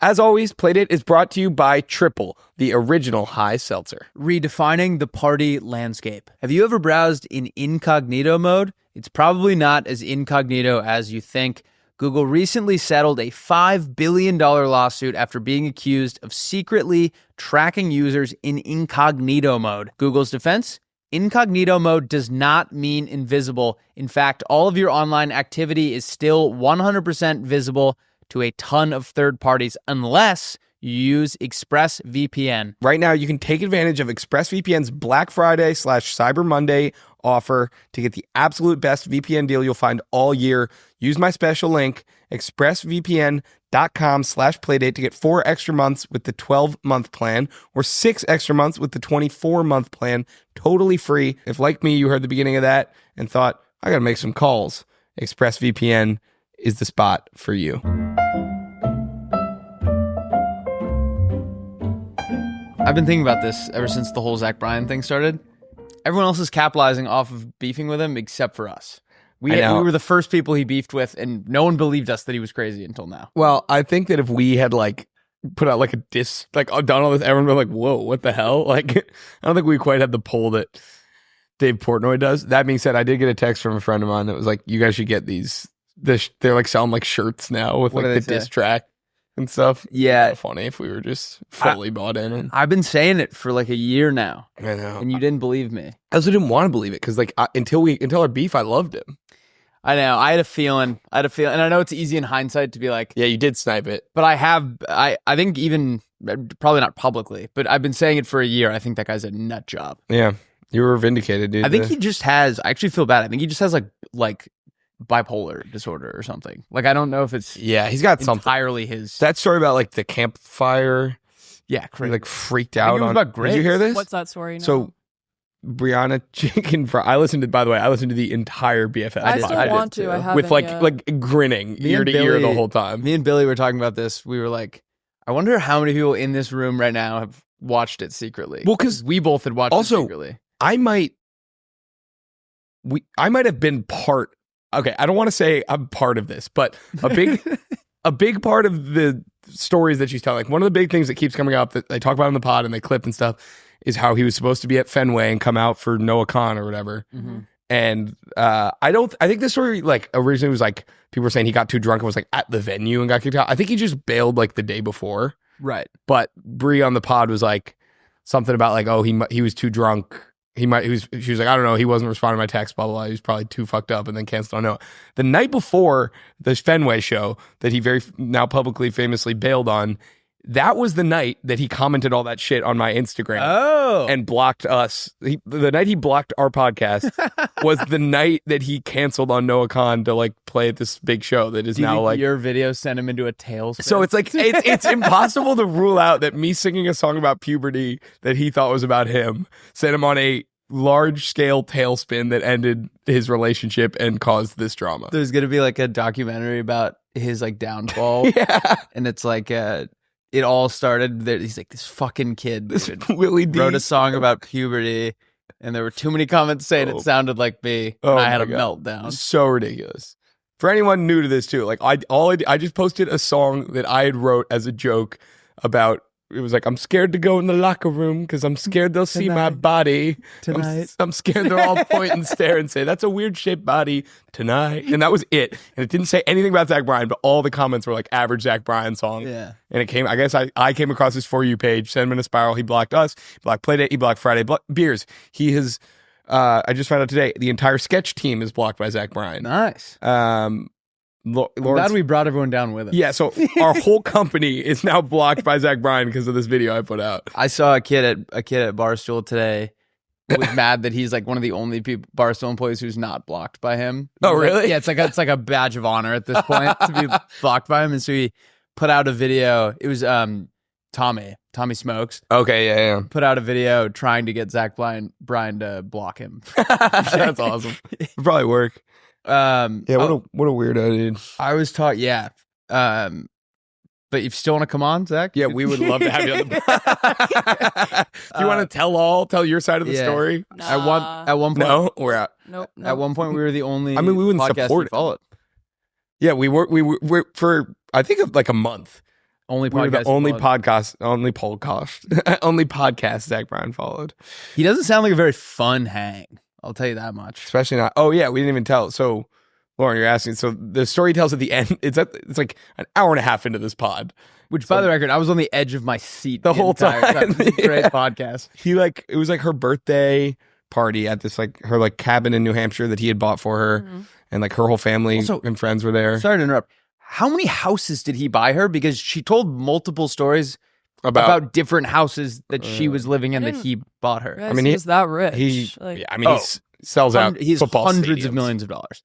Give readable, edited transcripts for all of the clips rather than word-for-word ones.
As always, Playdate is brought to you by Triple, the original high seltzer. Redefining the party landscape. Have you ever browsed in incognito mode? It's probably not as incognito as you think. Google recently settled a $5 billion lawsuit after being accused of secretly tracking users in incognito mode. Google's defense? Incognito mode does not mean invisible. In fact, all of your online activity is still 100% visible to a ton of third parties unless you use ExpressVPN. Right now, you can take advantage of ExpressVPN's Black Friday/Cyber Monday offer to get the absolute best VPN deal you'll find all year. Use my special link, expressvpn.com/playdate to get 4 extra months with the 12-month plan or 6 extra months with the 24-month plan, totally free. If, like me, you heard the beginning of that and thought, I got to make some calls, ExpressVPN is the spot for you. I've been thinking about this ever since the whole Zach Bryan thing started. Everyone else is capitalizing off of beefing with him except for us. We were the first people he beefed with, and no one believed us that he was crazy until now. Well, I think that if we had put out a diss, done all this, everyone would be like, whoa, what the hell? I don't think we quite had the pull that Dave Portnoy does. That being said, I did get a text from a friend of mine that was like, you guys should get these. They're selling shirts now with the diss track and stuff. Yeah. Funny if we were just fully bought in. And I've been saying it for a year now. I know. And you didn't believe me. I also didn't want to believe it because until our beef, I loved him. I know. I had a feeling. And I know it's easy in hindsight to be like, yeah, you did snipe it. But I think even, probably not publicly, but I've been saying it for a year. I think that guy's a nut job. Yeah. You were vindicated, dude. I think he just has, I actually feel bad. I think he just has like bipolar disorder or something. I don't know if it's he's got something entirely his. That story about the campfire. Yeah, crazy. He freaked out on. About Grace. Did you hear this? What's that story? No. So Brianna Chickenfry. I listened to the entire BFF. I still want to. I haven't with grinning ear to ear the whole time. Me and Billy were talking about this. We were like, I wonder how many people in this room right now have watched it secretly. Well, because we both had watched it secretly. I might have been part. Okay, I don't want to say I'm part of this, but a big part of the stories that she's telling, one of the big things that keeps coming up that they talk about in the pod and they clip and stuff, is how he was supposed to be at Fenway and come out for Noah Khan or whatever. Mm-hmm. And I think the story originally was people were saying he got too drunk and was at the venue and got kicked out. I think he just bailed the day before. Right. But Bree on the pod was something about he was too drunk. She was like, I don't know, he wasn't responding to my text, blah, blah, blah. He was probably too fucked up and then canceled on Noah. The night before this Fenway show that he very now publicly famously bailed on, that was the night that he commented all that shit on my Instagram. Oh. And blocked us. The night he blocked our podcast was the night that he canceled on Noah Khan to play at this big show that is now your video sent him into a tailspin. So it's it's impossible to rule out that me singing a song about puberty that he thought was about him sent him on a large scale tailspin that ended his relationship and caused this drama. There's gonna be a documentary about his downfall. Yeah. And it's it all started that he's this fucking kid Willy wrote a song about puberty, and there were too many comments saying it sounded like me, and I had a meltdown. So ridiculous. For anyone new to this too, I just posted a song that I had wrote as a joke about. It was I'm scared to go in the locker room because I'm scared they'll see my body tonight. I'm scared they'll all point and stare and say, that's a weird shaped body tonight. And that was it. And it didn't say anything about Zach Bryan, but all the comments were average Zach Bryan song. Yeah. And it came, I guess I came across his For You page, sent him in a spiral. He blocked us, he blocked Playdate, he blocked Friday Beers. He has, I just found out today, the entire sketch team is blocked by Zach Bryan. Nice. I'm glad we brought everyone down with it. Yeah, so our whole company is now blocked by Zach Bryan because of this video I put out. I saw a kid at Barstool today who was mad that he's one of the only Barstool employees who's not blocked by him. Oh, really? Yeah, it's like a badge of honor at this point to be blocked by him. And so he put out a video. It was Tommy Smokes. Okay, yeah. Put out a video trying to get Zach Bryan to block him. That's awesome. It'll probably work. What a weirdo, dude. I was taught, yeah. But if you still want to come on, Zach? Yeah, we would love to have you on the Do you want to tell your side of the story? Nah. At one point, no, we're out. Nope. At one point, we were the only. I mean, we wouldn't podcast support it. followed. Yeah, we were for I think a month. Only We were the podcast. only followed. only podcast Zach Bryan followed. He doesn't sound like a very fun hang. I'll tell you that much. Especially not. Oh yeah, we didn't even tell. So, Lauren, you're asking. So the story tells at the end. It's like an hour and a half into this pod. Which, by the record, I was on the edge of my seat The whole entire time. It was a great Yeah. podcast. It was like her birthday party at this like her like cabin in New Hampshire that he had bought for her, and like her whole family Also- and friends were there. Sorry to interrupt. How many houses did he buy her? Because she told multiple stories about different houses that she was living in that he bought her. Guys, I mean, he was that rich. he Like, he sells out He's football hundreds of stadiums. millions of dollars.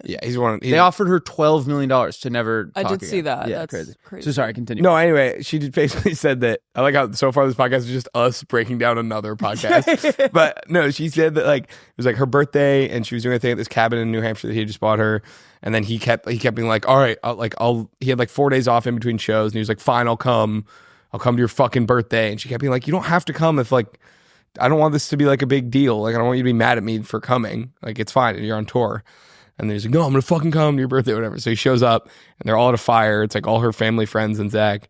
Yeah, he's one. They offered her $12 million to never I talk did see again. that. Yeah, That's crazy. So sorry, continue. No, anyway, she just basically said that I like how so far this podcast is just us breaking down another podcast. But no, she said that like it was like her birthday and she was doing a thing at this cabin in New Hampshire that he had just bought her. And then he kept being like, all right, he had like 4 days off in between shows and he was like, fine, I'll come to your fucking birthday. And she kept being like, you don't have to come if like I don't want this to be like a big deal. Like I don't want you to be mad at me for coming. Like it's fine. You're on tour. And then he's like, no, I'm going to fucking come to your birthday or whatever. So he shows up and they're all at a fire. It's like all her family, friends, and Zach.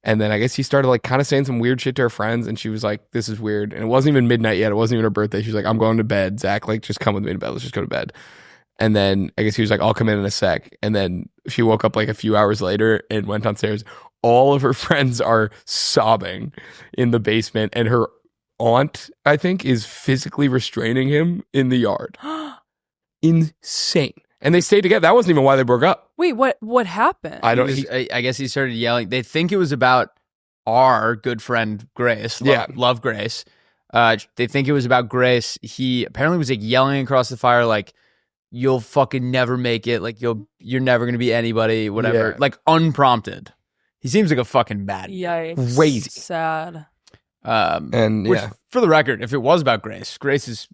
And then I guess he started like kind of saying some weird shit to her friends. And she was like, this is weird. And it wasn't even midnight yet. It wasn't even her birthday. She's like, I'm going to bed. Zach, like, just come with me to bed. Let's just go to bed. And then I guess he was like, I'll come in a sec. And then she woke up like a few hours later and went downstairs. All of her friends are sobbing in the basement. And her aunt, I think, is physically restraining him in the yard. Insane. And they stayed together. That wasn't even why they broke up. Wait, what happened? I don't. I guess he started yelling. They think it was about our good friend Grace. Love Grace. They think it was about Grace. He apparently was like yelling across the fire, like, "You'll fucking never make it. Like you're never gonna be anybody. Whatever." Yeah. Like unprompted. He seems like a fucking bad. Yikes. Crazy. Sad. And Which, yeah, for the record, if it was about Grace, Grace is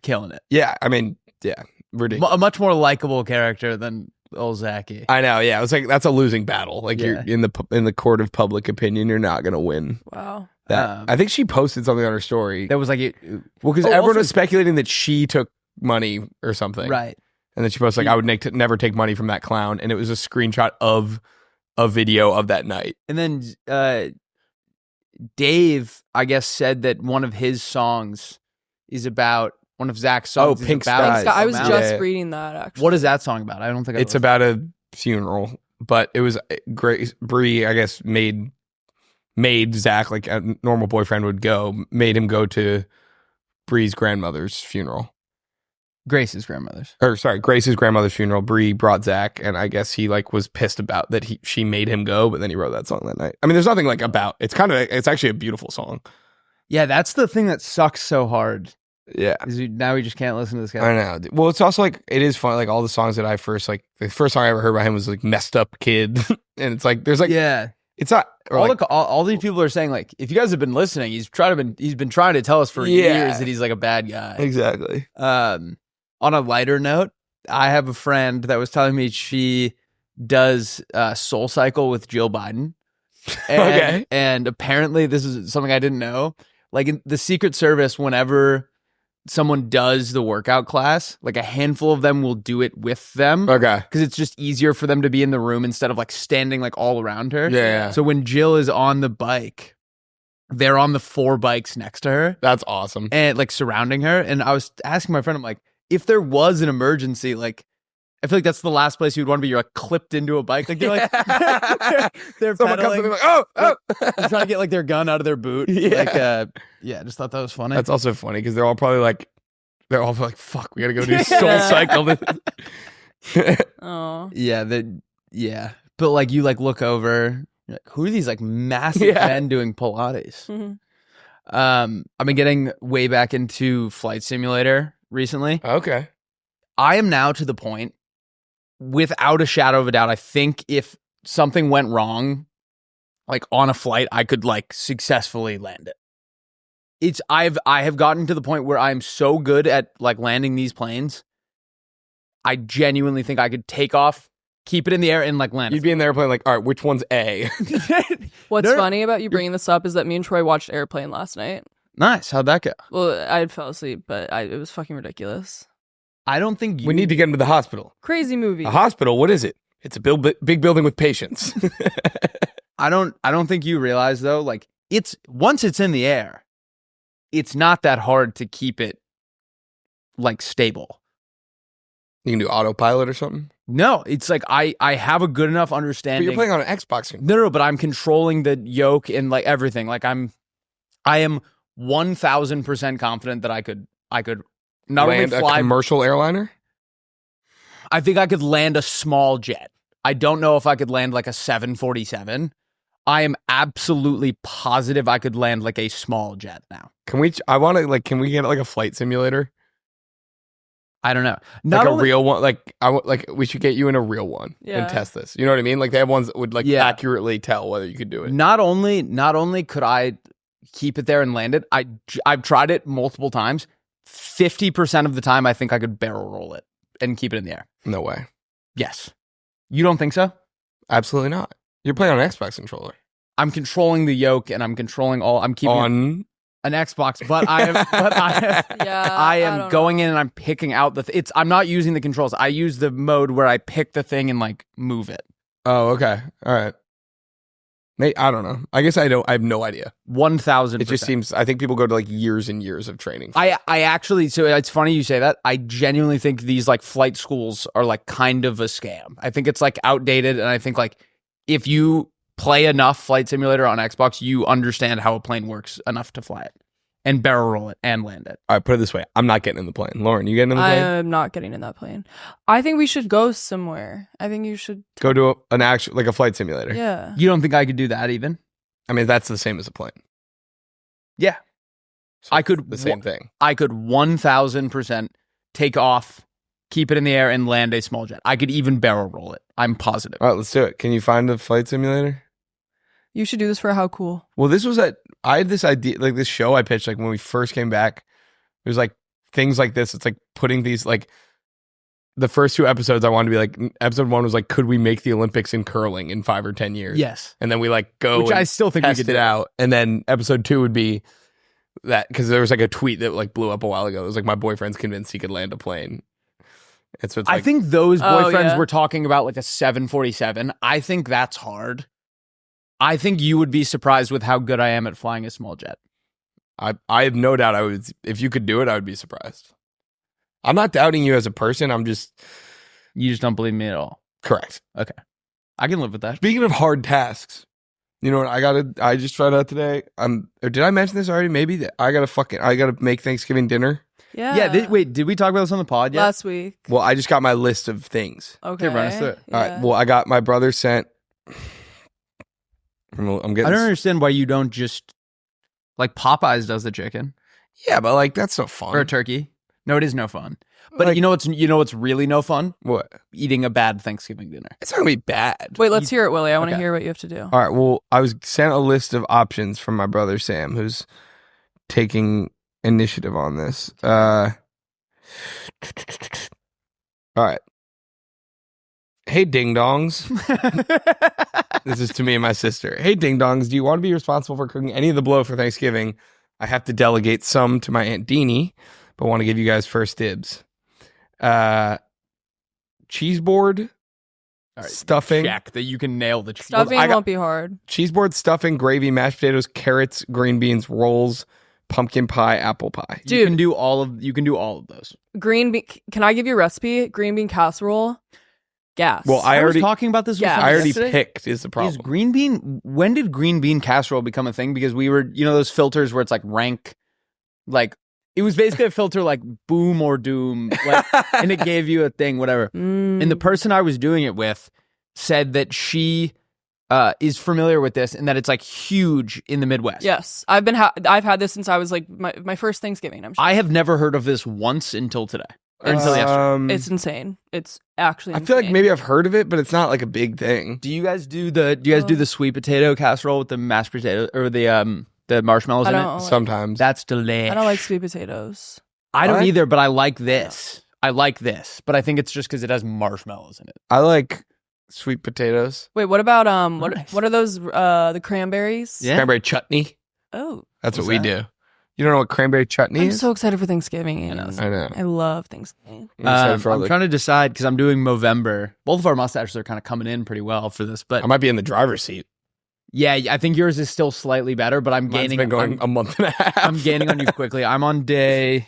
killing it. yeah. I mean, yeah, ridiculous. A much more likable character than old Zachy. I know. Yeah, it was like that's a losing battle. Like Yeah. you're in the court of public opinion, you're not gonna win. Wow. That I think she posted something on her story. That was like Well, because Oh, everyone also- was speculating that she took money or something, right. And then she posted like, "I would never take money from that clown," and it was a screenshot of a video of that night. And then Dave, I guess, said that one of his songs is about one of Zach's songs. Oh, is Pink about Skies. I was Amount. just Yeah. reading that actually. What is that song about? I don't think It's about a funeral, but it was Grace Bree, I guess, made Zach, like a normal boyfriend would go, made him go to Bree's grandmother's funeral. Grace's grandmother's. Or sorry, Grace's grandmother's funeral. Bree brought Zach, and I guess he like was pissed about that she made him go, but then he wrote that song that night. I mean, there's nothing like about it's actually a beautiful song. Yeah, that's the thing that sucks so hard. Yeah. Now we just can't listen to this guy. I know. Well, it's also like it is fun. Like all the songs that I first like, the first song I ever heard by him was like "Messed Up Kid," and it's like there's like Yeah. it's not or like, all these people are saying, like, if you guys have been listening, he's been trying to tell us for Yeah. years that he's like a bad guy. exactly. On a lighter note, I have a friend that was telling me she does Soul Cycle with Jill Biden. And, Okay. And apparently this is something I didn't know. Like in the Secret Service, whenever someone does the workout class, like a handful of them will do it with them. Okay. Because it's just easier for them to be in the room instead of like standing like all around her. Yeah. So when Jill is on the bike, they're on the 4 bikes next to her That's awesome. and like surrounding her. And I was asking my friend, I'm like, if there was an emergency, like, I feel like that's the last place you'd want to be. You're like clipped into a bike. Like they're like, they're Someone comes pedaling, in like, oh. they're trying to get like their gun out of their boot. Yeah. Like, I just thought that was funny. That's also funny because they're all like, fuck, we gotta go do Soul Cycle. Oh. Yeah. But like you like look over, you're like, who are these like massive men doing Pilates? Mhm. I've been getting way back into Flight Simulator recently. Okay. I am now to the point, without a shadow of a doubt, I think if something went wrong, like on a flight, I could like successfully land it. I have gotten to the point where I'm so good at like landing these planes. I genuinely think I could take off, keep it in the air, and like land You'd be in the airplane like, all right, which one's A? it. What's No. funny about you bringing this up is that me and Troy watched Airplane last night. Nice. How'd that go? Well, I fell asleep, but it was fucking ridiculous. I don't think We need to get him to the hospital. Crazy movie. A hospital? What is it? It's a big building with patients. I don't think you realize though, like once it's in the air, it's not that hard to keep it like stable. You can do autopilot or something? No, it's like I have a good enough But understanding. you're playing on an Xbox. No, but I'm controlling the yoke and like everything. Like I am 1,000% confident that I could not Land only fly a commercial airliner? I think I could land a small jet. I don't know if I could land like a 747. I am absolutely positive I could land like a small jet now. Can we get like a flight simulator? I don't know. Like a real one? Like we should get you in a real one Yeah. and test this. You know what I mean? Like they have ones that would like Yeah. accurately tell whether you could do it. Not only could I keep it there and land it, I've tried it multiple times. 50% of the time, I think I could barrel roll it and keep it in the air. No way. Yes. You don't think so? Absolutely not. You're playing on an Xbox controller. I'm controlling the yoke and I'm controlling I'm keeping On an Xbox, but I am don't going know. in and I'm picking out I'm not using the controls. I use the mode where I pick the thing and like move it. Oh, okay. All right. I don't know. I guess I have no idea. 1,000%. It just seems, I think people go to like years and years of training. I actually, so it's funny you say that. I genuinely think these like flight schools are like kind of a scam. I think it's like outdated. And I think like if you play enough Flight Simulator on Xbox, you understand how a plane works enough to fly it and barrel roll it and land it. All right, put it this way. I'm not getting in the plane. Lauren, you getting in the I plane? am not getting in that plane. I think we should go somewhere. I think you should. Go to an actual, like a flight simulator. Yeah. You don't think I could do that even? I mean, that's the same as a plane. Yeah. So I could the same thing. I could 1,000% take off, keep it in the air, and land a small jet. I could even barrel roll it. I'm positive. All right, let's do it. Can you find a flight simulator? You should do this for How Cool. Well, I had this idea, like this show I pitched, like when we first came back. It was like things like this. It's like putting these, like the first 2 episodes I wanted to be like, episode 1 was like, could we make the Olympics in curling in 5 or 10 years? Yes. And then we like go Which and I still think we test could it do. out. And then episode 2 would be that, because there was like a tweet that like blew up a while ago. It was like, my boyfriend's convinced he could land a plane. And so it's like, I think those Oh, boyfriends yeah. were talking about like a 747. I think that's hard. I think you would be surprised with how good I am at flying a small jet. I have no doubt I would, if you could do it, I would be surprised. I'm not doubting you as a person. I'm just You just don't believe me at all. correct. Okay. I can live with that. Speaking of hard tasks, you know what I just tried out today. Or did I mention this already? Maybe that I gotta make Thanksgiving dinner. Yeah. Yeah. Wait, did we talk about this on the pod yet? Last week. Well, I just got my list of things. Okay. run us through it. All right. Well, I got my brother sent. I'm getting. I don't understand why you don't just like Popeyes does the chicken Yeah, but like that's so fun. or a turkey. No, it is no fun. But Like- you know what's really no fun? What? Eating a bad Thanksgiving dinner. It's not gonna be bad. Wait, let's hear it, Willy. I want to Okay. hear what you have to do. All right. Well, I was sent a list of options from my brother Sam, who's taking initiative on this. All right. Hey, ding dongs. This is to me and my sister. Hey, ding dongs. Do you want to be responsible for cooking any of the blow for Thanksgiving? I have to delegate some to my Aunt Deanie, but want to give you guys first dibs. Cheese board, All right, stuffing, check that you can nail the cheese. Stuffing I got- won't be hard. cheese board, stuffing, gravy, mashed potatoes, carrots, green beans, rolls, pumpkin pie, apple pie. You can do all of those. Green bean. Can I give you a recipe? Green bean casserole. Gas. Well, I was already- talking about this with Yeah. someone I already yesterday. picked is the problem. Is green bean? When did green bean casserole become a thing? Because we were, those filters where it's like rank, like it was basically a filter like boom or doom, like, and it gave you a thing, whatever. Mm. And the person I was doing it with said that she is familiar with this and that it's like huge in the Midwest. Yes, I've been. I've had this since I was like my first Thanksgiving. I'm sure. I have never heard of this once until today. Or until yesterday. It's insane. It's actually. I feel like insane. maybe I've heard of it, but it's not like a big thing. Do you guys do the sweet potato casserole with the mashed potato or the marshmallows I in don't it? like- Sometimes. That's delicious. I don't like sweet potatoes. I don't What? either, but I like this. I like this, but I think it's just because it has marshmallows in it. I like sweet potatoes. Wait, what about Nice. what are those the cranberries? Yeah. Cranberry chutney. Oh, That's what What's we that? do. You don't know what cranberry chutney I'm is? so excited for Thanksgiving. I know. I know. I love Thanksgiving. I'm excited for all I'm the- trying to decide because I'm doing Movember. Both of our mustaches are kind of coming in pretty well for this, but I might be in the driver's seat. Yeah, I think yours is still slightly better, but I'm Mine's gaining. been going a month and a half. I'm gaining on you quickly. I'm on day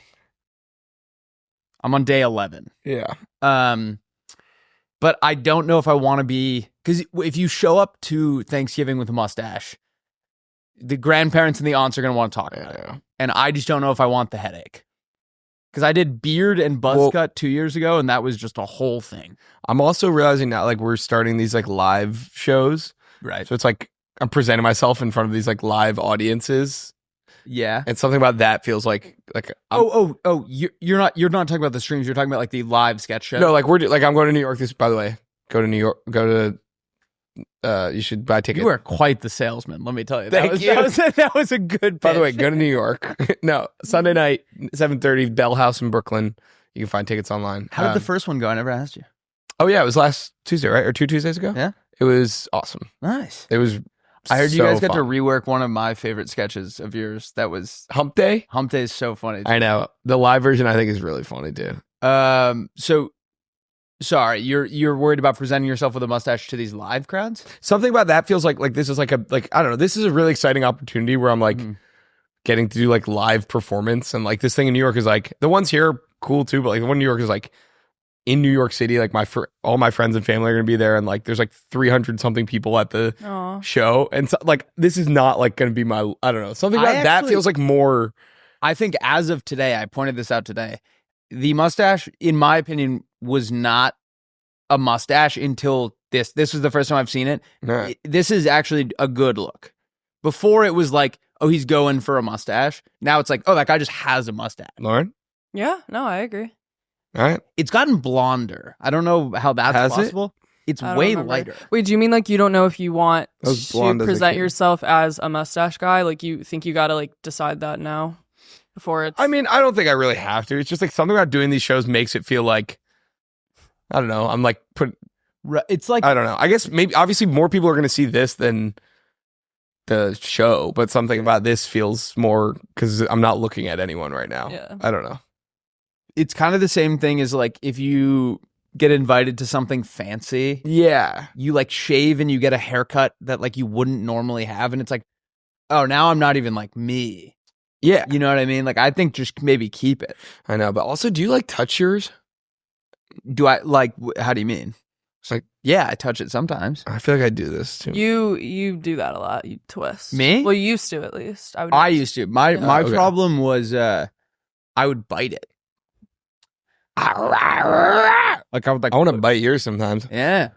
11. Yeah. But I don't know if I want to be, because if you show up to Thanksgiving with a mustache, the grandparents and the aunts are going to want to talk about it. And I just don't know if I want the headache. Because I did beard and buzz cut 2 years ago, and that was just a whole thing. I'm also realizing now, like, we're starting these like live shows. Right. So it's like I'm presenting myself in front of these like live audiences. Yeah. And something about that feels like You're not talking about the streams. You're talking about like the live sketch show. no, like I'm going to New York by the way. Go to New York. Go to you should buy tickets. You are quite the salesman, let me tell you. Thank you. That was a good pitch. By the way, go to New York. No, Sunday night, 7:30, Bell House in Brooklyn. You can find tickets online. How did the first one go? I never asked you. Oh yeah, it was last Tuesday, right? Or 2 Tuesdays ago? Yeah. It was awesome. Nice. It was I heard you so guys got to fun. rework one of my favorite sketches of yours. That was Hump Day? Hump Day is so funny. I know. The live version I think is really funny too. So sorry, you're worried about presenting yourself with a mustache to these live crowds? Something about that feels like this is like I don't know, this is a really exciting opportunity where I'm like getting to do like live performance, and like this thing in New York is like the ones here are cool too, but like the one in New York is like in New York City, like all my friends and family are gonna be there, and like there's like 300 something people at the show, and so, like this is not like gonna be my, I don't know, something about that feels like more. I think as of today, I pointed this out today, the mustache, in my opinion, was not a mustache until this. This was the first time I've seen it. Right. This is actually a good look. Before it was like, oh, he's going for a mustache. Now it's like, oh, that guy just has a mustache. Lauren? Yeah, no, I agree. All right. It's gotten blonder. I don't know how that's Has it? possible. It's I don't way remember. lighter. Wait, do you mean like you don't know if you want I was blonde to as a present kid. yourself as a mustache guy? Like you think you got to like decide that now before it's... I mean, I don't think I really have to. It's just like something about doing these shows makes it feel like, I don't know, I'm like It's like, I don't know. I guess maybe obviously more people are going to see this than the show, but something about this feels more because I'm not looking at anyone right now. Yeah. I don't know. it's kind of the same thing as like if you get invited to something fancy, Yeah. you like shave and you get a haircut that like you wouldn't normally have, and it's like, oh, now I'm not even like me. Yeah. You know what I mean? Like I think just maybe keep it. I know. But also, do you like touch yours? Do I like? How do you mean? It's like, Yeah, I touch it sometimes. I feel like I do this too. You do that a lot. You twist. Me? Well, you used to at least. I never- used to. My okay. problem was I would bite it. Like I would like. I want to bite yours sometimes. Yeah.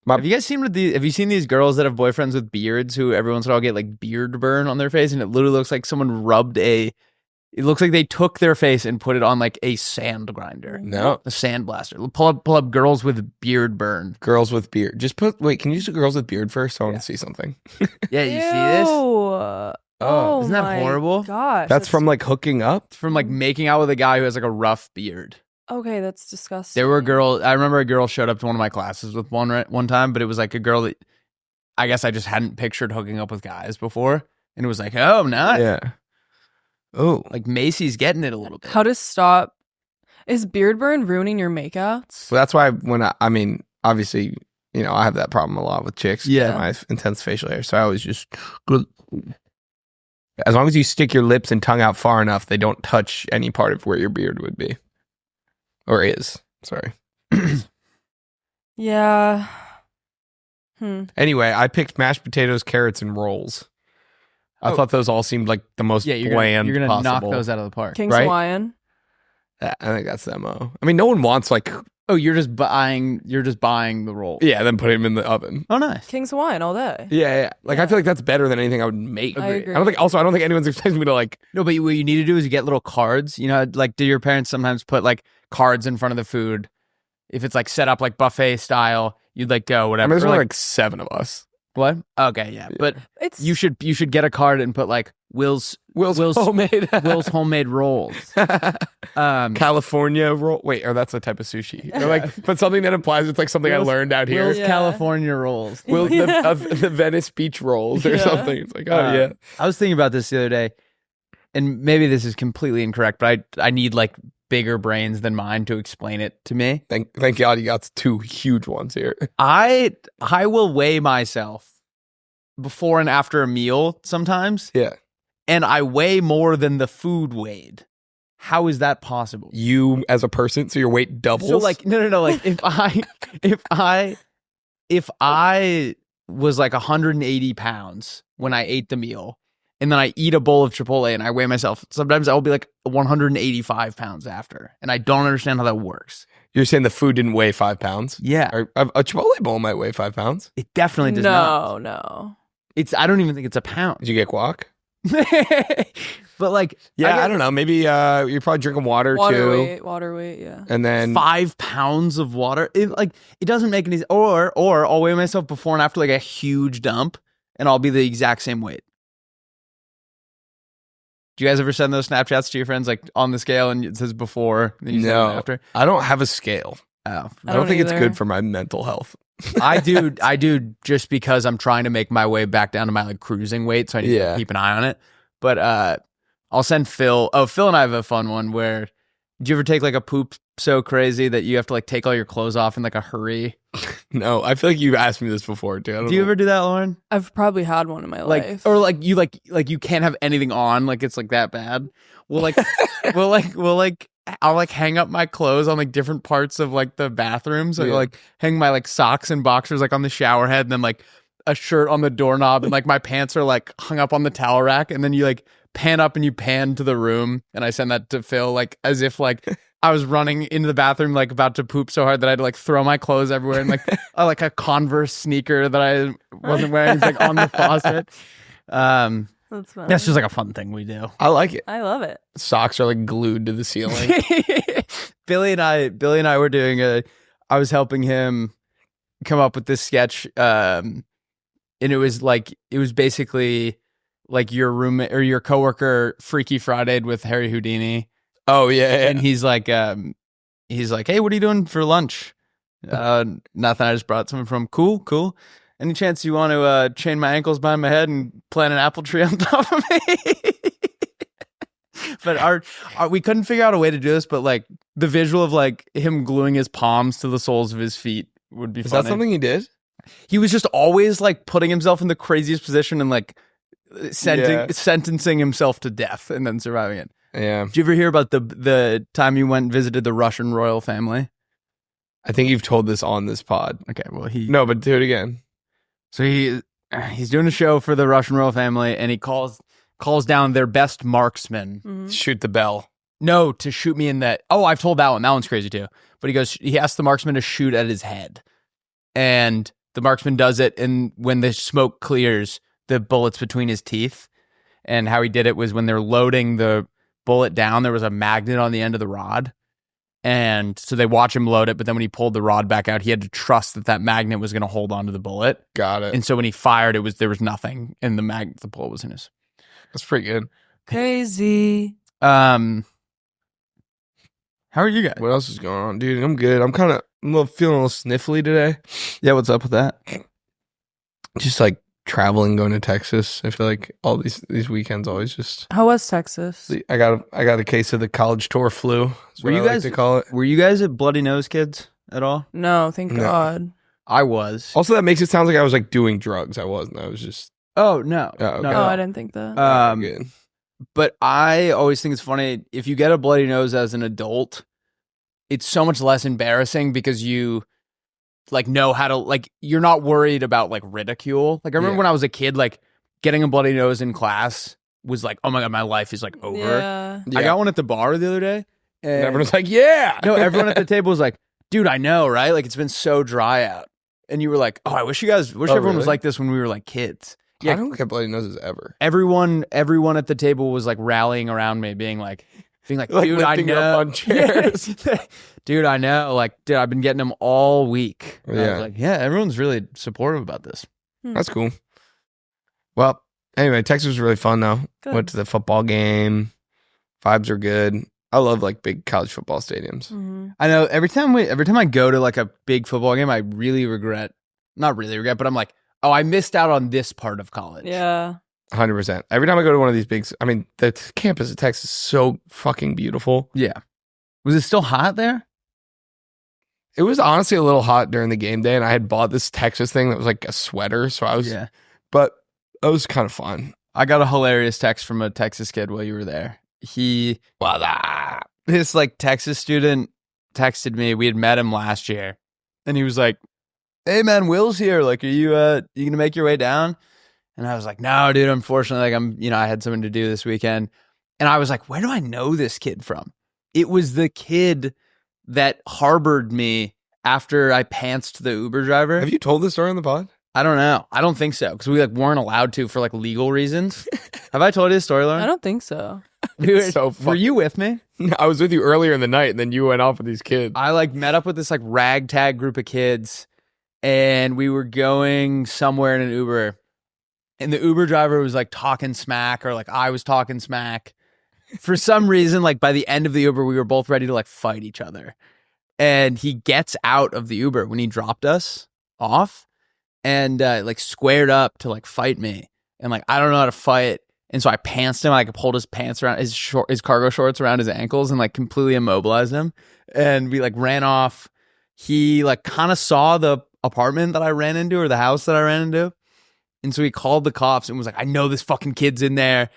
Have you guys seen have you seen these girls that have boyfriends with beards who every once in a while get like beard burn on their face, and it literally looks like someone rubbed it looks like they took their face and put it on like a sand grinder. No. A sand blaster. Pull up girls with beard burn. Girls with beard. Wait, can you do girls with beard first? I want to see something. Yeah, you see this? Oh, Isn't that my horrible? Gosh, That's from like hooking up? It's from like making out with a guy who has like a rough beard. Okay, that's disgusting. There were girls. I remember a girl showed up to one of my classes with one time, but it was like a girl that I guess I just hadn't pictured hooking up with guys before, and it was like, oh, nice. Yeah. Oh. Like Macy's getting it a little bit. How to stop? Is beard burn ruining your makeouts? So that's why I mean, obviously, you know, I have that problem a lot with chicks. Yeah. My intense facial hair. So I always just, as long as you stick your lips and tongue out far enough, they don't touch any part of where your beard would be. Or is. Sorry. Yeah. Anyway, I picked mashed potatoes, carrots, and rolls. I Oh. thought those all seemed like the most bland you're gonna knock possible. those out of the park. King's Right? Hawaiian. I think that's the MO. I mean, no one wants like, Oh, you're just buying the roll. yeah, then put them in the oven. Oh, nice. King's Hawaiian all day. Yeah. Like, I feel like that's better than anything I would make. I agree. I don't think anyone's expecting me to like, No, but what you need to do is you get little cards. You know, like, do your parents sometimes put like cards in front of the food? If it's like set up like buffet style, you'd like go I whatever. mean, there's Or, only like like 7 of us. what? Okay, yeah, but It's you should get a card and put like Will's homemade. Will's homemade rolls. California roll. Wait, or that's a type of sushi. Or like, but something that implies it's like something I Will's- learned out here. Will's Yeah. California rolls. The Venice beach rolls or Yeah. something. It's like, oh yeah. I was thinking about this the other day, and maybe this is completely incorrect, but I need like bigger brains than mine to explain it to me. Thank God you got 2 huge ones here. I will weigh myself before and after a meal sometimes, Yeah. and I weigh more than the food weighed. How is that possible? You as a person, so your weight doubles? So like no. Like if I was like 180 pounds when I ate the meal, and then I eat a bowl of Chipotle and I weigh myself, sometimes I'll be like 185 pounds after, and I don't understand how that works. You're saying the food didn't weigh 5 pounds? Yeah, Or a Chipotle bowl might weigh 5 pounds. it definitely does not. No. I don't even think it's a pound. Did you get guac? But like, Yeah, I don't know. Maybe you're probably drinking water too. Water weight, yeah. And then 5 pounds of water. It doesn't make any. Or I'll weigh myself before and after like a huge dump, and I'll be the exact same weight. Do you guys ever send those Snapchats to your friends like on the scale and it says before? Then you send it after. I don't have a scale. Oh, I don't think it's either. good for my mental health. I do just because I'm trying to make my way back down to my like cruising weight, so I need to keep an eye on it. But I'll send Phil. Oh, Phil and I have a fun one where, do you ever take like a poop so crazy that you have to like take all your clothes off in like a hurry? No, I feel like you've asked me this before too. I don't Do you know. ever do that, Lauren? I've probably had one in my Like, life. or like you can't have anything on, like it's like that bad. We'll like I'll like hang up my clothes on like different parts of like the bathroom. So Yeah. I'll like hang my like socks and boxers like on the shower head, and then like a shirt on the doorknob, and like my pants are like hung up on the towel rack, and then you like pan up and you pan to the room, and I send that to Phil like as if like I was running into the bathroom like about to poop so hard that I had to like throw my clothes everywhere, and like a Converse sneaker that I wasn't wearing is like on the faucet. That's fun. That's just like a fun thing we do. I like it. I love it. Socks are like glued to the ceiling. Billy and I were doing I was helping him come up with this sketch, and it was basically like your roommate or your coworker Freaky Friday'd with Harry Houdini. Oh yeah. And he's like, hey, what are you doing for lunch? Nothing. I just brought something from cool. Any chance you want to chain my ankles behind my head and plant an apple tree on top of me? But we couldn't figure out a way to do this, but like the visual of like him gluing his palms to the soles of his feet would be Is funny. that something you did? He was just always like putting himself in the craziest position and like sentencing himself to death and then surviving it. Yeah. Did you ever hear about the time you went and visited the Russian royal family? I think you've told this on this pod. Okay, well No, but do it again. So he's doing a show for the Russian royal family, and he calls down their best marksman. Mhm. Shoot the bell. No, to shoot me in the. Oh, I've told that one. That one's crazy too. But he asks the marksman to shoot at his head, and the marksman does it. And when the smoke clears, the bullet's between his teeth. And how he did it was when they're loading the bullet down, there was a magnet on the end of the rod. And so they watch him load it, but then when he pulled the rod back out, he had to trust that magnet was going to hold onto the bullet. There it. And so when he fired, there was nothing, and the bullet was in his. That's pretty good. Crazy. How are you guys? What else is going on, dude? I'm good. I'm feeling a little sniffly today. Yeah, what's up with that? Just like traveling, going to Texas. I feel like all these weekends always just. How was Texas? I got a case of the college tour flu. Were you guys to call it? Were you guys at Bloody Nose Kids at all? No, thank No. God. I was. Also, that makes it sound like I was like doing drugs. I wasn't. I was just. Oh no, Oh, okay. no. Oh, I didn't think that. Good. But I always think it's funny if you get a bloody nose as an adult, it's so much less embarrassing because you like know how to like you're not worried about like ridicule. Like I remember Yeah. when I was a kid, like getting a bloody nose in class was like, oh my God, my life is like over. Yeah. Yeah. I got one at the bar the other day. And everyone's like, yeah. No, everyone at the table was like, dude, I know, right? Like it's been so dry out. And you were like, oh, I wish everyone was really? like this when we were like kids. I don't get bloody noses ever. Everyone at the table was like rallying around me, being like, Like dude, I lifting you up know, on chairs. Yes. Dude, I know, like, dude, I've been getting them all week. And I Yeah. was like, yeah, everyone's really supportive about this. That's cool. Well, anyway, Texas was really fun though. Good. Went to the football game. Vibes are good. I love like big college football stadiums. Mhm. I know every time I go to like a big football game, I really regret, not really regret, but I'm like, oh, I missed out on this part of college. Yeah. 100%. Every time I go to one of these big, I mean, the campus of Texas is so fucking beautiful. Yeah. Was it still hot there? It was honestly a little hot during the game day, and I had bought this Texas thing that was like a sweater. So I was, Yeah. but was kind of fun. I got a hilarious text from a Texas kid while you were there. This like Texas student texted me. We had met him last year, and he was like, "Hey man, Will's here. Like, are you gonna make your way down?" And I was like, "No, dude. Unfortunately, like I had something to do this weekend." And I was like, "Where do I know this kid from?" It was the kid that harbored me after I pantsed the Uber driver. Have you told this story on the pod? I don't know. I don't think so because we like weren't allowed to for like legal reasons. Have I told you this story, Lauren? I don't think so. Were you with me? I was with you earlier in the night, and then you went off with these kids. I like met up with this like ragtag group of kids, and we were going somewhere in an Uber, and the Uber driver was like talking smack, or like I was talking smack. For some reason, like by the end of the Uber, we were both ready to like fight each other. And he gets out of the Uber when he dropped us off. And like squared up to like fight me, and like I don't know how to fight, and so I pantsed him. I like pulled his pants around his cargo shorts around his ankles and like completely immobilized him. And we like ran off. He like kind of saw the apartment that I ran into or the house that I ran into, and so he called the cops and was like, "I know this fucking kid's in there."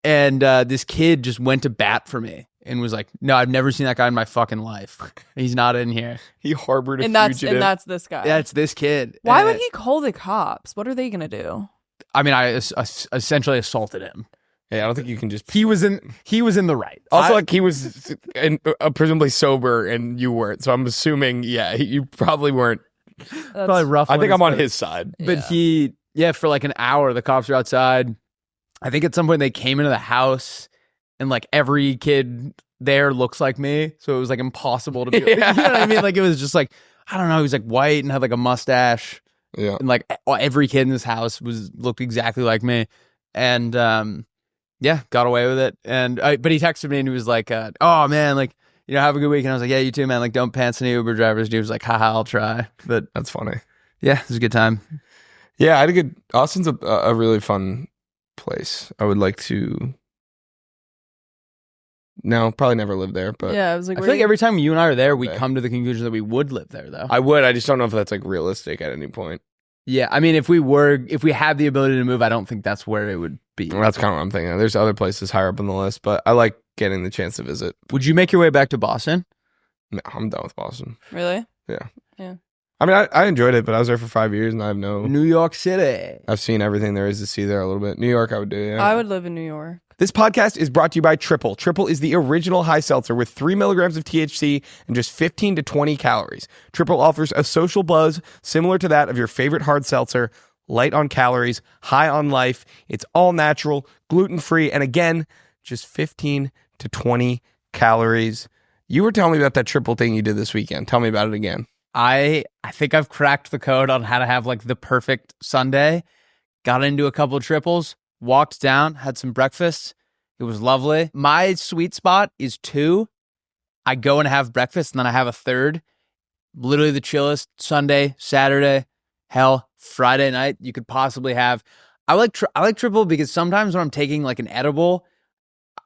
And this kid just went to bat for me and was like, "No, I've never seen that guy in my fucking life. He's not in here." He harbored a And fugitive. that's this guy. Yeah, it's this kid. Why And would he call the cops? What are they gonna do? I mean, I essentially assaulted him. Yeah, I don't think you can just. He was in the right. Also, like he was presumably sober and you weren't, so I'm assuming, you probably weren't. Probably rough. I think I'm on his his side. But for like an hour, the cops were outside. I think at some point they came into the house, and like every kid there looks like me, so it was like impossible to be. You know what I mean? Like it was just like, I don't know. He was like white and had like a mustache. Yeah, and like every kid in this house looked exactly like me, and got away with it. And but he texted me and he was like, "Oh man, like have a good week." And I was like, "Yeah, you too, man. Like don't pants any Uber drivers." Dude was like, "Haha, I'll try." But that's funny. Yeah, it was a good time. Yeah, I had a good. Austin's a really fun place. I would like to. No, probably never live there, but Yeah, I was like, I feel like every time you and I are there, we come to the conclusion that we would live there, though. I would. I just don't know if that's like realistic at any point. Yeah, I mean, if we had the ability to move, I don't think that's where it would be. Well, that's kind of what I'm thinking. There's other places higher up on the list, but I like getting the chance to visit. Would you make your way back to Boston? No, I'm done with Boston. Really? Yeah. Yeah. I mean, I enjoyed it, but I was there for 5 years, and I have New York City. I've seen everything there is to see there a little bit. New York, I would do. Yeah. I would live in New York. This podcast is brought to you by Triple. Triple is the original high seltzer with 3 milligrams of THC and just 15 to 20 calories. Triple offers a social buzz similar to that of your favorite hard seltzer, light on calories, high on life. It's all natural, gluten-free, and again, just 15 to 20 calories. You were telling me about that Triple thing you did this weekend. Tell me about it again. I think I've cracked the code on how to have like the perfect Sunday. Got into a couple of triples, walked down, had some breakfast. It was lovely. My sweet spot is 2. I go and have breakfast, and then I have a third. Literally the chillest Sunday, Saturday, hell, Friday night you could possibly have. I like triple because sometimes when I'm taking like an edible,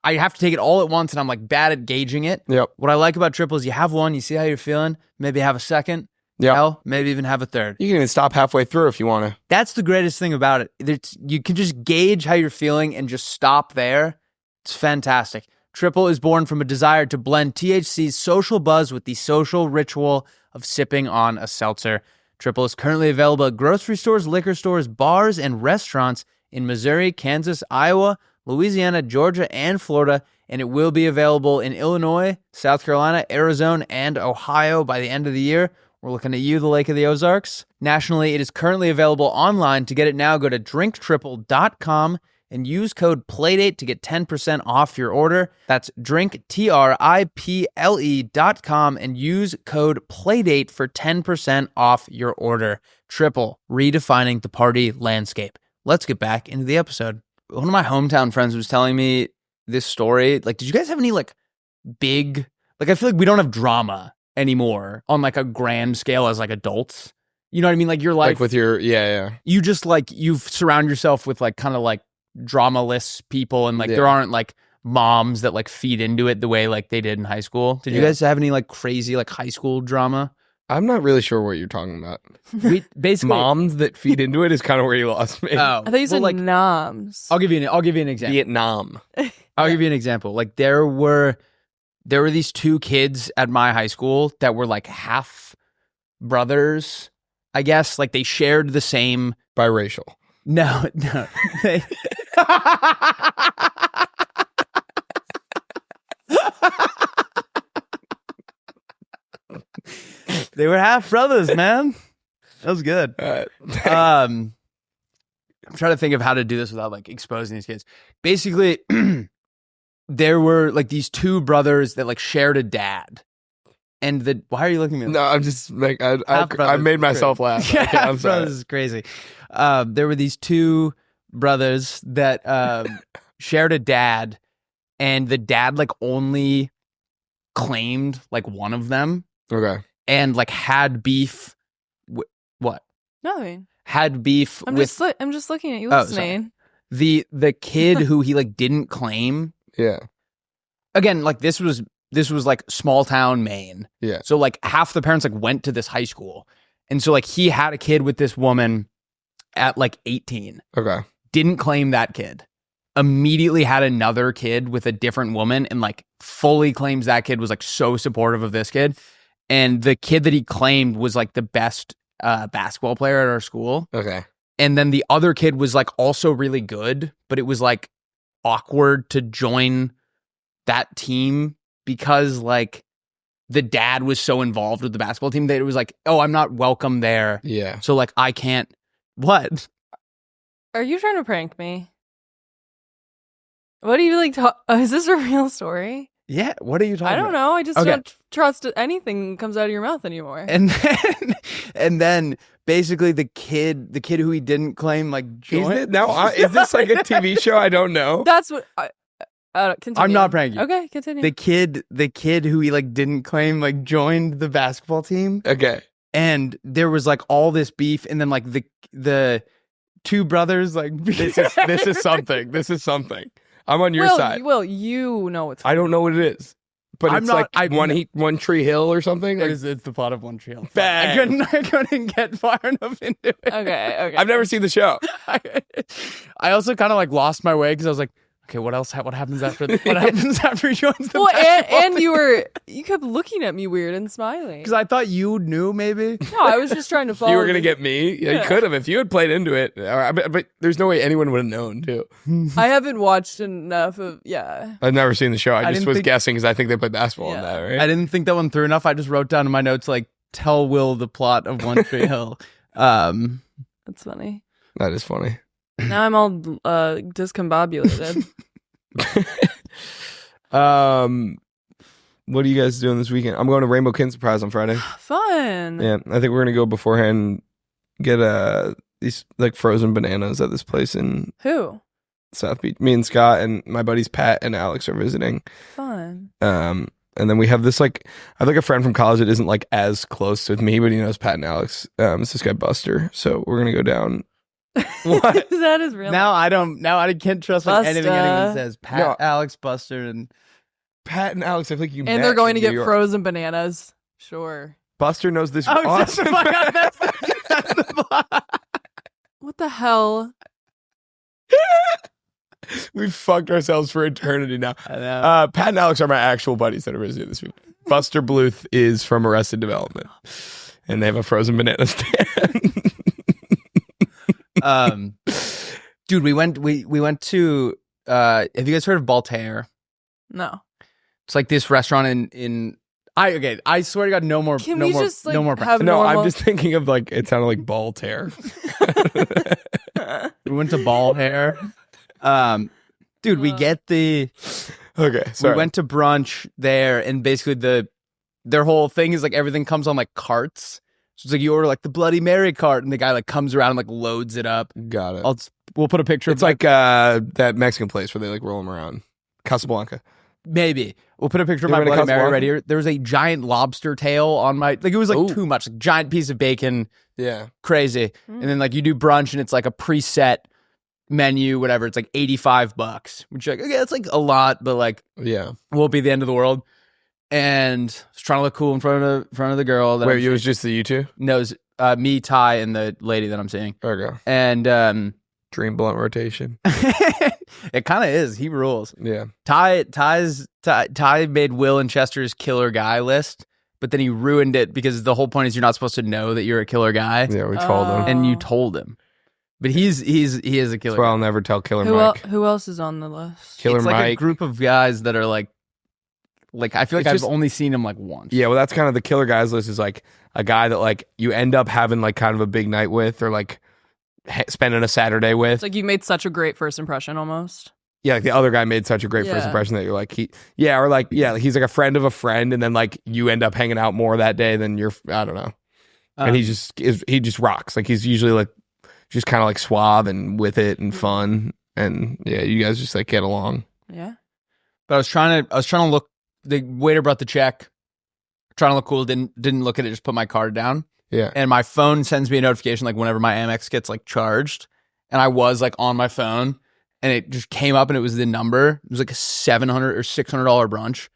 I have to take it all at once, and I'm like bad at gauging it. Yep. What I like about triple is you have one, you see how you're feeling, maybe have a second, hell, maybe even have a third. You can even stop halfway through if you want to. That's the greatest thing about it. You can just gauge how you're feeling and just stop there. It's fantastic. Triple is born from a desire to blend THC's social buzz with the social ritual of sipping on a seltzer. Triple is currently available at grocery stores, liquor stores, bars, and restaurants in Missouri, Kansas, Iowa, Louisiana, Georgia, and Florida, and it will be available in Illinois, South Carolina, Arizona, and Ohio by the end of the year. We're looking at you, the Lake of the Ozarks. Nationally, it is currently available online. To get it now, go to drinktriple.com and use code PLAYDATE to get 10% off your order. That's drinktriple.com and use code PLAYDATE for 10% off your order. Triple, redefining the party landscape. Let's get back into the episode. One of my hometown friends was telling me this story. Like, did you guys have any like big, like, I feel like we don't have drama anymore on like a grand scale as like adults. You know what I mean? Like your life, like with your, you just like, you surround yourself with like kind of like dramaless people, and like there aren't like moms that like feed into it the way like they did in high school. Did you guys have any like crazy like high school drama? I'm not really sure what you're talking about. We basically Moms that feed into it is kind of where you lost me. Oh, I thought you said like noms. I'll give you an example. Vietnam. I'll give you an example. Like there were these two kids at my high school that were like half brothers, I guess. Like they shared the same. Biracial. No. They... They were half brothers, man. That was good. I'm trying to think of how to do this without like exposing these kids. Basically, there were like these two brothers that like shared a dad. And why are you looking at me? No, I'm just like I made myself laugh. Yeah, Okay, I'm sorry. brothers is crazy. There were these two brothers that shared a dad, and the dad like only claimed like one of them. Okay. And like had beef. What? Nothing. Had beef I'm with just looking at you Oh, listening. the kid who he like didn't claim. Yeah. Again, like this was like small town Maine. Yeah. So like half the parents like went to this high school, and so like he had a kid with this woman at like 18. Okay. Didn't claim that kid. Immediately had another kid with a different woman, and like fully claims that kid was like so supportive of this kid. And the kid that he claimed was like the best basketball player at our school. Okay. And then the other kid was like also really good, but it was like awkward to join that team because like the dad was so involved with the basketball team that it was like, oh, I'm not welcome there. Yeah. So like I can't. What? Are you trying to prank me? What do you like? Is this a real story? Yeah. What are you talking I about? don't know. I just Okay. don't trust anything that comes out of your mouth anymore. And then basically the kid who he didn't claim like Is joined. is this like a TV show I don't know? That's what. Continue. I'm not pranking you. Okay, continue. The kid who he like didn't claim like joined the basketball team, Okay. and there was like all this beef, and then like the two brothers like This is something. This is something. I'm on your side. Will, you know what's I don't know what it is. But I'm it's not- like One Tree Hill or something. Like, it's the plot of One Tree Hill. Bang. I couldn't get far enough into it. Okay. I've never seen the show. I also kind of like lost my way because I was like, okay, what else? What happens after? What happens after he joins the? Well, basketball and you kept looking at me weird and smiling. because I thought you knew maybe. No, I was just trying to follow. You were gonna get me. Yeah, you could have if you had played into it. But there's no way anyone would have known too. I haven't watched enough of. Yeah. I've never seen the show. I just didn't was think- guessing because I think they play basketball in Yeah. that, right? I didn't think that one through enough. I just wrote down in my notes like, tell Will the plot of One Tree Hill. That's funny. That is funny. Now I'm all discombobulated. What are you guys doing this weekend? I'm going to Rainbow Kin Surprise on Friday. Fun. Yeah, I think we're gonna go beforehand and get these like frozen bananas at this place in Who? South Beach. Me and Scott and my buddies Pat and Alex are visiting. Fun. And then we have this like I have like a friend from college that isn't like as close with me, but he knows Pat and Alex. It's this guy Buster. So we're gonna go down. What? That is real. Now I can't trust like, anything Buster. anyone says. Pat, No.Alex, Buster, and Pat and Alex, I think you and met they're going to in get New York. frozen bananas. Sure. Buster knows this oh, awesome. that's the plot. What the hell? We've fucked ourselves for eternity now. I know. Pat and Alex are my actual buddies that are visiting this week. Buster Bluth is from Arrested Development, and they have a frozen banana stand. Dude, we went to have you guys heard of Baltaire? No. It's like this restaurant I swear to God, no more Can no we more just like no more have No, normal? I'm just thinking of like it sounded like ball tear. we went to Ball Hair. Dude, we get the Okay, sorry. we went to brunch there, and basically their whole thing is like everything comes on like carts. So it's like you order like the Bloody Mary cart, and the guy like comes around and like loads it up. Got it. We'll put a picture. It's of like that Mexican place where they like roll them around. Casablanca. maybe we'll put a picture of You my ever been to Bloody Mary Casablanca? right here. There was a giant lobster tail on my like it was like Ooh. too much, like, giant piece of bacon, Yeah. crazy. And then like you do brunch, and it's like a preset menu, whatever. It's like $85, which like okay, it's like a lot, but like Yeah. won't be the end of the world. and was trying to look cool in front of the girl. That Wait, it was just the you two? No, it was me, Ty, and the lady that I'm seeing. There we go. And Dream blunt rotation. it kind of is. He rules. Yeah. Ty made Will and Chester's killer guy list, but then he ruined it because the whole point is you're not supposed to know that you're a killer guy. Yeah, we told him. And you told him. But he is a killer. That's why I'll never tell Killer Who, Mike. who else is on the list? Killer it's like Mike. a group of guys that are like I feel like It's I've just- only seen him like once. Yeah, well, that's kind of the killer guys list is like a guy that like you end up having like kind of a big night with or like spending a Saturday with. It's like you made such a great first impression almost. Yeah, like the other guy made such a great first Yeah. impression that you're like, he's like a friend of a friend, and then like you end up hanging out more that day than I don't know. And he just rocks. Like he's usually like just kind of like suave and with it and fun. And yeah, you guys just like get along. Yeah. But I was trying to look. The waiter brought the check. Trying to look cool. Didn't look at it. Just put my card down. Yeah. And my phone sends me a notification like whenever my Amex gets like charged. And I was like on my phone, and it just came up, and it was the number. It was like a $700 or $600 brunch,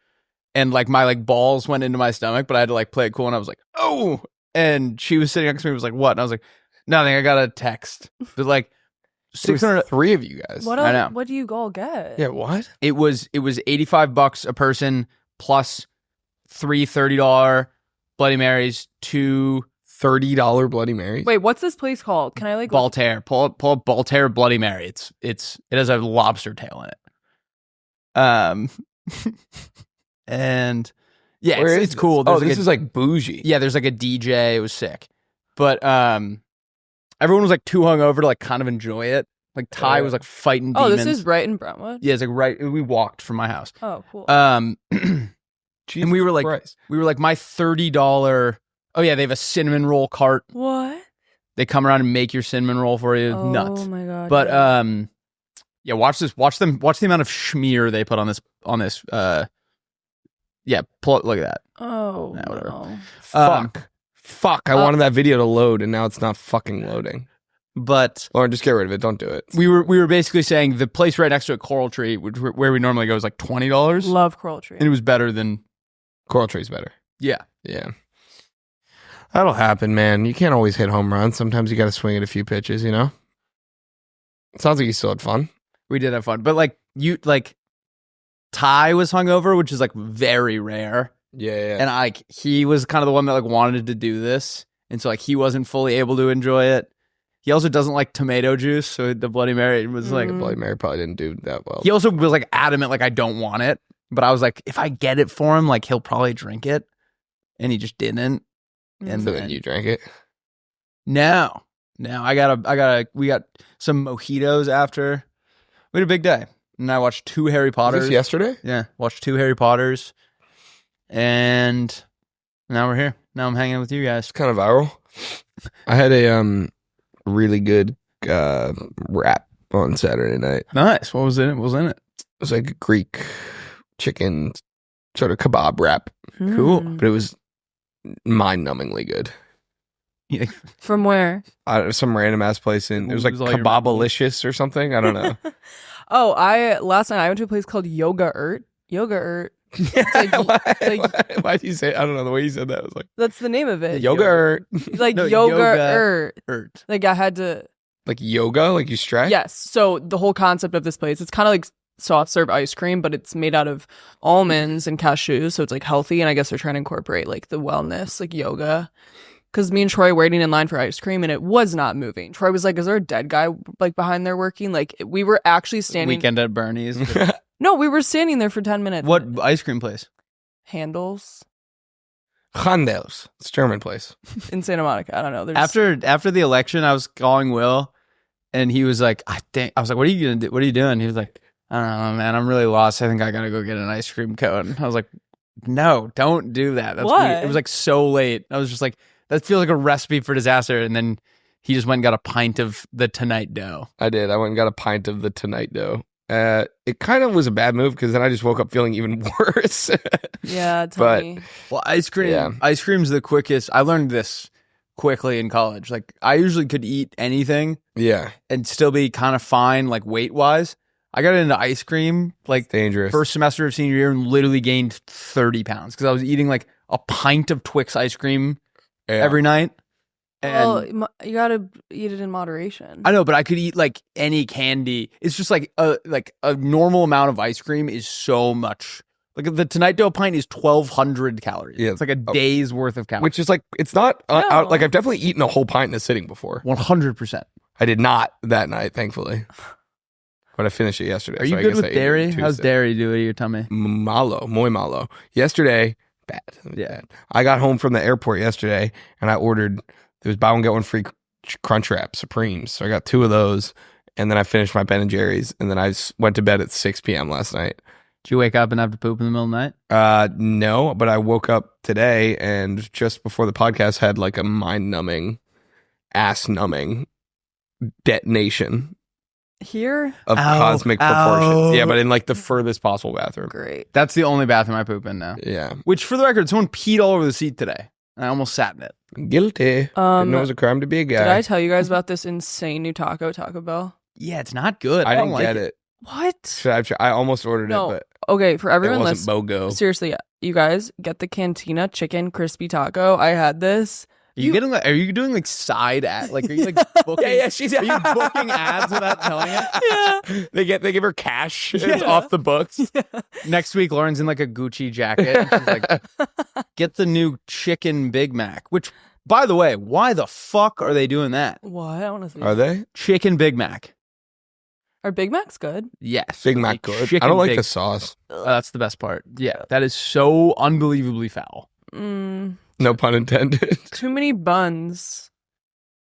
and like my like balls went into my stomach, but I had to like play it cool, and I was like, oh. And she was sitting next to me. Was like, what? And I was like, nothing. I got a text. But like There was 600. three of you guys. What I else, know. what do you all get? Yeah, what? It was $85 a person plus three $30 Bloody Marys, two $30 Bloody Marys? Wait, what's this place called? Can I like Voltaire. Pull up Voltaire Bloody Mary. It has a lobster tail in it. And yeah, Where it's is cool. This? Oh, There's this like is like bougie. yeah, there's like a DJ. It was sick, but everyone was like too hungover to like kind of enjoy it. Like Ty was like fighting Oh, demons. this is right in Brentwood? Yeah, it's like right. We walked from my house. Oh, cool. And Jesus we were like, Christ. my $30. Oh yeah, they have a cinnamon roll cart. What? They come around and make your cinnamon roll for you. Oh Nuts. my god. But yeah. yeah, watch this. Watch the amount of schmear they put on this. Yeah, look at that. Oh, Nah, whatever. no. Fuck. I wanted that video to load, and now it's not fucking loading. But Lauren, just get rid of it. Don't do it. we were basically saying the place right next to it, Coral Tree, where we normally go, is like $20, Love Coral Tree. and it was better than Coral Tree's better. yeah. Yeah. That'll happen, man. You can't always hit home runs. Sometimes you got to swing at a few pitches, you know? It sounds like you still had fun. We did have fun, but Ty was hungover, which is like very rare, Yeah. and he was kind of the one that like wanted to do this, and so like he wasn't fully able to enjoy it. He also doesn't like tomato juice, so the Bloody Mary was like. Bloody Mary probably didn't do that well. He also was like adamant, like I don't want it, but I was like, if I get it for him, like he'll probably drink it, and he just didn't. And So then you drank it. No, we got some mojitos after. We had a big day, and I watched 2 Harry Was Potters. this yesterday? Yeah, watched 2 Harry Potters, and now we're here. Now I'm hanging with you guys. It's kind of viral. I had a really good wrap on Saturday night. Nice. What was in it? What was in it? It was like a Greek chicken sort of kebab wrap, Cool. Hmm. but it was mind-numbingly good. Yeah. From where? Some random ass place in. It was like Was all your Kebabalicious or something. I don't know. Oh, last night I went to a place called Yoga Ert. Yoga Ert. Why'd you say? I don't know. The way you said that was like That's the name of it. yoga, Like No, Yoga Yoga Ert. Like I had to. like yoga, like you stretch. Yes. So the whole concept of this place, it's kind of like soft serve ice cream, but it's made out of almonds and cashews, so it's like healthy. And I guess they're trying to incorporate like the wellness, like yoga. Because me and Troy were waiting in line for ice cream, and it was not moving. Troy was like, "Is there a dead guy like behind there working?" Like we were actually standing. Weekend at Bernie's. No, we were standing there for 10 minutes. What ice cream place? Handles Handels. It's a German place. in Santa Monica? I don't know. There's After the election, I was calling Will, and he was like, I was like, what are you gonna do? What are you doing? He was like, I don't know, man. I'm really lost. I think I gotta go get an ice cream cone. I was like, no, don't do that. That's What? weird. It was like so late. I was just like, that feels like a recipe for disaster. And then he just went and got a pint of the Tonight Dough. I did. I went and got a pint of the Tonight Dough. It kind of was a bad move because then I just woke up feeling even worse. yeah, But- Tony. Well, ice cream. Yeah. Ice cream's the quickest. I learned this quickly in college. Like I usually could eat anything Yeah. and still be kind of fine, like weight wise. I got into ice cream like Dangerous. first semester of senior year and literally gained 30 pounds because I was eating like a pint of Twix ice cream every night. And Well, you gotta eat it in moderation. I know, but I could eat like any candy. It's just like a normal amount of ice cream is so much. Like the Tonight Dough pint is 1,200 calories. Yeah. It's like a day's worth of calories. Which is like, it's not, No. like I've definitely eaten a whole pint in a sitting before. 100%. I did not that night, thankfully. But I finished it yesterday. Are you so I good guess with I ate it dairy? Tuesday. How's dairy do to your tummy? Malo, muy malo. Yesterday, bad. Yeah. Bad. I got home from the airport yesterday and I ordered, there was buy one, get one free Crunch Wrap Supremes. So I got 2 of those and then I finished my Ben & Jerry's and then I went to bed at 6 p.m. last night. Did you wake up and have to poop in the middle of the night? No, but I woke up today and just before the podcast had like a mind-numbing, ass-numbing detonation Here, of Ow, cosmic ow. proportions. Yeah, but in like the furthest possible bathroom. great. That's the only bathroom I poop in now. Yeah. Which, for the record, someone peed all over the seat today. And I almost sat in it. Guilty. Didn't know it was a crime to be a guy. Did I tell you guys about this insane new Taco Bell? Yeah, it's not good. I don't didn't like get it. What? I almost ordered No. it, Okay, for but it everyone wasn't listening, BOGO. seriously, you guys get the Cantina chicken crispy taco. I had this. Are you getting like? Are you doing like side ad? Like, are you like booking? she's. Are you booking ads without telling it? Yeah. They give her cash. It's Yeah. off the books. Next week, Lauren's in like a Gucci jacket. And she's like, get the new chicken Big Mac. Which, by the way, why the fuck are they doing that? What? I want to see. Are they Chicken Big Mac. Are Big Macs good? Yes. Big Mac Like good? chicken I don't like Big- the sauce. That's the best part. Yeah, that is so unbelievably foul. No pun intended. Too many buns.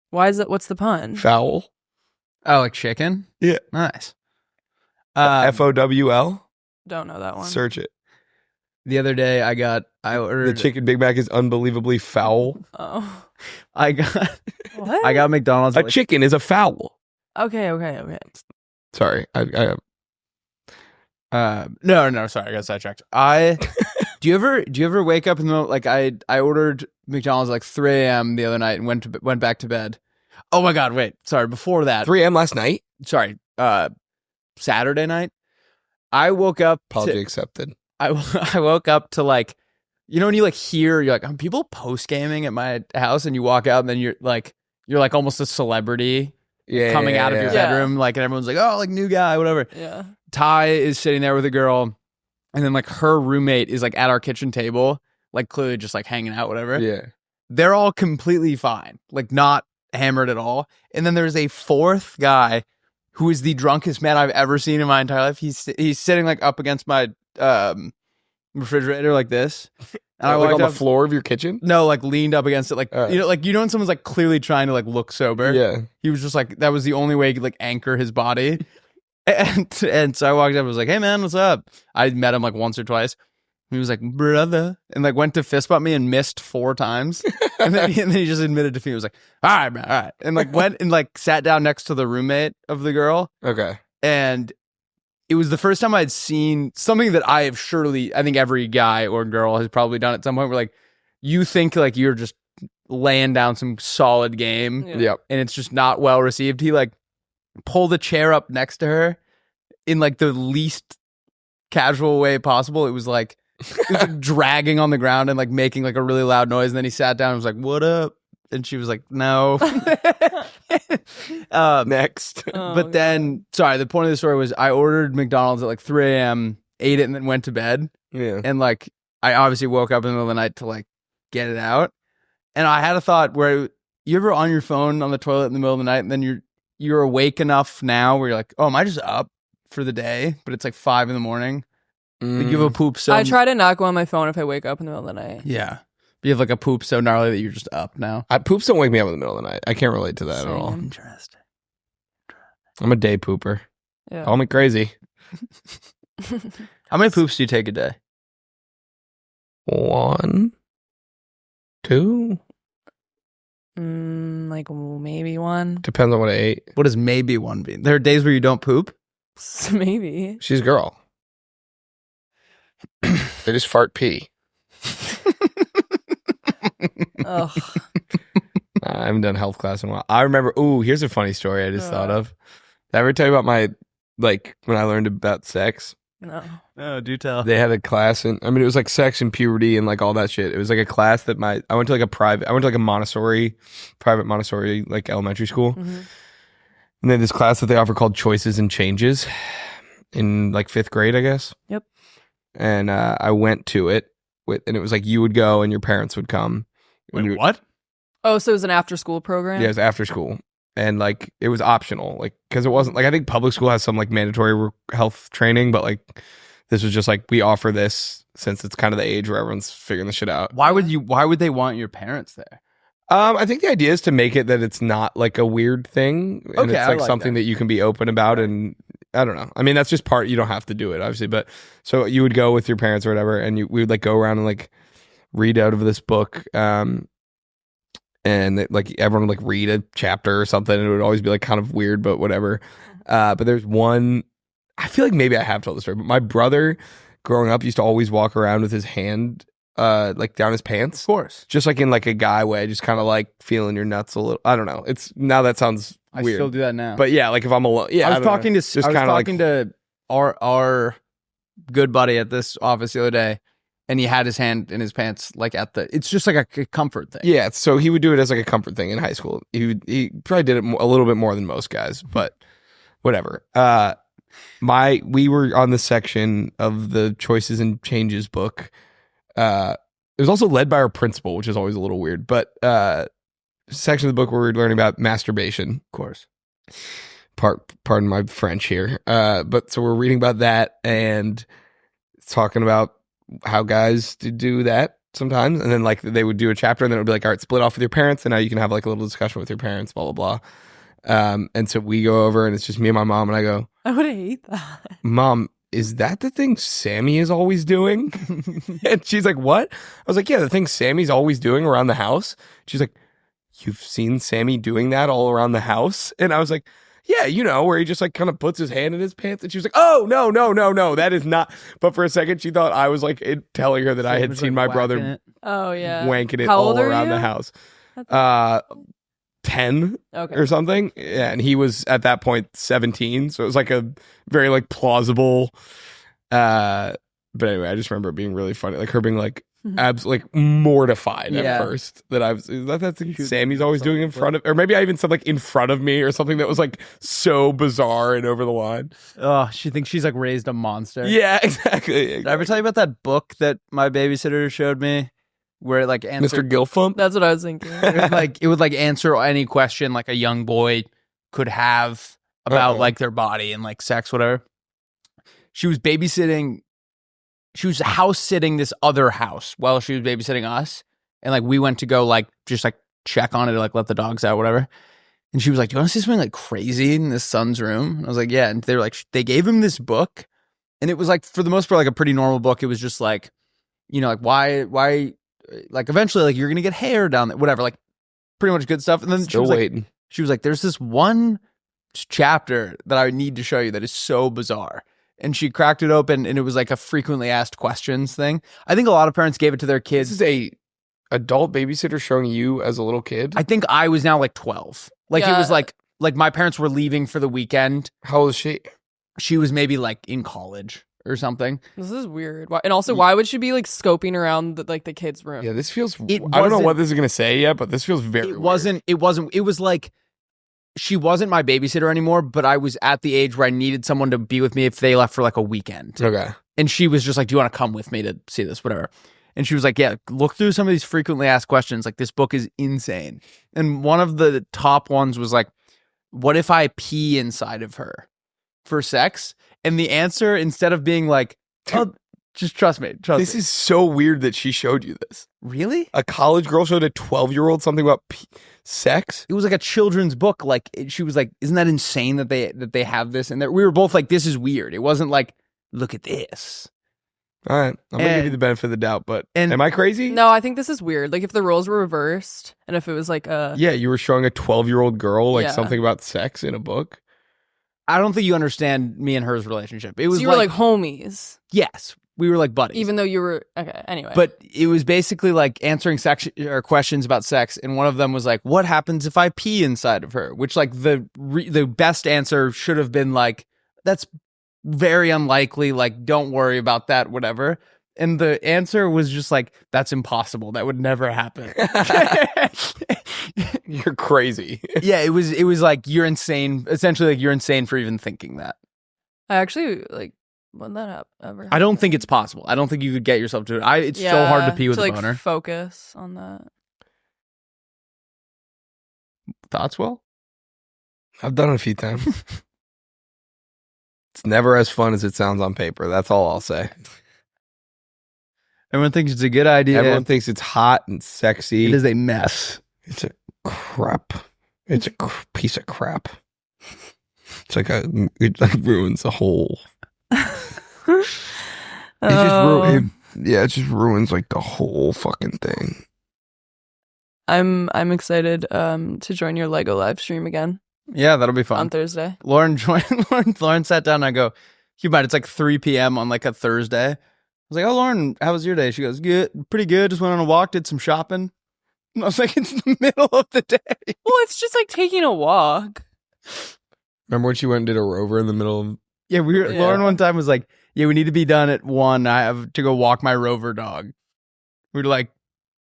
Why is it? What's the pun? Foul. Oh, like chicken? Yeah. Nice. FOWL. Don't know that one. Search it. The other day, I The ordered. chicken Big Mac is unbelievably foul. Oh. I got. What? I got McDonald's. A like- chicken is a foul. Okay. Sorry. No, sorry, I got sidetracked. Do you ever wake up in the middle, like I ordered McDonald's at like 3 a.m. the other night and went back to bed. Oh my god, wait, sorry, before that, 3 a.m. last night? sorry, Saturday night, I woke up. Apology accepted. I woke up to like, you know, when you like hear you're like, are people post gaming at my house, and you walk out and then you're like almost a celebrity Yeah. coming out of your Yeah. bedroom, like, and everyone's like, oh, like new guy, whatever. Yeah. Ty is sitting there with a girl, and then like her roommate is like at our kitchen table, like clearly just like hanging out, whatever. Yeah. They're all completely fine, like not hammered at all. And then there's a fourth guy who is the drunkest man I've ever seen in my entire life. He's sitting like up against my refrigerator like this. And I like walked on the up, floor of your kitchen? no, like leaned up against it, like you know when someone's like clearly trying to like look sober. Yeah. He was just like, that was the only way he could like anchor his body. And so I walked up and was like, hey man, what's up? I met him like once or twice. He was like, brother, and like went to fist bump me and missed 4 times. And then he just admitted to me. He was like, all right, man, all right. And like went and like sat down next to the roommate of the girl. Okay. And it was the first time I'd seen something that I think every guy or girl has probably done at some point, where like you think like you're just laying down some solid game. Yeah. Yep. And it's just not well received. He like pulled a chair up next to her in like the least casual way possible. It was like dragging on the ground and like making like a really loud noise. And then he sat down and was like, what up? And she was like, no. Next. Oh, But then, sorry, the point of the story was I ordered McDonald's at like 3 a.m., ate it, and then went to bed. Yeah. And like, I obviously woke up in the middle of the night to like get it out. And I had a thought where you ever on your phone on the toilet in the middle of the night, and then you're awake enough now where you're like, oh, am I just up for the day? But it's like 5 a.m. Like you have a poop so I try to not go on my phone if I wake up in the middle of the night. Yeah. You have like a poop so gnarly that you're just up now. Poops don't wake me up in the middle of the night. I can't relate to that at all. Same. Interesting. I'm a day pooper. Yeah. Call me crazy. How many poops do you take a day? 1, 2. Like maybe one. Depends on what I ate. What does maybe one be? There are days where you don't poop? Maybe. She's a girl. They just fart pee. Ugh. I haven't done health class in a while. I remember. Ooh, here's a funny story I just thought of. Did I ever tell you about my like when I learned about sex. No. Oh, do tell. They had a class, and I mean, it was like sex and puberty and like all that shit. It was like a class that I went to like a private Montessori like elementary school, Mm-hmm. and they had this class that they offer called Choices and Changes in like 5th grade, I guess. Yep. And I went to it and it was like you would go and your parents would come. Wait, what? Oh, so it was an after-school program? Yeah, it was after school. And like it was optional, like because it wasn't like I think public school has some like mandatory health training, but like this was just like we offer this since it's kind of the age where everyone's figuring this shit out. Why would they want your parents there? I think the idea is to make it that it's not like a weird thing, and Okay, it's I like like something that you can be open about. And I don't know. I mean, that's just part. You don't have to do it, obviously, but so you would go with your parents or whatever, and we would like go around and like read out of this book. And like everyone would like read a chapter or something, and it would always be like kind of weird, but whatever. But there's one, I feel like maybe I have told the story, but my brother growing up used to always walk around with his hand like down his pants. Of course. Just like in like a guy way, just kind of like feeling your nuts a little. I don't know. It's now that sounds I weird. still do that now. But yeah, like if I'm alone. Yeah. I was talking like, to our good buddy at this office the other day, and he had his hand in his pants, like it's just like a comfort thing. Yeah, so he would do it as like a comfort thing in high school. He probably did it a little bit more than most guys, but whatever. We were on the section of the Choices and Changes book. It was also led by our principal, which is always a little weird, but section of the book where we were learning about masturbation, of course. Pardon my French here. But so we're reading about that and talking about how guys do that sometimes, and then like they would do a chapter, and then it would be like, all right, split off with your parents, and now you can have like a little discussion with your parents, blah blah blah. And so we go over, and it's just me and my mom, and I go, I would hate that. Mom, is that the thing Sammy is always doing? And she's like, what? I was like, yeah, the thing Sammy's always doing around the house. She's like, you've seen Sammy doing that all around the house? And I was like, yeah, you know, where he just like kind of puts his hand in his pants. And she was like, oh, no, that is not. But for a second, she thought I was like telling her that I had seen my brother Oh, yeah. wanking it How all old are around you? the house. 10 Okay. or something. Yeah, and he was at that point 17. So it was like a very like plausible. But anyway, I just remember it being really funny. Like her being like, like mortified Yeah. at first that I was that's Sammy's always doing in front of, or maybe I even said like in front of me or something that was like so bizarre and over the line. Oh, she thinks she's like raised a monster. Yeah, exactly. Did I ever tell you about that book that my babysitter showed me, where it like Mr. answered Gilfump? That's what I was thinking. it would like answer any question like a young boy could have about like their body and like sex, whatever. She was babysitting. She was house sitting this other house while she was babysitting us. And like we went to go like just like check on it, like let the dogs out, whatever. And she was like, do you want to see something like crazy in this son's room? And I was like, yeah. And they were like, they gave him this book. And it was like, for the most part, like a pretty normal book. It was just like, you know, like why, like eventually like you're going to get hair down there, whatever, like pretty much good stuff. And then Still waiting. she was like, there's this one chapter that I need to show you that is so bizarre. And she cracked it open, and it was like a frequently asked questions thing. I think a lot of parents gave it to their kids. This is a adult babysitter showing you as a little kid. I think I was now like 12. Like it Yeah. was like my parents were leaving for the weekend. How old is she? She was maybe like in college or something. This is weird. And also, why would she be like scoping around the kid's room? Yeah, this feels. It I don't know wasn't- what this is gonna say yet, but this feels very. It wasn't. It was like she wasn't my babysitter anymore, but I was at the age where I needed someone to be with me if they left for like a weekend. Weird. Okay. And she was just like, do you want to come with me to see this, whatever? And she was like, yeah, look through some of these frequently asked questions. Like, this book is insane. And one of the top ones was like, what if I pee inside of her for sex? And the answer, instead of being like, oh, just trust me. This is so weird that she showed you this. Really? A college girl showed a 12-year-old something about sex. It was like a children's book. Like, she was like, isn't that insane that they have this? And we were both like, this is weird. It wasn't like, look at this. All right, I'm gonna give you And- the benefit of the doubt, but and- am I crazy? No, I think this is weird. Like if the roles were reversed, and if it was like a Yeah, you were showing a 12-year-old girl like Yeah. something about sex in a book. I don't think you understand me and her's relationship. It was so you were like homies, yes, we were like buddies. even though you were okay. Anyway, But it was basically like answering or questions about sex, and one of them was like, "What happens if I pee inside of her?" Which, like, the best answer should have been like, that's very unlikely. Like, don't worry about that, whatever. And the answer was just like, that's impossible. That would never happen. You're crazy. Yeah, it was like, you're insane. Essentially, like, you're insane for even thinking that. I actually like when that ever. I don't think it's possible. I don't think you could get yourself to it. It's so hard to pee with a like, boner. Focus on that. Thoughts, Will? I've done it a few times. It's never as fun as it sounds on paper. That's all I'll say. Everyone thinks it's a good idea. Everyone thinks it's hot and sexy. It is a mess. It's a crap. It's a piece of crap. It's like it like ruins the whole. It just ruins like the whole fucking thing. I'm excited to join your Lego live stream again. Yeah, that'll be fun On Thursday. Lauren joined. Lauren sat down and I go, "You mind? It's like 3 p.m. on like a Thursday." I was like, "Oh, Lauren, how was your day?" She goes, "Good, pretty good. Just went on a walk, did some shopping." And I was like, "It's the middle of the day." Well, it's just like taking a walk. Remember when she went and did a rover in the middle of... Yeah, Lauren one time was like, "Yeah, we need to be done at 1. I have to go walk my rover dog." We were like,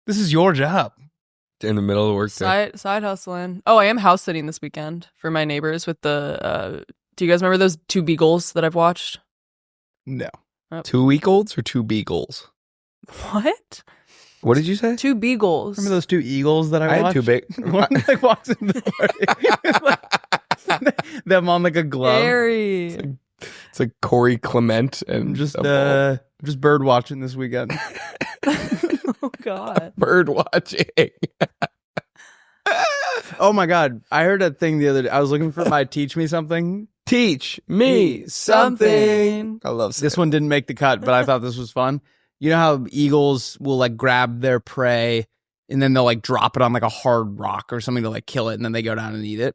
"This is your job." In the middle of the work day. Side hustling. Oh, I am house sitting this weekend for my neighbors with the do you guys remember those 2 beagles that I've watched? No. 2 week-olds or 2 beagles? What? What did you say? 2 beagles. Remember those 2 eagles that I watched? had 2 big. One like walks in the party. Them on like a glove. Scary. It's like Corey Clement and Just bird watching this weekend. Oh God. bird watching. Oh my God. I heard a thing the other day. I was looking for my teach me something. Teach me something. I love This one didn't make the cut, but I thought this was fun. You know how eagles will like grab their prey and then they'll like drop it on like a hard rock or something to like kill it and then they go down and eat it.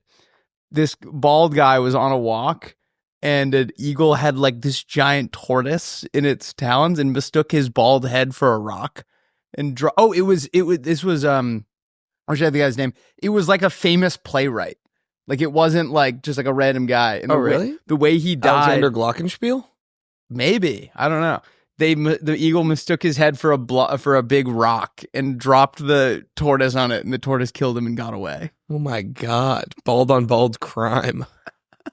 This bald guy was on a walk and an eagle had like this giant tortoise in its talons and mistook his bald head for a rock and this was I should have the guy's name. It was like a famous playwright. Like it wasn't like just like a random guy. And really? The way he died. Alexander Glockenspiel? Maybe. I don't know. The eagle mistook his head for a big rock and dropped the tortoise on it, and the tortoise killed him and got away. Oh my God. Bald on bald crime.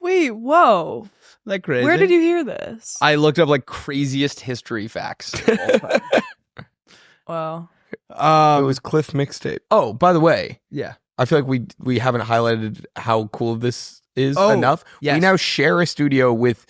Wait, whoa. Isn't that crazy? Where did you hear this? I looked up like craziest history facts. Wow. It was Cliff Mixtape. Oh, by the way, Yeah. I feel like we haven't highlighted how cool this is Oh, enough. yes. We now share a studio with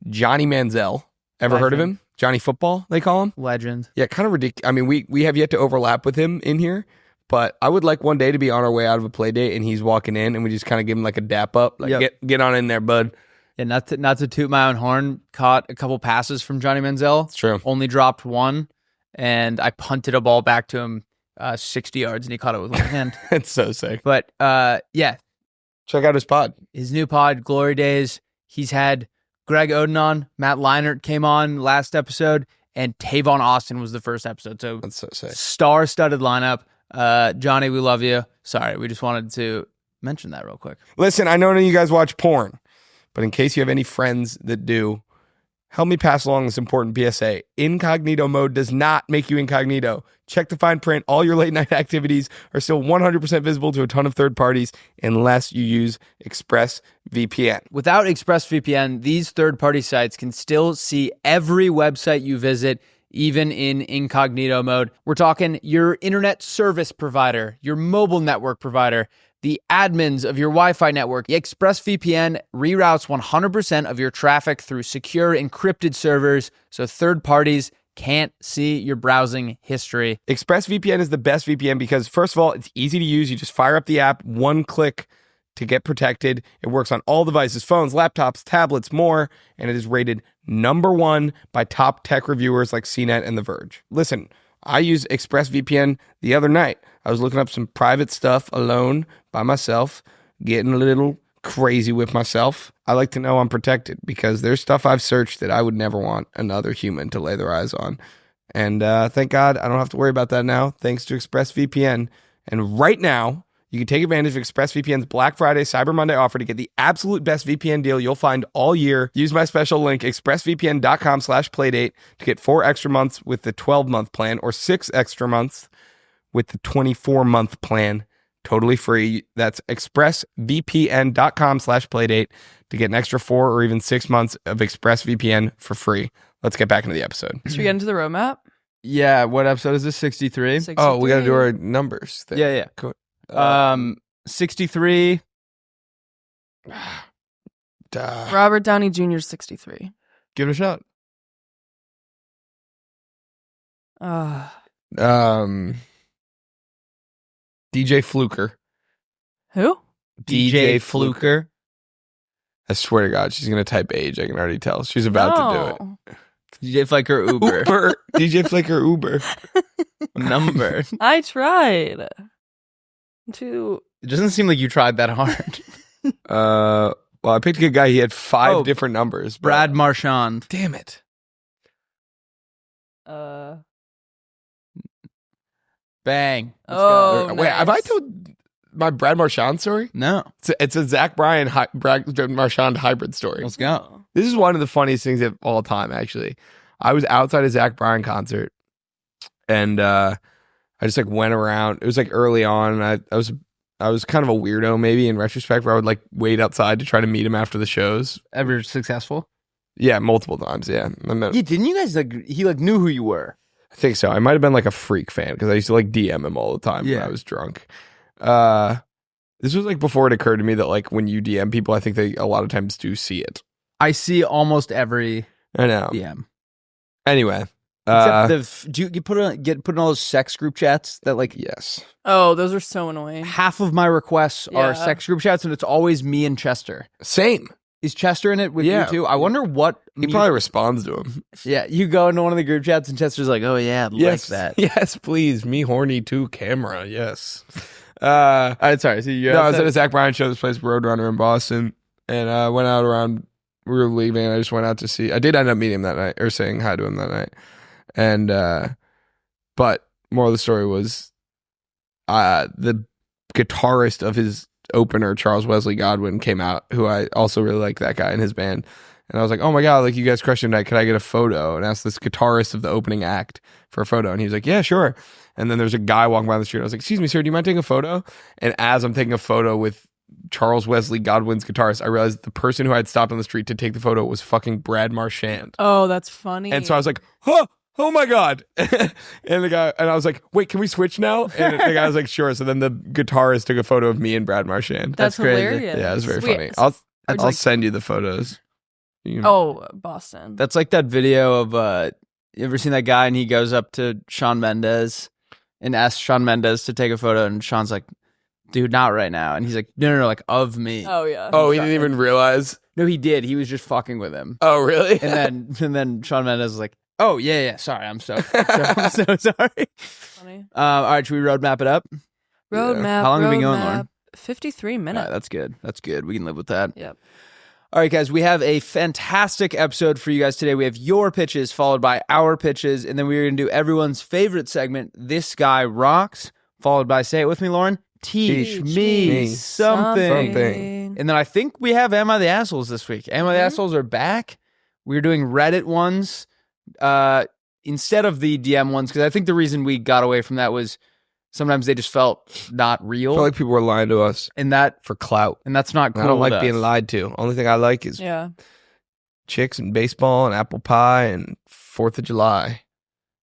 Johnny Manziel. Ever heard of him? Johnny Football, they call him? Legend. Yeah, kind of ridiculous. I mean, we have yet to overlap with him in here, but I would like one day to be on our way out of a play date and he's walking in and we just kind of give him like a dap up. Like, Yep. get on in there, bud. Yeah, not to toot my own horn, caught a couple passes from Johnny Manziel. It's true. Only dropped one, and I punted a ball back to him 60 yards, and he caught it with one hand. It's so sick. But yeah, Check out his pod. his new pod, Glory Days. He's had Greg Oden on, Matt Leinart came on last episode, and Tavon Austin was the first episode. So That's so sick. star-studded lineup. Johnny, we love you. Sorry, we just wanted to mention that real quick. Listen, I know none of you guys watch porn, but in case you have any friends that do, help me pass along this important PSA. Incognito mode does not make you incognito. Check the fine print. All your late night activities are still 100% visible to a ton of third parties unless you use ExpressVPN. Without ExpressVPN, these third-party sites can still see every website you visit, even in incognito mode. We're talking your internet service provider, your mobile network provider, the admins of your Wi-Fi network. ExpressVPN reroutes 100% of your traffic through secure encrypted servers so third parties can't see your browsing history. ExpressVPN is the best VPN because, first of all, it's easy to use. You just fire up the app, one click to get protected. It works on all devices, phones, laptops, tablets, more, and it is rated #1 by top tech reviewers like CNET and The Verge. Listen, I used ExpressVPN the other night. I was looking up some private stuff alone by myself, getting a little crazy with myself. I like to know I'm protected because there's stuff I've searched that I would never want another human to lay their eyes on. And thank God I don't have to worry about that now, thanks to ExpressVPN. And right now, You can take advantage of ExpressVPN's Black Friday Cyber Monday offer to get the absolute best VPN deal you'll find all year. Use my special link, expressvpn.com/playdate, to get 4 extra months with the 12-month plan or 6 extra months with the 24-month plan. Totally free. That's expressvpn.com/playdate to get an extra 4 or even 6 months of ExpressVPN for free. Let's get back into the episode. Should we get into the roadmap? Yeah, what episode is this? 63? Oh, we got to do our numbers thing. Yeah. Cool. 63. Robert Downey Jr. 63. Give it a shot. DJ Fluker. Who? DJ Fluker. I swear to God, she's going to type age. I can already tell. She's about to do it. DJ Flicker Uber. DJ Flicker Uber. Number. I tried. It doesn't seem like you tried that hard. Well, I picked a good guy. He had 5 different numbers. Brad Marchand. Damn it. Bang. Oh, Wait, have I told my Brad Marchand story? No. It's a Zach Bryan Brad Marchand hybrid story. Let's go. This is one of the funniest things of all time, actually. I was outside a Zach Bryan concert, and I just like went around. It was like early on, and I was kind of a weirdo maybe in retrospect, where I would like wait outside to try to meet him after the shows. Ever successful? Yeah, multiple times. Yeah. Yeah, didn't you guys he knew who you were? I think so. I might have been like a freak fan because I used to like DM him all the time when I was drunk. This was like before it occurred to me that like when you DM people, I think they a lot of times do see it. I see almost every I know. DM. Anyway, except do you put in all those sex group chats that like yes. Oh, those are so annoying. Half of my requests are sex group chats, and it's always me and Chester. Same. Is Chester in it with you too? I wonder what he probably responds to him. Yeah, you go into one of the group chats, and Chester's like, "Oh yeah, yes, like that." Yes, please, me horny too. Camera, yes. All right, sorry. So I was at a Zach Bryan show. This place, Roadrunner in Boston, and I went out around. We were leaving. I just went out to see. I did end up meeting him that night, or saying hi to him that night. And but more of the story was, the guitarist of his opener, Charles Wesley Godwin, came out, who I also really like that guy and his band. And I was like, oh my God, like you guys crushed tonight. Could I get a photo? And asked this guitarist of the opening act for a photo. And he was like, yeah, sure. And then there's a guy walking by the street. I was like, excuse me, sir, do you mind taking a photo? And as I'm taking a photo with Charles Wesley Godwin's guitarist, I realized the person who I had stopped on the street to take the photo was fucking Brad Marchand. Oh, that's funny. And so I was like, huh, oh my God. and I was like, wait, can we switch now? And the guy was like, sure. So then the guitarist took a photo of me and Brad Marchand. That's crazy. hilarious. Yeah, it was very funny. So, I'll send you the photos. Boston. That's like that video of you ever seen that guy and he goes up to Shawn Mendes and asks Shawn Mendes to take a photo, and Shawn's like, dude, not right now. And he's like, no, like of me. Oh yeah. Oh, he didn't even realize. No, he did. He was just fucking with him. Oh, really? And then Shawn Mendes was like, oh yeah. Sorry, I'm so sorry. Funny. All right, should we roadmap it up? Roadmap. How long have we been going, Lauren? 53 minutes. All right, that's good. That's good. We can live with that. Yep. All right, guys, we have a fantastic episode for you guys today. We have your pitches followed by our pitches, and then we're going to do everyone's favorite segment, This Guy Rocks, followed by, say it with me, Lauren, Teach me something. And then I think we have Am I the Assholes this week. Am I the Assholes are back. We're doing Reddit ones instead of the DM ones, because I think the reason we got away from that was sometimes they just felt not real. I feel like people were lying to us. And that for clout. And that's not cool. I don't like being lied to. Only thing I like is chicks and baseball and apple pie and 4th of July.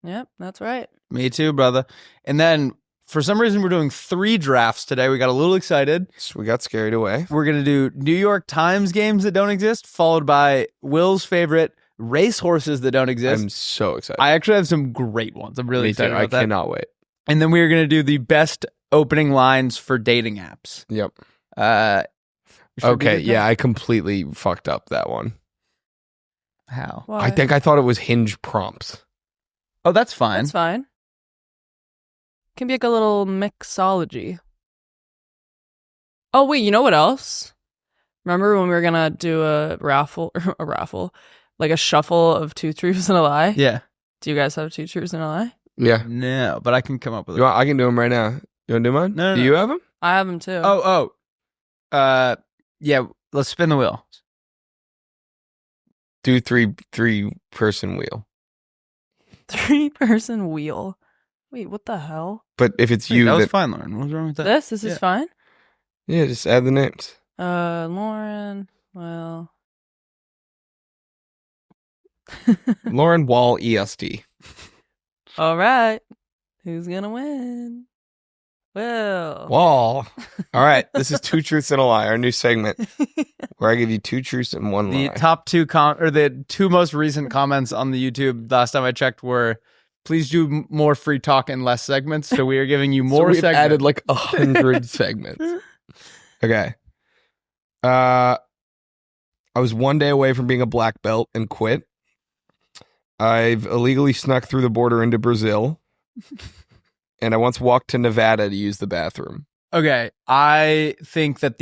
Yep, that's right. Me too, brother. And then for some reason, we're doing 3 drafts today. We got a little excited. So we got scared away. We're going to do New York Times games that don't exist, followed by Will's favorite racehorses that don't exist. I'm so excited. I actually have some great ones. I'm really excited about that. I cannot wait. And then we're going to do the best opening lines for dating apps. Yep. Okay, yeah, I completely fucked up that one. How? Why? I think I thought it was Hinge prompts. Oh, that's fine. That's fine. Can be like a little mixology. Oh, wait, you know what else? Remember when we were going to do a raffle, like a shuffle of 2 truths and a lie? Yeah. Do you guys have 2 truths and a lie? Yeah. No, but I can come up with it. I can do them right now. You want to do mine? No. Do you have them? I have them too. Yeah, let's spin the wheel. Do three person wheel. 3-person wheel. Wait, what the hell? But if it's Wait, you, that was then fine, Lauren. What's wrong with that? This is Yeah. fine. yeah, just add the names. Lauren. Well. Lauren Wall EST. All right. Who's gonna win? Well. Wall. All right, this is 2 truths and a lie, our new segment where I give you 2 truths and 1 The lie. top 2 the 2 most recent comments on the YouTube last time I checked were, please do more free talk and less segments. So we are giving you more so we've segments. added like 100 segments. Okay. I was 1 day away from being a black belt and quit. I've illegally snuck through the border into Brazil. And I once walked to Nevada to use the bathroom. Okay, I think that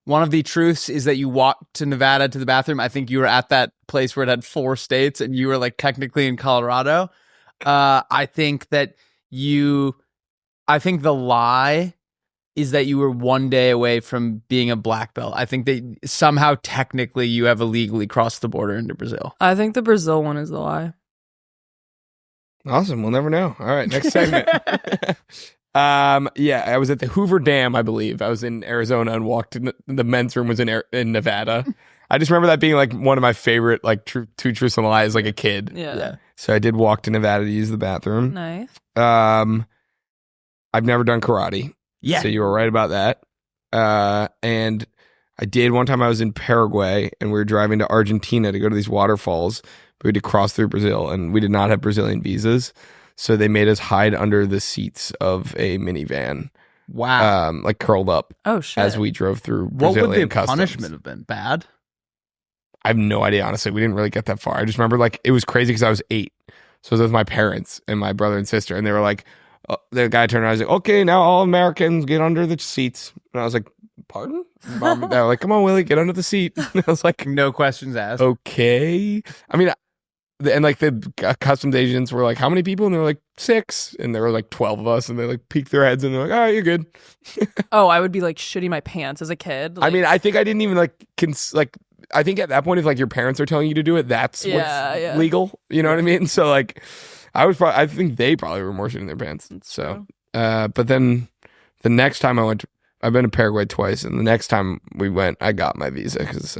one of the truths is that you walked to Nevada to the bathroom. I think you were at that place where it had 4 states and you were like technically in Colorado. I think the lie is that you were 1 day away from being a black belt. I think that somehow technically you have illegally crossed the border into Brazil. I think the Brazil one is the lie. Awesome. We'll never know. All right. Next segment. Yeah, I was at the Hoover Dam, I believe. I was in Arizona and walked in the men's room was in Nevada. I just remember that being like one of my favorite like 2 truths and a lie as like a kid. Yeah. So I did walk to Nevada to use the bathroom. Nice. I've never done karate. Yeah. So you were right about that. And I did one time I was in Paraguay and we were driving to Argentina to go to these waterfalls. We had to cross through Brazil, and we did not have Brazilian visas, so they made us hide under the seats of a minivan. Wow. Like curled up. Oh shit. As we drove through What Brazilian would the customs. punishment have been? Bad? I have no idea, honestly. We didn't really get that far. I just remember like it was crazy because I was 8, so I was with my parents and my brother and sister, and they were like, the guy turned around, I was like, okay, now all Americans get under the seats, and I was like, pardon? Mom and dad were like, come on, Willy, get under the seat. And I was like, No questions asked. okay. I mean. And like the customs agents were like, how many people? And they were like 6. And there were like 12 of us. And they like peeked their heads and they're like, all right, you're good. Oh, I would be like shitting my pants as a kid. I mean, I think I didn't even like, I think at that point, if like your parents are telling you to do it, that's what's legal. You know what I mean? So like, I think they probably were more shitting their pants. So, but then the next time I've been to Paraguay twice. And the next time we went, I got my visa because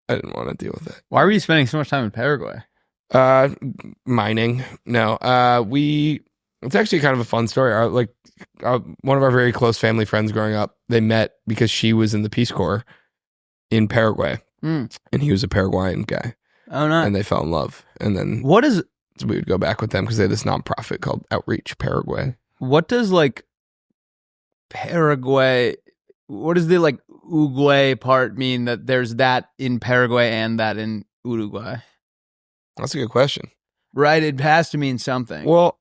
I didn't want to deal with it. Why were you spending so much time in Paraguay? Mining. No. It's actually kind of a fun story. One of our very close family friends growing up, they met because she was in the Peace Corps in Paraguay, and he was a Paraguayan guy. Oh, no. And they fell in love. And then so we would go back with them because they had this nonprofit called Outreach Paraguay. What does like Paraguay, what does the like Uruguay part mean that there's that in Paraguay and that in Uruguay? That's a good question. Right, it has to mean something. Well,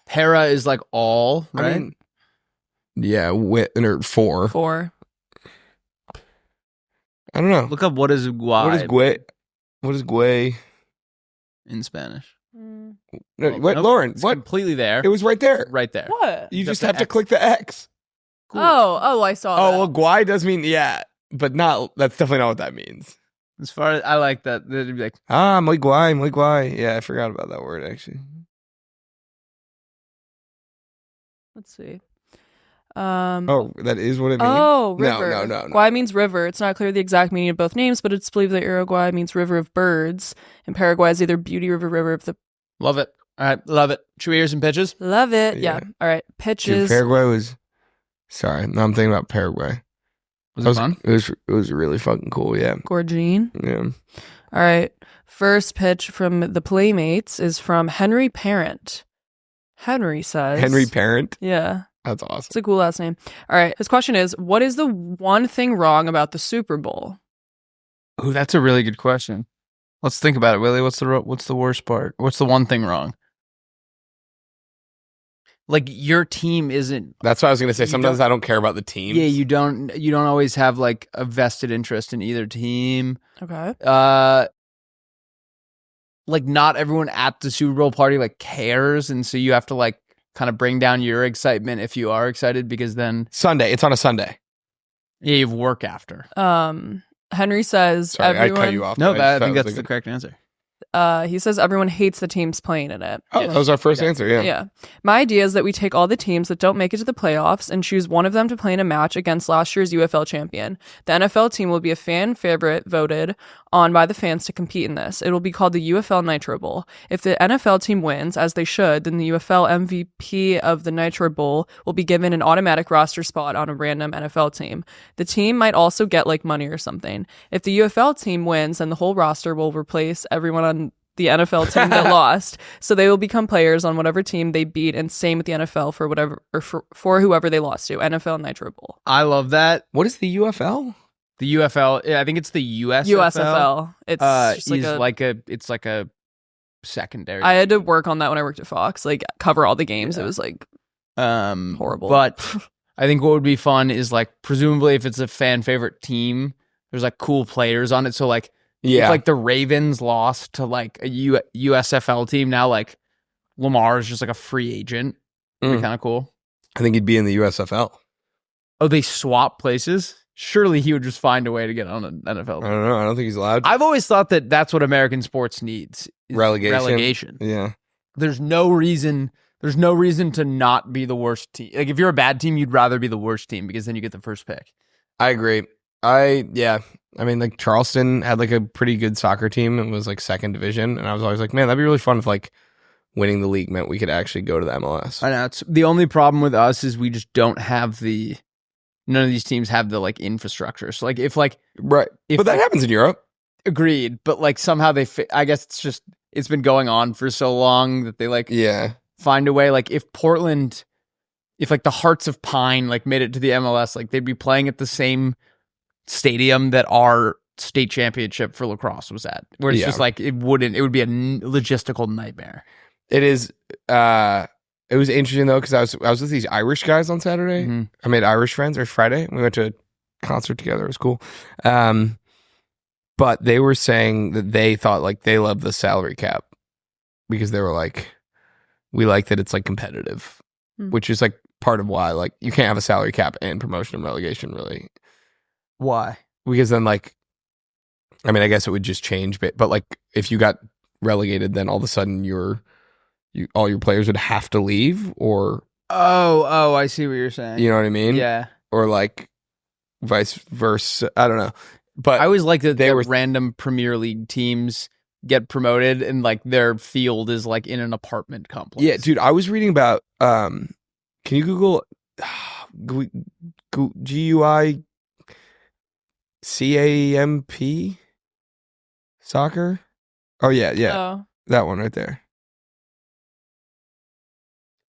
para is like all, right? I mean, yeah, or 4. 4. I don't know. Look up what is guay. What is guay in Spanish? No, Well, what, nope, Lauren? it's What? completely there. It was right there. Right there. What? You just Just have the to X. click the X. Oh, I saw Oh, that. well, guay does mean yeah, but not. That's definitely not what that means. As far as I like that, they'd be like, Muy guay. Yeah, I forgot about that word actually. Let's see. Oh, that is what it means. Oh, river. No. Guay means river. It's not clear the exact meaning of both names, but it's believed that Uruguay means river of birds, and Paraguay is either beauty river of the. love it. All right, love it. Should we hear some pitches? Love it. Yeah. Yeah. All right. Dude, Pitches. Paraguay was. Sorry, no, I'm thinking about Paraguay. Was it fun? It was really fucking cool. Yeah. Gorgine. Yeah. All right. First pitch from the Playmates is from Henry Parent. Henry says. Henry Parent. Yeah. That's awesome. It's a cool last name. All right. His question is, what is the one thing wrong about the Super Bowl? Ooh, that's a really good question. Let's think about it, Willy. What's the worst part? What's the one thing wrong? Like your team isn't. That's what I was gonna say. You Sometimes don't- I don't care about the teams. Yeah, you don't always have like a vested interest in either team. Okay. Like not everyone at the Super Bowl party like cares, and so you have to like kind of bring down your excitement if you are excited, because then Sunday. It's on a Sunday. you have work after. Henry says Sorry, everyone. I cut you off. No, I I think was that's the like, correct answer. He says everyone hates the teams playing in it. Oh, that was our first answer. Yeah. Yeah. My idea is that we take all the teams that don't make it to the playoffs and choose one of them to play in a match against last year's UFL champion. The NFL team will be a fan favorite voted on by the fans to compete in this. It will be called the UFL Nitro Bowl. If the NFL team wins, as they should, then the UFL MVP of the Nitro Bowl will be given an automatic roster spot on a random NFL team. The team might also get like money or something. If the UFL team wins, then the whole roster will replace everyone on the NFL team that lost, so they will become players on whatever team they beat, and same with the NFL for whatever or for whoever they lost to. NFL Nitro Bowl. I love that. What is the UFL? The UFL, I think it's the USFL. USFL. It's just it's like a secondary. I had to work on that when I worked at Fox, like cover all the games. It was like horrible. But I think what would be fun is like presumably if it's a fan favorite team, there's like cool players on it. So like if like the Ravens lost to like a USFL team, now like Lamar is just like a free agent. It'd be kind of cool. I think he'd be in the USFL. Oh, they swap places? Surely he would just find a way to get on an NFL team. I don't know. I don't think he's allowed. I've always thought that that's what American sports needs. Is Relegation. Yeah. There's no reason to not be the worst team. Like if you're a bad team, you'd rather be the worst team because then you get the first pick. I agree. I mean, like Charleston had like a pretty good soccer team and was like second division, and I was always like, man, that'd be really fun if like winning the league meant we could actually go to the MLS. I know. It's the only problem with us is we just don't have none of these teams have the like infrastructure. So like if like right, but that happens in Europe. Agreed, but like somehow I guess it's been going on for so long that they like find a way. Like if like the Hearts of Pine like made it to the MLS, like they'd be playing at the same stadium that our state championship for lacrosse was at, where it's just like it would be a logistical nightmare. It is. It was interesting though because I was with these Irish guys on Saturday. Mm-hmm. I made Irish friends. It was Friday. We went to a concert together. It was cool. But they were saying that they thought like they love the salary cap because they were like, we like that it's like competitive, which is like part of why like you can't have a salary cap and promotion and relegation really. Why? Because then like, I mean, I guess it would just change, but like if you got relegated, then all of a sudden all your players would have to leave, or I see what you're saying. You know what I mean? Yeah. Or like vice versa. I don't know. But I always like that they were random Premier League teams get promoted and like their field is like in an apartment complex. Yeah, dude, I was reading about can you Google GUI CAMP soccer? Oh yeah. Oh. That one right there.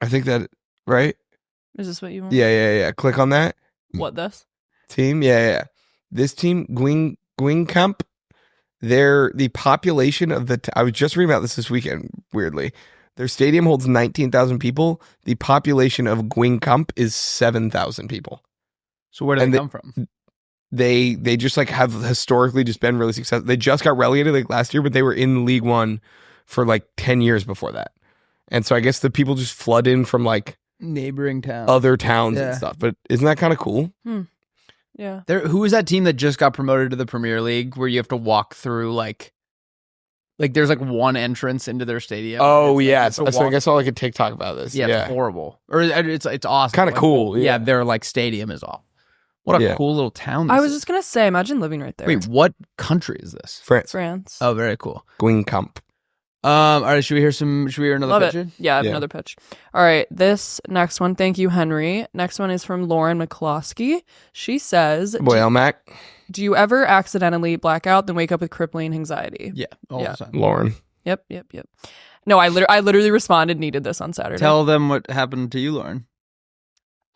I think that right? Is this what you want? Yeah. Click on that. What this? Team? Yeah. This team, Guingamp, the population of I was just reading about this weekend, weirdly. Their stadium holds 19,000 people. The population of Guingamp is 7,000 people. So where do they come from? They just like have historically just been really successful. They just got relegated like last year, but they were in League One for like 10 years before that. And so I guess the people just flood in from like neighboring towns, other towns and stuff. But isn't that kind of cool? Yeah. Who was that team that just got promoted to the Premier League where you have to walk through like there's like one entrance into their stadium? Oh yeah, so I saw like a TikTok about this. Yeah, it's horrible. Or it's awesome. Kind of cool. Yeah, their like stadium is off. What a cool little town. I was just gonna say, imagine living right there. Wait, what country is this? France. Oh, very cool. Guingamp. All right, should we hear another pitch? It. Yeah, I have another pitch. All right, this next one, thank you, Henry. Next one is from Lauren McCloskey. She says, Boy, Mac. Do you ever accidentally black out, then wake up with crippling anxiety? Yeah, all the time. Lauren. Yep. No, I literally responded, needed this on Saturday. Tell them what happened to you, Lauren.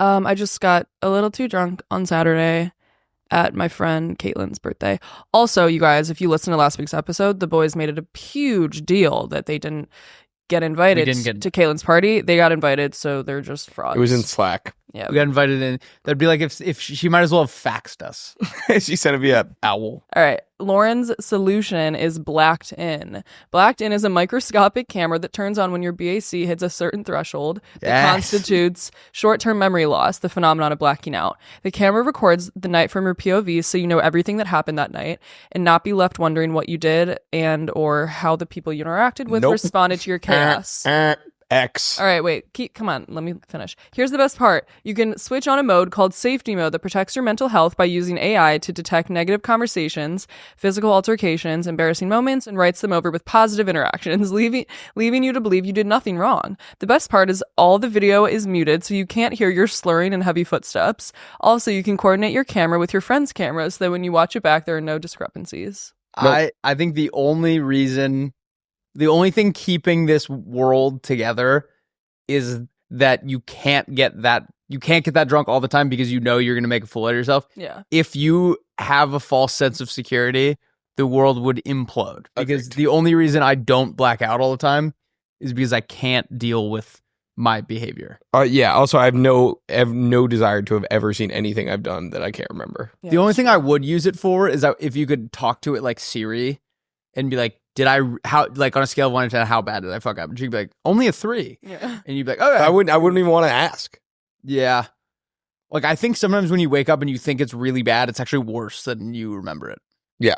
I just got a little too drunk on Saturday at my friend Caitlin's birthday. Also, you guys, if you listen to last week's episode, the boys made it a huge deal that they didn't get invited to Caitlin's party. They got invited, so they're just frauds. It was in Slack. Yeah, we got invited in. That'd be like if she might as well have faxed us. She said it'd be an owl. All right, Lauren's solution is Blacked In. Blacked In is a microscopic camera that turns on when your BAC hits a certain threshold that constitutes short-term memory loss, the phenomenon of blacking out. The camera records the night from your POV so you know everything that happened that night and not be left wondering what you did and or how the people you interacted with responded to your chaos. X. All right, wait. Come on. Let me finish. Here's the best part. You can switch on a mode called safety mode that protects your mental health by using AI to detect negative conversations, physical altercations, embarrassing moments, and writes them over with positive interactions, leaving you to believe you did nothing wrong. The best part is all the video is muted, so you can't hear your slurring and heavy footsteps. Also, you can coordinate your camera with your friend's camera so that when you watch it back, there are no discrepancies. I think the only thing keeping this world together is that you can't get that drunk all the time because you know you're going to make a fool out of yourself. Yeah. If you have a false sense of security, the world would implode. Because the only reason I don't black out all the time is because I can't deal with my behavior. Yeah. Also, I have no desire to have ever seen anything I've done that I can't remember. Yeah, the only thing I would use it for is that if you could talk to it like Siri and be like, on a scale of 1 to 10, how bad did I fuck up? And she'd be like, only a 3. Yeah. And you'd be like, oh, I wouldn't even want to ask. Yeah. Like, I think sometimes when you wake up and you think it's really bad, it's actually worse than you remember it. Yeah.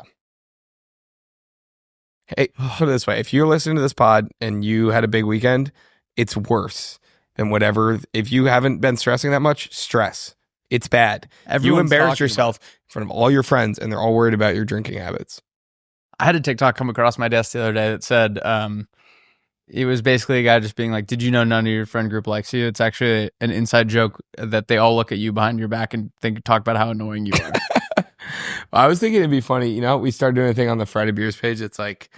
Hey, put it this way. If you're listening to this pod and you had a big weekend, it's worse than whatever. If you haven't been stressing that much, stress. It's bad. You embarrass yourself in front of all your friends and they're all worried about your drinking habits. I had a TikTok come across my desk the other day that said, it was basically a guy just being like, did you know none of your friend group likes you? It's actually an inside joke that they all look at you behind your back and talk about how annoying you are. I was thinking it'd be funny. We started doing a thing on the Friday Beers page. It's like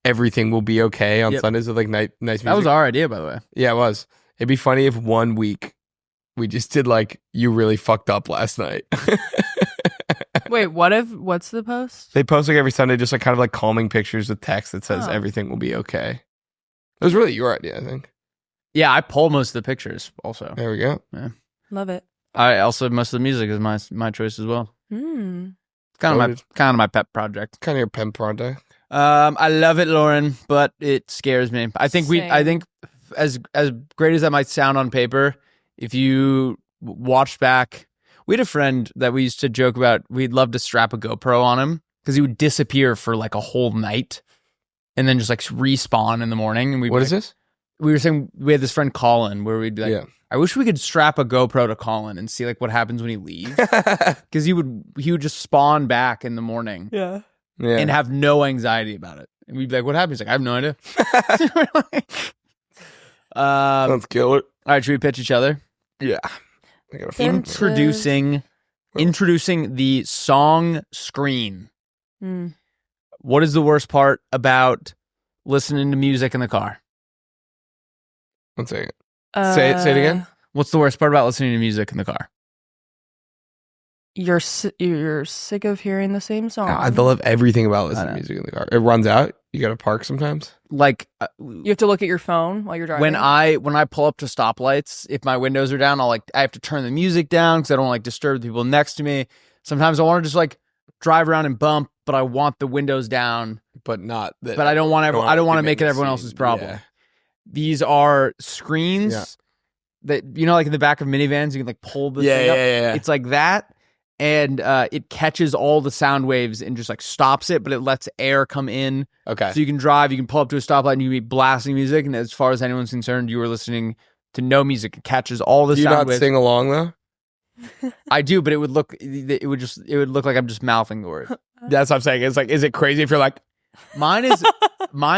everything will be okay on Sundays with like nice music. That was our idea, by the way. Yeah, it was. It'd be funny if one week we just did like, you really fucked up last night. Wait, what's the post? They post like every Sunday, just like kind of like calming pictures with text that says everything will be okay. It was really your idea, I think. Yeah, I pull most of the pictures also. There we go. Yeah. Love it. I also, most of the music is my choice as well. Mm. Kind of my pet project. Kind of your pen project. I love it, Lauren, but it scares me. I think as great as that might sound on paper, if you watched back, we had a friend that we used to joke about. We'd love to strap a GoPro on him because he would disappear for like a whole night and then just like respawn in the morning. And what is this? We were saying we had this friend Colin where we'd be like, I wish we could strap a GoPro to Colin and see like what happens when he leaves, because he would just spawn back in the morning, and have no anxiety about it. And we'd be like, "What happened?" He's like, "I have no idea." Let's kill it. All right, should we pitch each other? Yeah. Introducing the song screen. What is the worst part about listening to music in the car? One second. Say it again. What's the worst part about listening to music in the car? You're sick of hearing the same song. I love everything about listening to music in the car. It runs out. You got to park sometimes. Like you have to look at your phone while you're driving. When I pull up to stoplights, if my windows are down, I have to turn the music down because I don't like disturb the people next to me. Sometimes I want to just like drive around and bump, but I want the windows down, but not. But I don't want to make it everyone else's problem. Yeah. These are screens that, like in the back of minivans, you can like pull the thing up. Yeah. It's like that. And it catches all the sound waves and just like stops it, but it lets air come in. Okay. So you can drive, you can pull up to a stoplight and you can be blasting music. And as far as anyone's concerned, you were listening to no music. It catches all the sound waves. Do you not sing along though? I do, but it would look like I'm just mouthing the word. That's what I'm saying. It's like, is it crazy if you're like, mine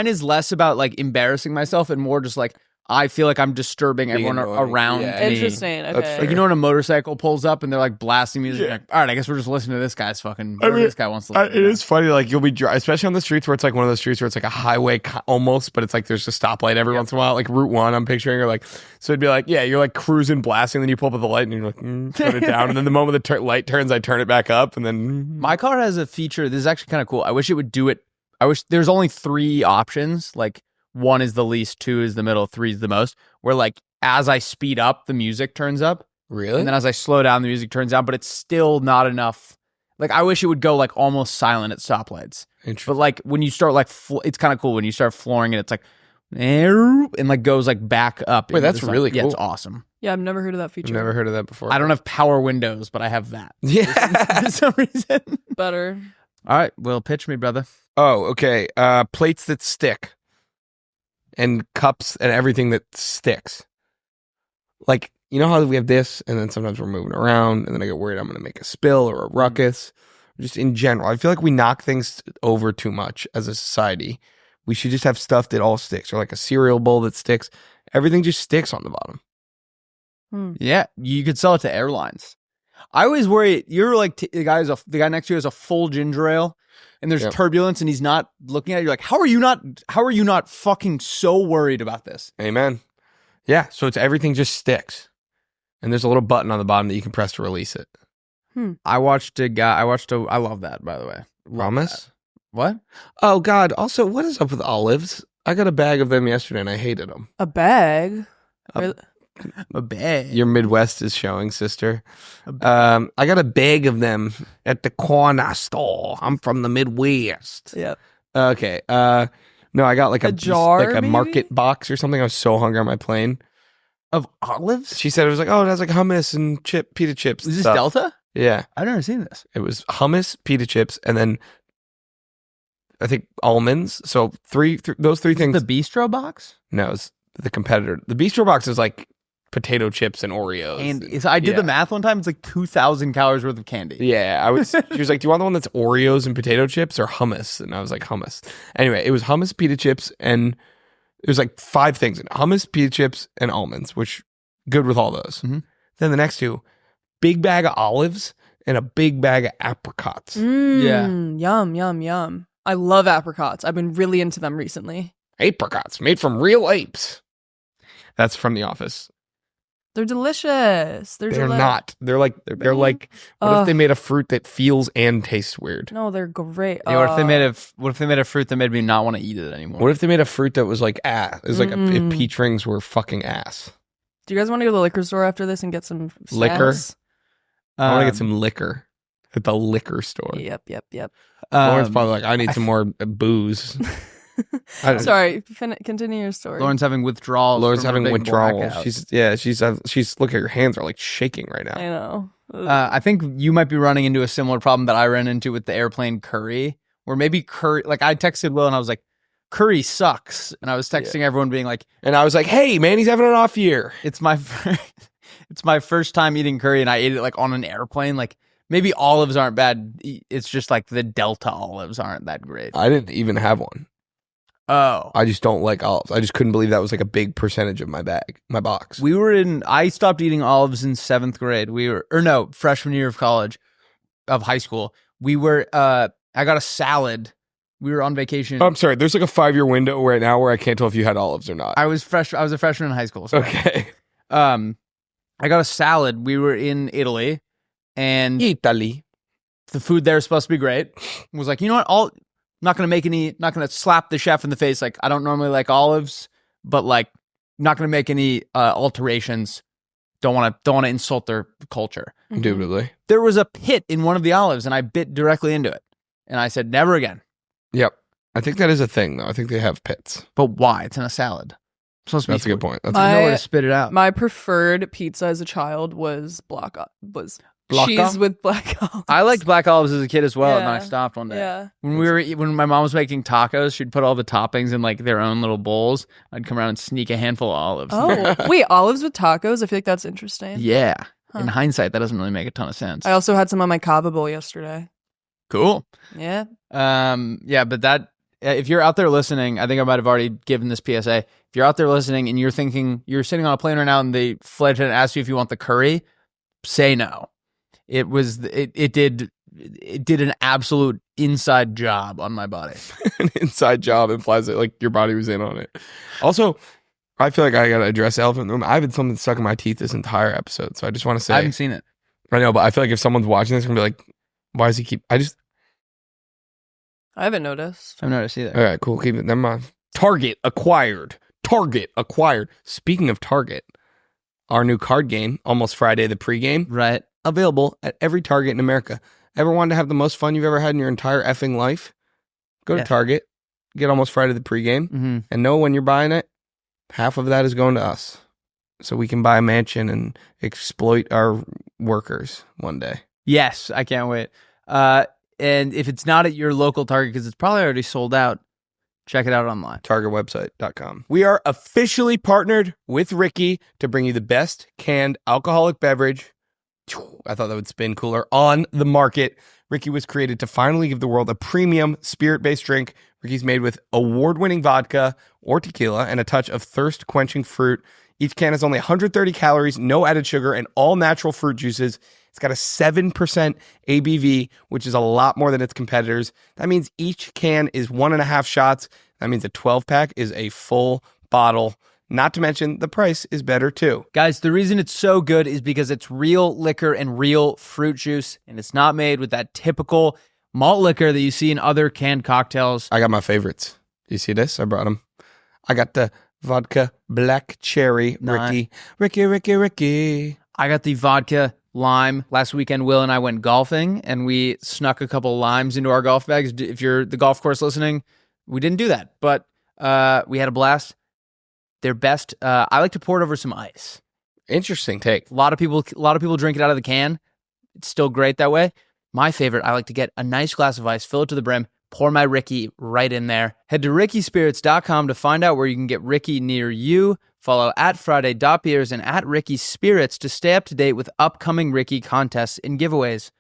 is less about like embarrassing myself and more just like I feel like I'm disturbing everyone around me. Interesting. Okay. Like, when a motorcycle pulls up and they're like blasting music, like, all right, I guess we're just listening to this guy's fucking. This guy wants to. It is funny, like you'll be especially on the streets where it's like one of those streets where it's like a highway almost, but it's like there's a stoplight every once in a while, like Route 1. I'm picturing, or like, so it'd be like, you're like cruising, blasting, then you pull up at the light and you're like, turn it down, and then the moment the light turns, I turn it back up, and then my car has a feature. This is actually kind of cool. I wish it would do it. I wish there's only 3 options, like. 1 is the least, 2 is the middle, 3 is the most. Where like as I speed up, the music turns up. Really? And then as I slow down, the music turns down. But it's still not enough. Like, I wish it would go like almost silent at stoplights. But like when you start like, it's kind of cool when you start flooring it. It's like, and like goes like back up. Wait, that's really cool. Yeah, it's awesome. Yeah, I've never heard of that feature. I've never heard of that before. I don't have power windows, but I have that. Yeah. For some reason. Better. All right, Will, pitch me, brother. Oh, okay. Plates that stick. And cups and everything that sticks. Like, you know how we have this, and then sometimes we're moving around, and then I get worried I'm going to make a spill or a ruckus. Just in general, I feel like we knock things over too much as a society. We should just have stuff that all sticks, or like a cereal bowl that sticks. Everything just sticks on the bottom. Yeah, you could sell it to airlines. I always worry, you're like, the guy next to you has a full ginger ale, and there's turbulence, and he's not looking at you. Like, how are you not fucking so worried about this? Amen. Yeah, so it's everything just sticks. And there's a little button on the bottom that you can press to release it. I love that, by the way. Promise? What? Oh, God. Also, what is up with olives? I got a bag of them yesterday and I hated them. A bag? A bag. Your Midwest is showing, sister. I got a bag of them at the corner store. I'm from the Midwest. Yep. Okay. No, I got like a jar, like a maybe? market box or something. I was so hungry on my plane. Of olives? She said it was like, oh, it has like hummus and pita chips. Is this stuff. Delta? Yeah. I've never seen this. It was hummus, pita chips, and then I think almonds. So those three things. The bistro box? No, it's the competitor. The bistro box is like potato chips and Oreos. And I did the math one time. It's like 2,000 calories worth of candy. Yeah, she was like, do you want the one that's Oreos and potato chips or hummus? And I was like, hummus. Anyway, it was hummus, pita chips, and it was like 5 things. Hummus, pita chips, and almonds, which good with all those. Mm-hmm. Then the next 2, big bag of olives and a big bag of apricots. Yum, yum, yum. I love apricots. I've been really into them recently. Apricots made from real apes. That's from The Office. They're delicious. They're not. They're like what if they made a fruit that feels and tastes weird? No, they're great. Yeah, what if they made a fruit that made me not want to eat it anymore? What if they made a fruit that was like ass? It was like if peach rings were fucking ass. Do you guys want to go to the liquor store after this and get some liquor? snacks? I want to get some liquor at the liquor store. Yep. Lauren's probably like, I need some more booze. Sorry, continue your story. Lauren's having withdrawals. Lauren's having withdrawals. Blackout. She's look at your hands are like shaking right now. I know. I think you might be running into a similar problem that I ran into with the airplane curry, or maybe curry. Like I texted Will and I was like, curry sucks, and I was texting everyone being like, and I was like, hey man, he's having an off year. It's my first time eating curry, and I ate it like on an airplane. Like maybe olives aren't bad. It's just like the Delta olives aren't that great. I didn't even have one. Oh. I just don't like olives. I just couldn't believe that was like a big percentage of my box. I stopped eating olives in 7th grade. Freshman year of high school. I got a salad. We were on vacation. I'm sorry. There's like a 5-year window right now where I can't tell if you had olives or not. I was a freshman in high school. So. Okay. I got a salad. We were in Italy, and the food there is supposed to be great. I was like, you know what? Not going to slap the chef in the face. Like, I don't normally like olives, but like, not going to make any alterations. Don't want to insult their culture. Indubitably. There was a pit in one of the olives, and I bit directly into it. And I said, never again. Yep. I think that is a thing, though. I think they have pits. But why? It's in a salad. That's a good point. There's nowhere to spit it out. My preferred pizza as a child was cheese with black olives. I liked black olives as a kid as well, and then I stopped one day. Yeah. When my mom was making tacos, she'd put all the toppings in like their own little bowls. I'd come around and sneak a handful of olives. Oh, wait, olives with tacos? I feel like that's interesting. Yeah. Huh. In hindsight, that doesn't really make a ton of sense. I also had some on my kava bowl yesterday. Cool. Yeah. But that, if you're out there listening, I think I might have already given this PSA. If you're out there listening and you're thinking, you're sitting on a plane right now and the flight attendant asks you if you want the curry, say no. It did an absolute inside job on my body. An inside job implies that like your body was in on it. Also, I feel like I got to address the elephant in the room. I've had something stuck in my teeth this entire episode, so I just want to say. I haven't seen it. I know, but I feel like if someone's watching this, they're going to be like, why does he keep... I haven't noticed. I haven't noticed either. All right, cool. Keep it. Never mind. Target acquired. Speaking of Target, our new card game, Almost Friday, the pregame. Right. Available at every Target in America. Ever wanted to have the most fun you've ever had in your entire effing life? Go to Yes. Target, get Almost Friday the pregame, and know when you're buying it, half of that is going to us. So we can buy a mansion and exploit our workers one day. Yes, I can't wait. And if it's not at your local Target, because it's probably already sold out, check it out online. TargetWebsite.com. We are officially partnered with Ricky to bring you the best canned alcoholic beverage. I thought that would spin cooler on the market. Ricky was created to finally give the world a premium spirit-based drink. Ricky's made with award-winning vodka or tequila and a touch of thirst-quenching fruit. Each can has only 130 calories, no added sugar, and all natural fruit juices. It's got a 7% ABV, which is a lot more than its competitors. That means each can is 1.5 shots. That means a 12-pack is a full bottle. Not to mention, the price is better too. Guys, the reason it's so good is because it's real liquor and real fruit juice, and it's not made with that typical malt liquor that you see in other canned cocktails. I got my favorites. Do you see this? I brought them. I got the vodka black cherry, Nice. Ricky. I got the vodka lime. Last weekend, Will and I went golfing, and we snuck a couple limes into our golf bags. If you're the golf course listening, we didn't do that, but we had a blast. They're best. I like to pour it over some ice. Interesting take. A lot of people drink it out of the can. It's still great that way. My favorite, I like to get a nice glass of ice, fill it to the brim, pour my Ricky right in there. Head to rickyspirits.com to find out where you can get Ricky near you. Follow at Friday.Beers and at Ricky Spirits to stay up to date with upcoming Ricky contests and giveaways.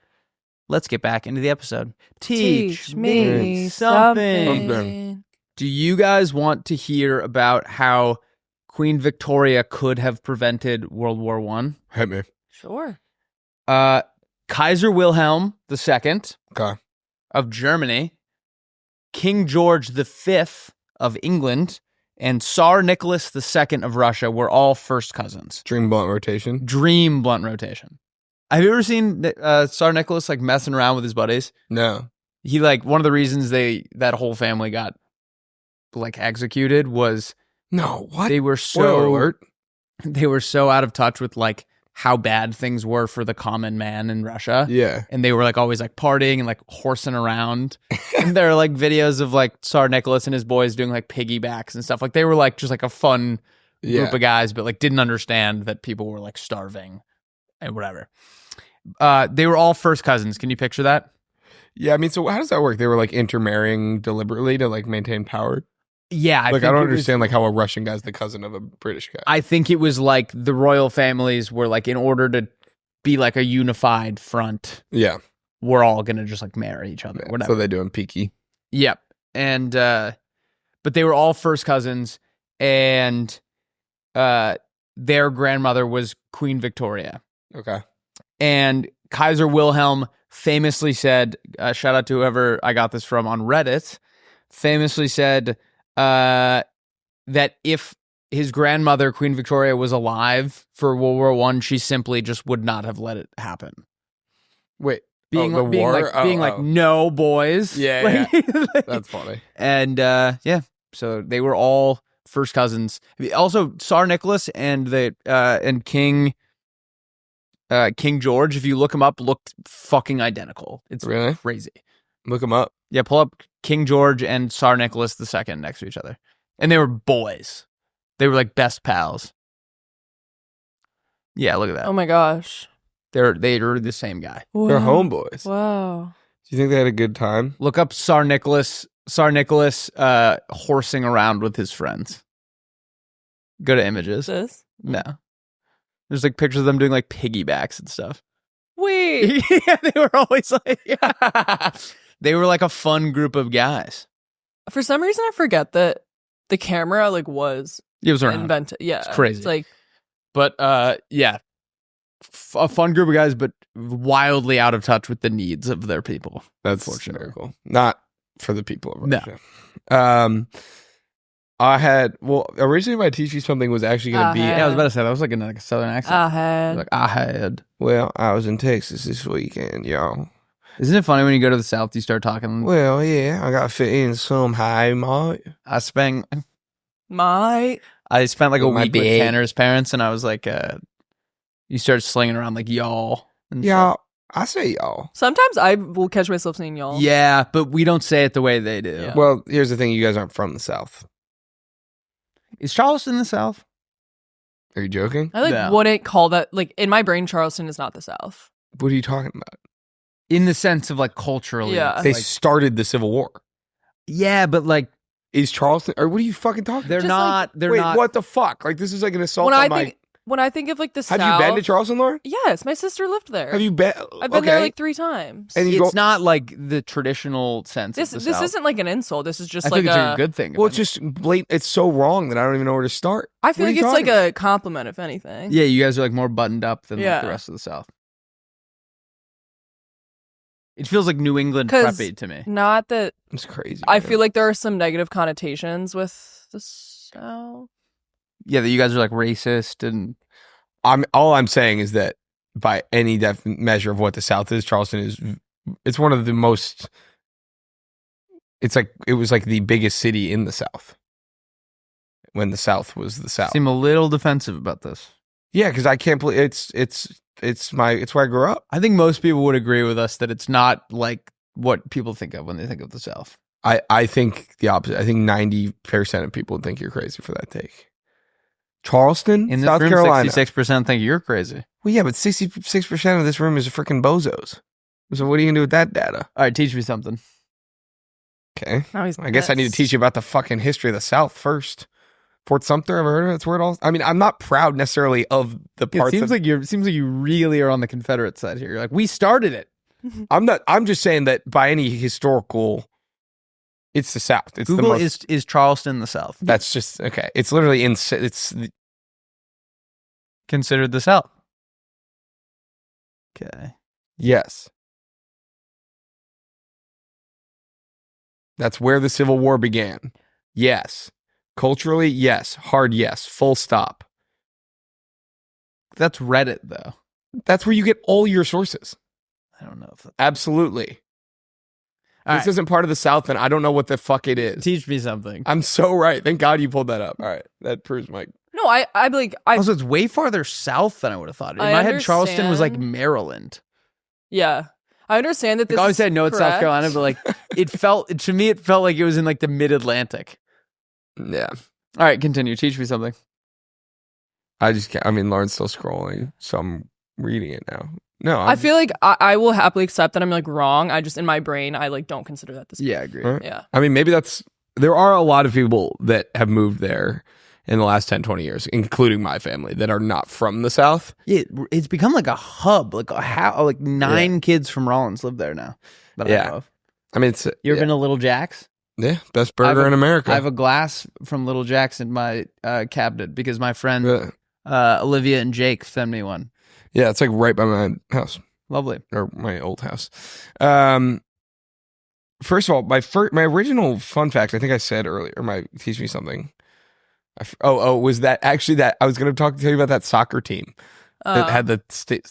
Let's get back into the episode. Teach me something. Do you guys want to hear about how Queen Victoria could have prevented World War I? Hit me. Sure. Kaiser Wilhelm II Okay. of Germany, King George V of England, and Tsar Nicholas II of Russia were all first cousins. Dream blunt rotation. Dream blunt rotation. Have you ever seen Tsar Nicholas like messing around with his buddies? No. He like one of the reasons that whole family got like executed was No. What? they were Spoiler alert. they were so out of touch with like how bad things were for the common man in Russia. Yeah. And they were like always like partying and like horsing around. And there are like videos of like Tsar Nicholas and his boys doing like piggybacks and stuff. Like they were like just like a fun group of guys, but like didn't understand that people were like starving and whatever. They were all first cousins. Can you picture that? Yeah. I mean, so how does that work? They were like intermarrying deliberately to like maintain power. Yeah. I don't understand like how a Russian guy's the cousin of a British guy. I think it was like the royal families were like, in order to be like a unified front, Yeah. we're all going to just like marry each other. Whatever. So they do him peaky. Yep. And but they were all first cousins, and their grandmother was Queen Victoria. Okay. And Kaiser Wilhelm famously said, shout out to whoever I got this from on Reddit, famously said that if his grandmother, Queen Victoria, was alive for World War I, she simply just would not have let it happen. Wait. Being the being war? like, no, boys. Yeah, Like- That's funny. And yeah, so they were all first cousins. Also, Tsar Nicholas and King George, if you look them up, looked fucking identical. It's Really? crazy. Look him up. Yeah, pull up King George and Tsar Nicholas II next to each other, and they were boys. They were like best pals. Yeah, look at that. Oh my gosh. They were the same guy. They're homeboys. Wow. Do you think they had a good time? Look up Tsar Nicholas horsing around with his friends. Go to images. This? No. There's like pictures of them doing like piggybacks and stuff. Wait. Yeah, they were always like they were like a fun group of guys. For some reason, I forget that the camera like was It was around. invented. Yeah. It's crazy. It's like, But yeah. A fun group of guys, but wildly out of touch with the needs of their people. That's Unfortunately. hysterical. Not for the people of No. Russia. Originally my teach you something was actually going to be, Yeah, I was about to say that was like in like a southern accent. I had. Like I had. well, I was in Texas this weekend, y'all. Isn't it funny when you go to the South, you start talking? Well, yeah, I got to fit in somehow, mate. I spent like My. a With my week with big- Tanner's parents, and I was like, you start slinging around like y'all. And Y'all, I say y'all. Sometimes I will catch myself saying y'all. Yeah, but we don't say it the way they do. Yeah. Well, here's the thing. You guys aren't from the South. Is Charleston the South? Are you joking? I wouldn't call that, like, in my brain, Charleston is not the South. What are you talking about? In the sense of like culturally. Yeah. They Like, started the Civil War. yeah, but like Is Charleston, or what are you fucking talking they're Just not. like- they're Wait, not. what the fuck? Like, this is like an assault When on I think of, like, the South. Have you been to Charleston, Lauren? Yes, my sister lived there. Have you been? I've been there like 3 times. And It's you go, not like the traditional sense. This of the South. isn't like an insult. This is just I like think it's a good thing. well, it's just blatant. It's so wrong that I don't even know where to start. I feel What are like you it's like talking a compliment, if anything. yeah, you guys are like more buttoned up than like Yeah. the rest of the South. It feels like New England 'Cause- preppy to me. Not that It's crazy. I man. feel like there are some negative connotations with the South. Yeah, that you guys are like racist and all I'm saying is that by any measure of what the South is, Charleston is. It's one of the most. It's like it was like the biggest city in the South. When the South was the South. seem a little defensive about this. Yeah, because I can't believe it's where I grew up. I think most people would agree with us that it's not like what people think of when they think of the South. I think the opposite. I think 90% of people think you're crazy for that take. Charleston, In this South room, Carolina. 66% think you're crazy. Well, yeah, but 66% of this room is freaking bozos. So what are you gonna do with that data? All right, teach me something. Okay, Now he's I guess I need to pissed. teach you about the fucking history of the South first. Fort Sumter, ever heard of it? That's where it all. I mean, I'm not proud necessarily of the It parts. seems like you really are on the Confederate side here. You're like, we started it. I'm not. I'm just saying that by any historical, it's the South. It's Google the most. is Charleston the South. That's just okay. It's literally in. It's Considered the South. Okay. yes. That's where the Civil War began. Yes. Culturally, yes. Hard yes. Full stop. That's Reddit though. That's where you get all your sources. I don't know if that's... Absolutely. All This right, isn't part of the South, and I don't know what the fuck it is. teach me something. I'm so right. Thank God you pulled that up. All right. That proves my. No, I like I Also, it's way farther south than I would have thought. In I my head, Charleston was like understand. Maryland. yeah. I understand that this Like, I always is said no, it's South correct. Carolina, but like to me, it felt like it was in like the mid-Atlantic. Yeah. All right, continue. Teach me something. I just can't. I mean, Lauren's still scrolling, so I'm reading it now. No. I feel like I will happily accept that I'm like wrong. I just in my brain I like don't consider that the South. Yeah, I agree. Right. Yeah. I mean, maybe that's. There are a lot of people that have moved there in the last 10, 20 years, including my family, that are not from the South. Yeah, it's become like a hub. Like 9 kids from Rollins live there now. That I Yeah. know of. I mean, it's. You ever yeah, been to Little Jack's? yeah, best burger in America. I have a glass from Little Jack's in my cabinet because my friend Yeah. Olivia and Jake sent me one. Yeah, it's like right by my house. Lovely. Or my old house. First of all, my original fun fact, I think I said earlier, teach me something. Was that actually that I was going to tell you about that soccer team that had the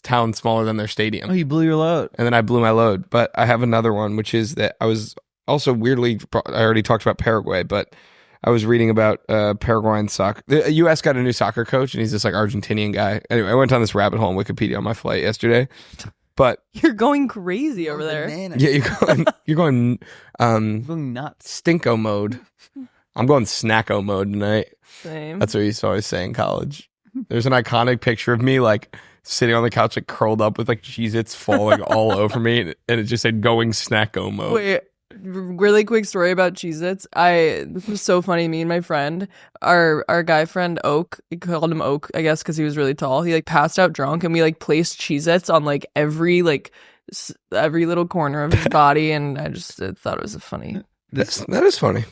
town smaller than their stadium, Oh, you blew your load. and then I blew my load. But I have another one, which is that I was also weirdly. I already talked about Paraguay, but I was reading about Paraguayan soccer. The U.S. got a new soccer coach, and he's this like Argentinian guy. Anyway, I went down this rabbit hole on Wikipedia on my flight yesterday. But You're going crazy over there. yeah, you're going Going nuts. stinko mode. I'm going snacko mode tonight. Same. That's what you used to always say in college. There's an iconic picture of me like sitting on the couch, like curled up with like Cheez-Its falling all over me, and it just said going snacko mode. Wait, really quick story about Cheez-Its. This was so funny. Me and my friend, our guy friend Oak, we called him Oak, I guess, because he was really tall. He like passed out drunk, and we like placed Cheez-Its on like every little corner of his body, and I thought it was funny. That is funny.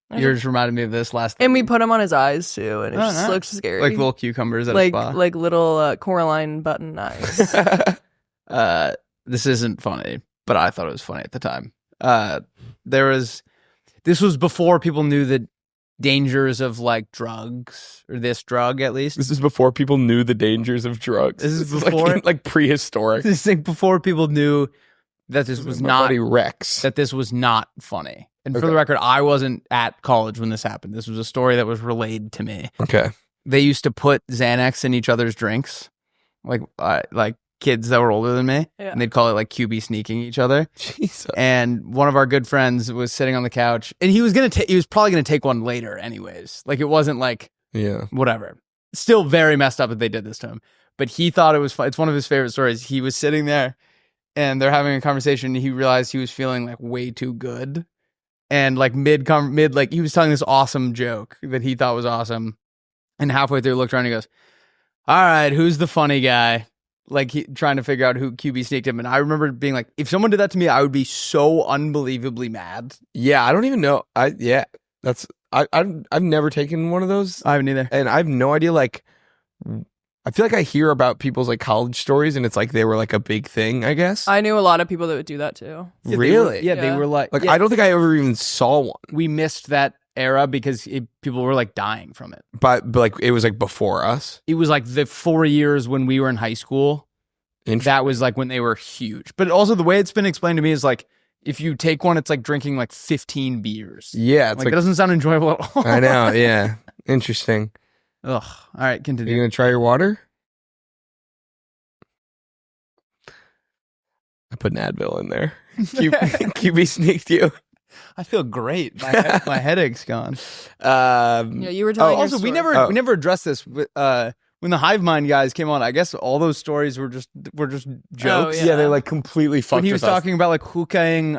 You just reminded me of this last And we put them on his eyes too, and it Oh, just nice. looks scary. like little cucumbers at a like spa. like little Coraline button eyes. This isn't funny, but I thought it was funny at the time. This was before people knew the dangers of like drugs, or this drug at least. This is before people knew the dangers of drugs. This is like, before- like prehistoric. This thing before people knew that this was My not buddy Rex. funny. And for Okay. the record, I wasn't at college when this happened. This was a story that was relayed to me. Okay. They used to put Xanax in each other's drinks, like kids that were older than me, Yeah. and they'd call it like QB sneaking each other. Jesus. And one of our good friends was sitting on the couch, and he was probably gonna take one later, anyways. Like it wasn't like Yeah. whatever. Still very messed up that they did this to him, but he thought it was fun. It's one of his favorite stories. He was sitting there, and they're having a conversation. And he realized he was feeling like way too good, and like mid like he was telling this awesome joke that he thought was awesome, and halfway through looked around and he goes, "All right, who's the funny guy?" Like he trying to figure out who QB sneaked him. And I remember being like, if someone did that to me, I would be so unbelievably mad. Yeah, I don't even know. I've never taken one of those, I haven't either. and I have no idea. Like, I feel like I hear about people's like college stories, and it's like they were like a big thing. I guess. I knew a lot of people that would do that too. Really? They Yeah. were like, Like yeah, I don't think I ever even saw one, we missed that era because people were like dying from it. but like it was like before us. It was like the 4 years when we were in high school. That was like when they were huge. But also the way it's been explained to me is like, if you take one, it's like drinking like 15 beers. Yeah, it's Like it doesn't sound enjoyable at all. I know. Yeah, interesting. Ugh. All right, Are continue. you gonna try your water? I put an Advil in there. QB sneaked you. I feel great. My headache's gone. Yeah, you were telling. your Also, we story. never addressed this. When the Hive Mind guys came on, I guess all those stories were just jokes. yeah. Yeah, they like completely fucked When he was with us. talking about like hookahing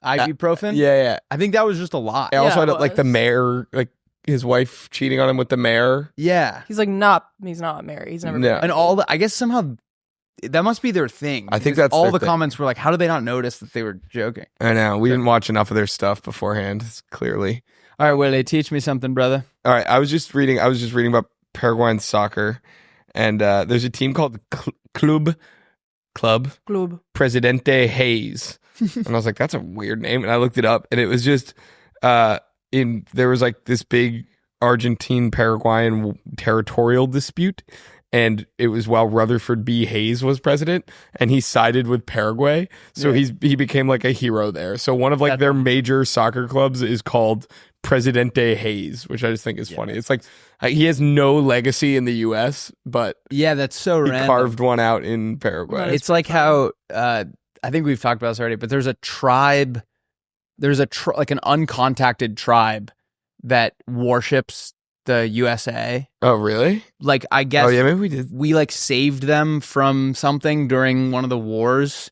ibuprofen, Yeah. I think that was just a lot. I also Yeah, had it like the was. mayor, like his wife cheating on him with the mayor. Yeah, He's not married. He's never. No. and all the I guess somehow that must be their thing. I think because that's all their the thing. comments were like, "How did they not notice that they were joking?" I know. We didn't watch enough of their stuff beforehand, clearly. All right, Willy, teach me something, brother. All right. I was just reading about Paraguayan soccer, and there's a team called Club Presidente Hayes. And I was like, that's a weird name. And I looked it up, and it was just there was like this big Argentine Paraguayan territorial dispute, and it was while Rutherford B. Hayes was president, and he sided with Paraguay, so he became like a hero there. So one of like their major soccer clubs is called Presidente Hayes, which I just think is funny. It's like he has no legacy in the U.S., but Yeah, that's so he random. carved one out in Paraguay. It's like how I think we've talked about this already, but there's a tribe, like an uncontacted tribe that worships the USA. Oh, really? Like I guess Oh, yeah, maybe we did. we like saved them from something during one of the wars,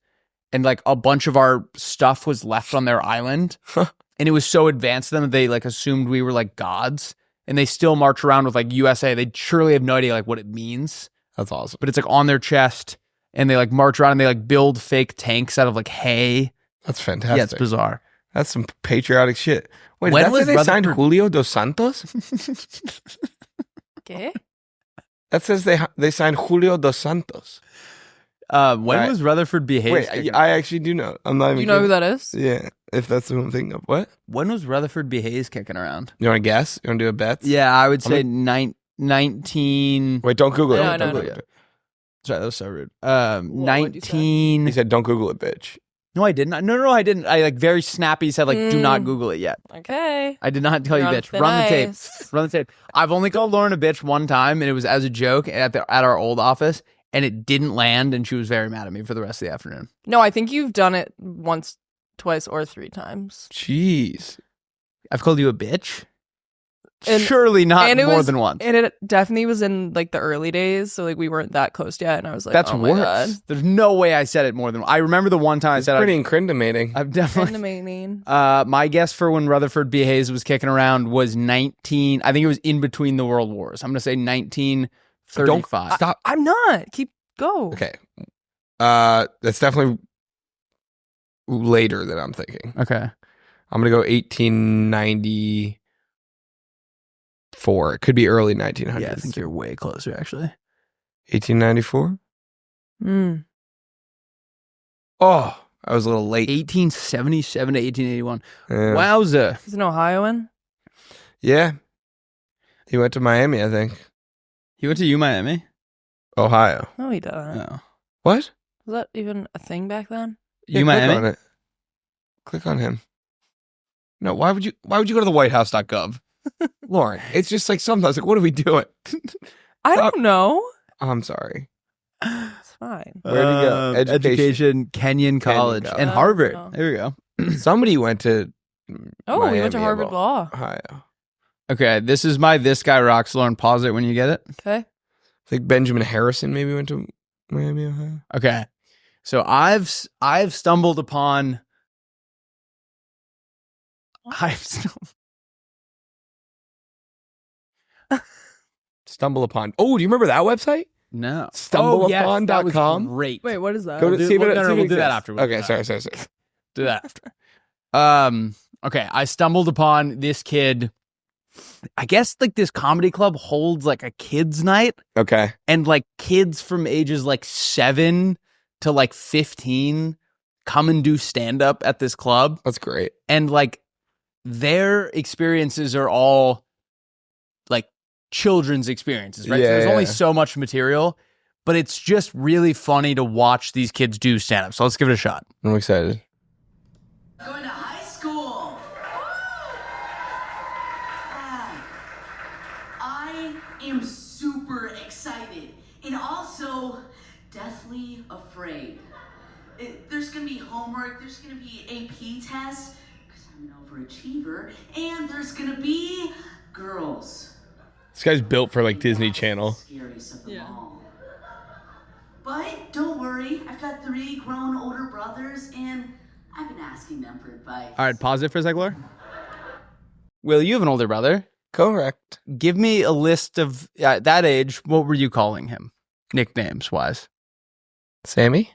and like a bunch of our stuff was left on their island, and it was so advanced to them that they like assumed we were like gods, and they still march around with like USA. They surely have no idea like what it means, That's awesome. but it's like on their chest, and they like march around and they like build fake tanks out of like hay. That's fantastic. Yeah, it's bizarre. That's some patriotic shit. Wait, When did that was say they signed Rutherford- Julio dos Santos? Okay. That says they signed Julio dos Santos. When Right. was Rutherford B. Hayes? Wait, kicking- I actually do know. I'm not even. You know who kidding. that is? Yeah, if that's the one I'm thinking of. What? when was Rutherford B. Hayes kicking around? You want to guess? You want to do a bet? Yeah, I would say 19. Wait, don't Google it. No, Don't no, Google no. it. Sorry, that was so rude. what'd you say? 19. He said, "Don't Google it, bitch." No, I didn't. No, I didn't. I like very snappy said like, do not Google it yet. Okay. I did not tell You're you, on bitch. thin Run the tape. ice. Run the tape. I've only called Lauren a bitch one time, and it was as a joke at our old office, and it didn't land, and she was very mad at me for the rest of the afternoon. No, I think you've done it once, twice, or 3 times. Jeez. I've called you a bitch. And- Surely not and it more was- than once. And it definitely was in like the early days, so like we weren't that close yet. And I was like, That's oh my worse. God. There's no way I said it more than. I remember the one time I It's said pretty incriminating. I've definitely. Animating. My guess for when Rutherford B. Hayes was kicking around was 19. I think it was in between the world wars. I'm going to say 1935. Stop. I'm not. Keep go. Okay. That's definitely later than I'm thinking. Okay. I'm gonna go 1894. It could be early 1900s. Yeah, I think you're way closer, actually. 1894. Mm. Oh, I was a little late. 1877 to 1881. Yeah. Wowza. He's an Ohioan. Yeah. He went to Miami, I think. He went to UMiami? Ohio. No, he doesn't. No. What? Was that even a thing back then? Yeah, click on UMiami? it. Click on him. No, why would you go to the whitehouse.gov? Lauren, it's just like sometimes like, what are we doing? I Stop. don't know. I'm sorry. fine. Where'd you go? Education, Kenyon College, College. and Oh, Harvard. no. There we go. Somebody went to. Oh, we went to Miami, Harvard Law. Ohio. Okay, this is my This Guy Rocks. Lauren, pause it when you get it. Okay. I think Benjamin Harrison maybe went to Miami, Ohio. Okay, so I've stumbled upon. Stumble upon. Oh, do you remember that website? No. StumbleUpon.com? That was great. Wait, what is that? Go to see if it, no, see if it we'll do that exists. after. We'll do Okay, that. sorry. Do that after. Okay, I stumbled upon this kid. I guess like this comedy club holds like a kids night, Okay. and like kids from ages like 7 to like 15 come and do stand up at this club, That's great. and like their experiences are all like children's experiences, right? So there's only Yeah. so much material, but it's just really funny to watch these kids do stand up. So let's give it a shot. I'm excited. Going to high school. I am super excited and also deathly afraid. There's gonna be homework, there's gonna be AP tests, because I'm an overachiever, and there's gonna be girls. This guy's built for like Disney Channel. Scariest of them Yeah. all. But don't worry, I've got 3 grown older brothers, and I've been asking them for advice. All right, pause it for a sec, Laura. Will, you have an older brother. Correct. Give me a list of at that age. What were you calling him, nicknames wise? Sammy?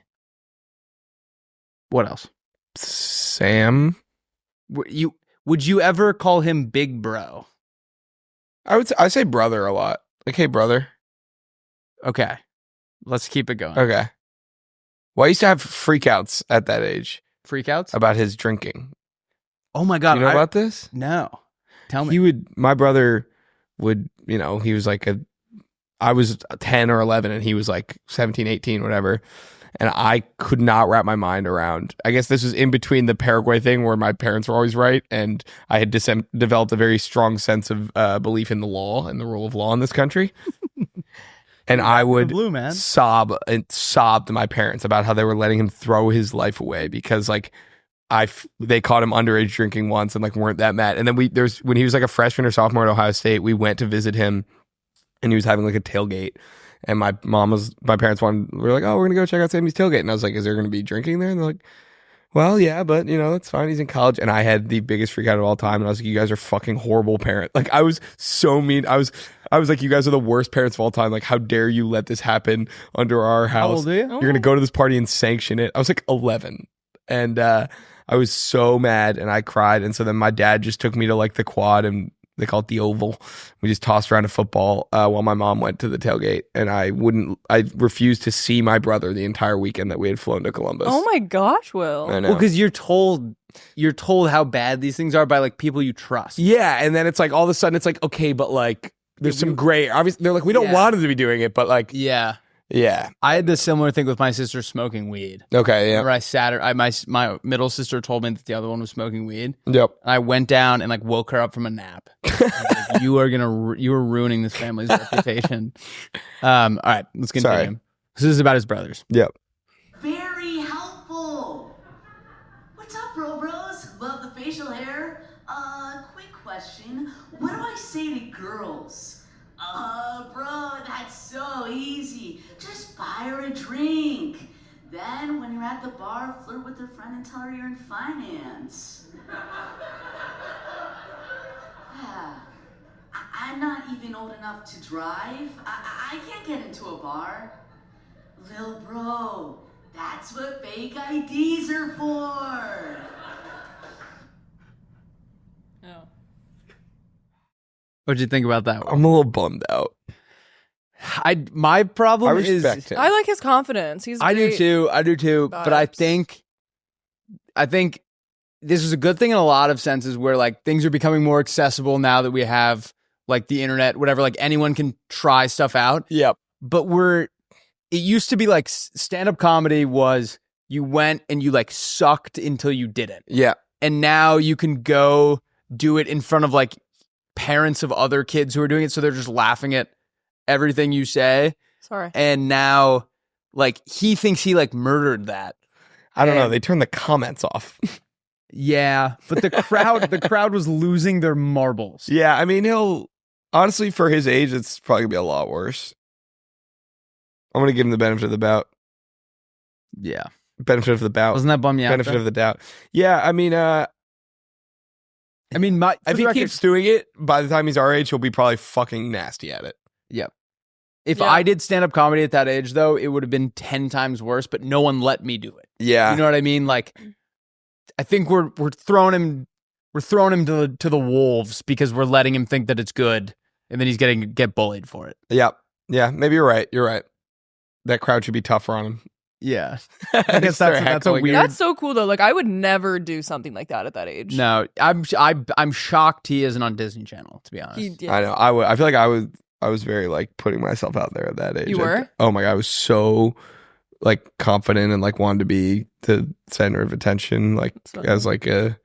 What else? Sam? Would you ever call him Big Bro? I say brother a lot. Like, hey, brother. Okay, let's keep it going. Okay. Well, I used to have freakouts at that age Freakouts? about his drinking. Oh my god! You know about this? No, tell me. My brother would, he was like I was 10 or 11 and he was like 17, 18, whatever. And I could not wrap my mind around. I guess this was in between the Paraguay thing where my parents were always right. And I had developed a very strong sense of belief in the law and the rule of law in this country. And I would blue, man. sob to my parents about how they were letting him throw his life away because like they caught him underage drinking once and like weren't that mad. And then when he was like a freshman or sophomore at Ohio State, we went to visit him and he was having like a tailgate. And my parents were like, oh, we're going to go check out Sammy's tailgate. And I was like, is there going to be drinking there? And they're like, well, yeah, but it's fine. He's in college. And I had the biggest freak out of all time. And I was like, you guys are fucking horrible parents. Like I was so mean. I was like, you guys are the worst parents of all time. Like, how dare you let this happen under our house? How old are you? You're going to go to this party and sanction it. I was like 11. And I was so mad and I cried. And so then my dad just took me to like the quad and they call it the Oval. We just tossed around a football while my mom went to the tailgate. And I refused to see my brother the entire weekend that we had flown to Columbus. Oh my gosh, Will. I know. Well, because you're told how bad these things are by like people you trust. Yeah, and then it's like all of a sudden it's like, okay, but like there's some gray. Obviously, they're like, we don't Yeah. want him to be doing it, but like, Yeah. yeah. I had this similar thing with my sister smoking weed. Okay, yeah. Where I sat her, my middle sister told me that the other one was smoking weed. Yep. I went down and like woke her up from a nap. I was like, you are ruining this family's reputation. All right, let's continue. Sorry. This is about his brothers. Yep. Very helpful. What's up, bros? Love the facial hair. Quick question. What do I say to girls? Bro, that's so easy. Just buy her a drink. Then, when you're at the bar, flirt with her friend and tell her you're in finance. I'm not even old enough to drive. I can't get into a bar. Lil bro, that's what fake IDs are for. Oh. What'd you think about that one? I'm a little bummed out. My problem I is respect him. I like his confidence. He's I do great. too. But I vibes. think this is a good thing in a lot of senses where like things are becoming more accessible now that we have like the internet, whatever, like anyone can try stuff out. Yep. But it used to be like stand-up comedy was you went and you like sucked until you didn't. Yeah. And now you can go do it in front of like parents of other kids who are doing it. So they're just laughing at everything you say. Sorry. And now Like he thinks he like murdered that. I don't know. They turned the comments off. Yeah, but the crowd was losing their marbles. Yeah, I mean, he'll honestly for his age, it's probably gonna be a lot worse. I'm gonna give him the benefit of the doubt. Yeah, benefit of the doubt. Doesn't that bum you out? Benefit of the doubt. Yeah, I mean, if he keeps doing it, by the time he's our age, he'll be probably fucking nasty at it. Yep. If I did stand-up comedy at that age, though, it would have been 10 times worse, but no one let me do it. Yeah. You know what I mean? Like, I think we're throwing him to the wolves because we're letting him think that it's good, and then he's get bullied for it. Yep. Yeah, maybe you're right. You're right. That crowd should be tougher on him. Yeah. I guess that's a weird... That's so cool, though. Like, I would never do something like that at that age. No, I'm shocked he isn't on Disney Channel, to be honest. I know. I feel like I was very like putting myself out there at that age. You were? Oh my God. I was so like confident and like wanted to be the center of attention, like as like a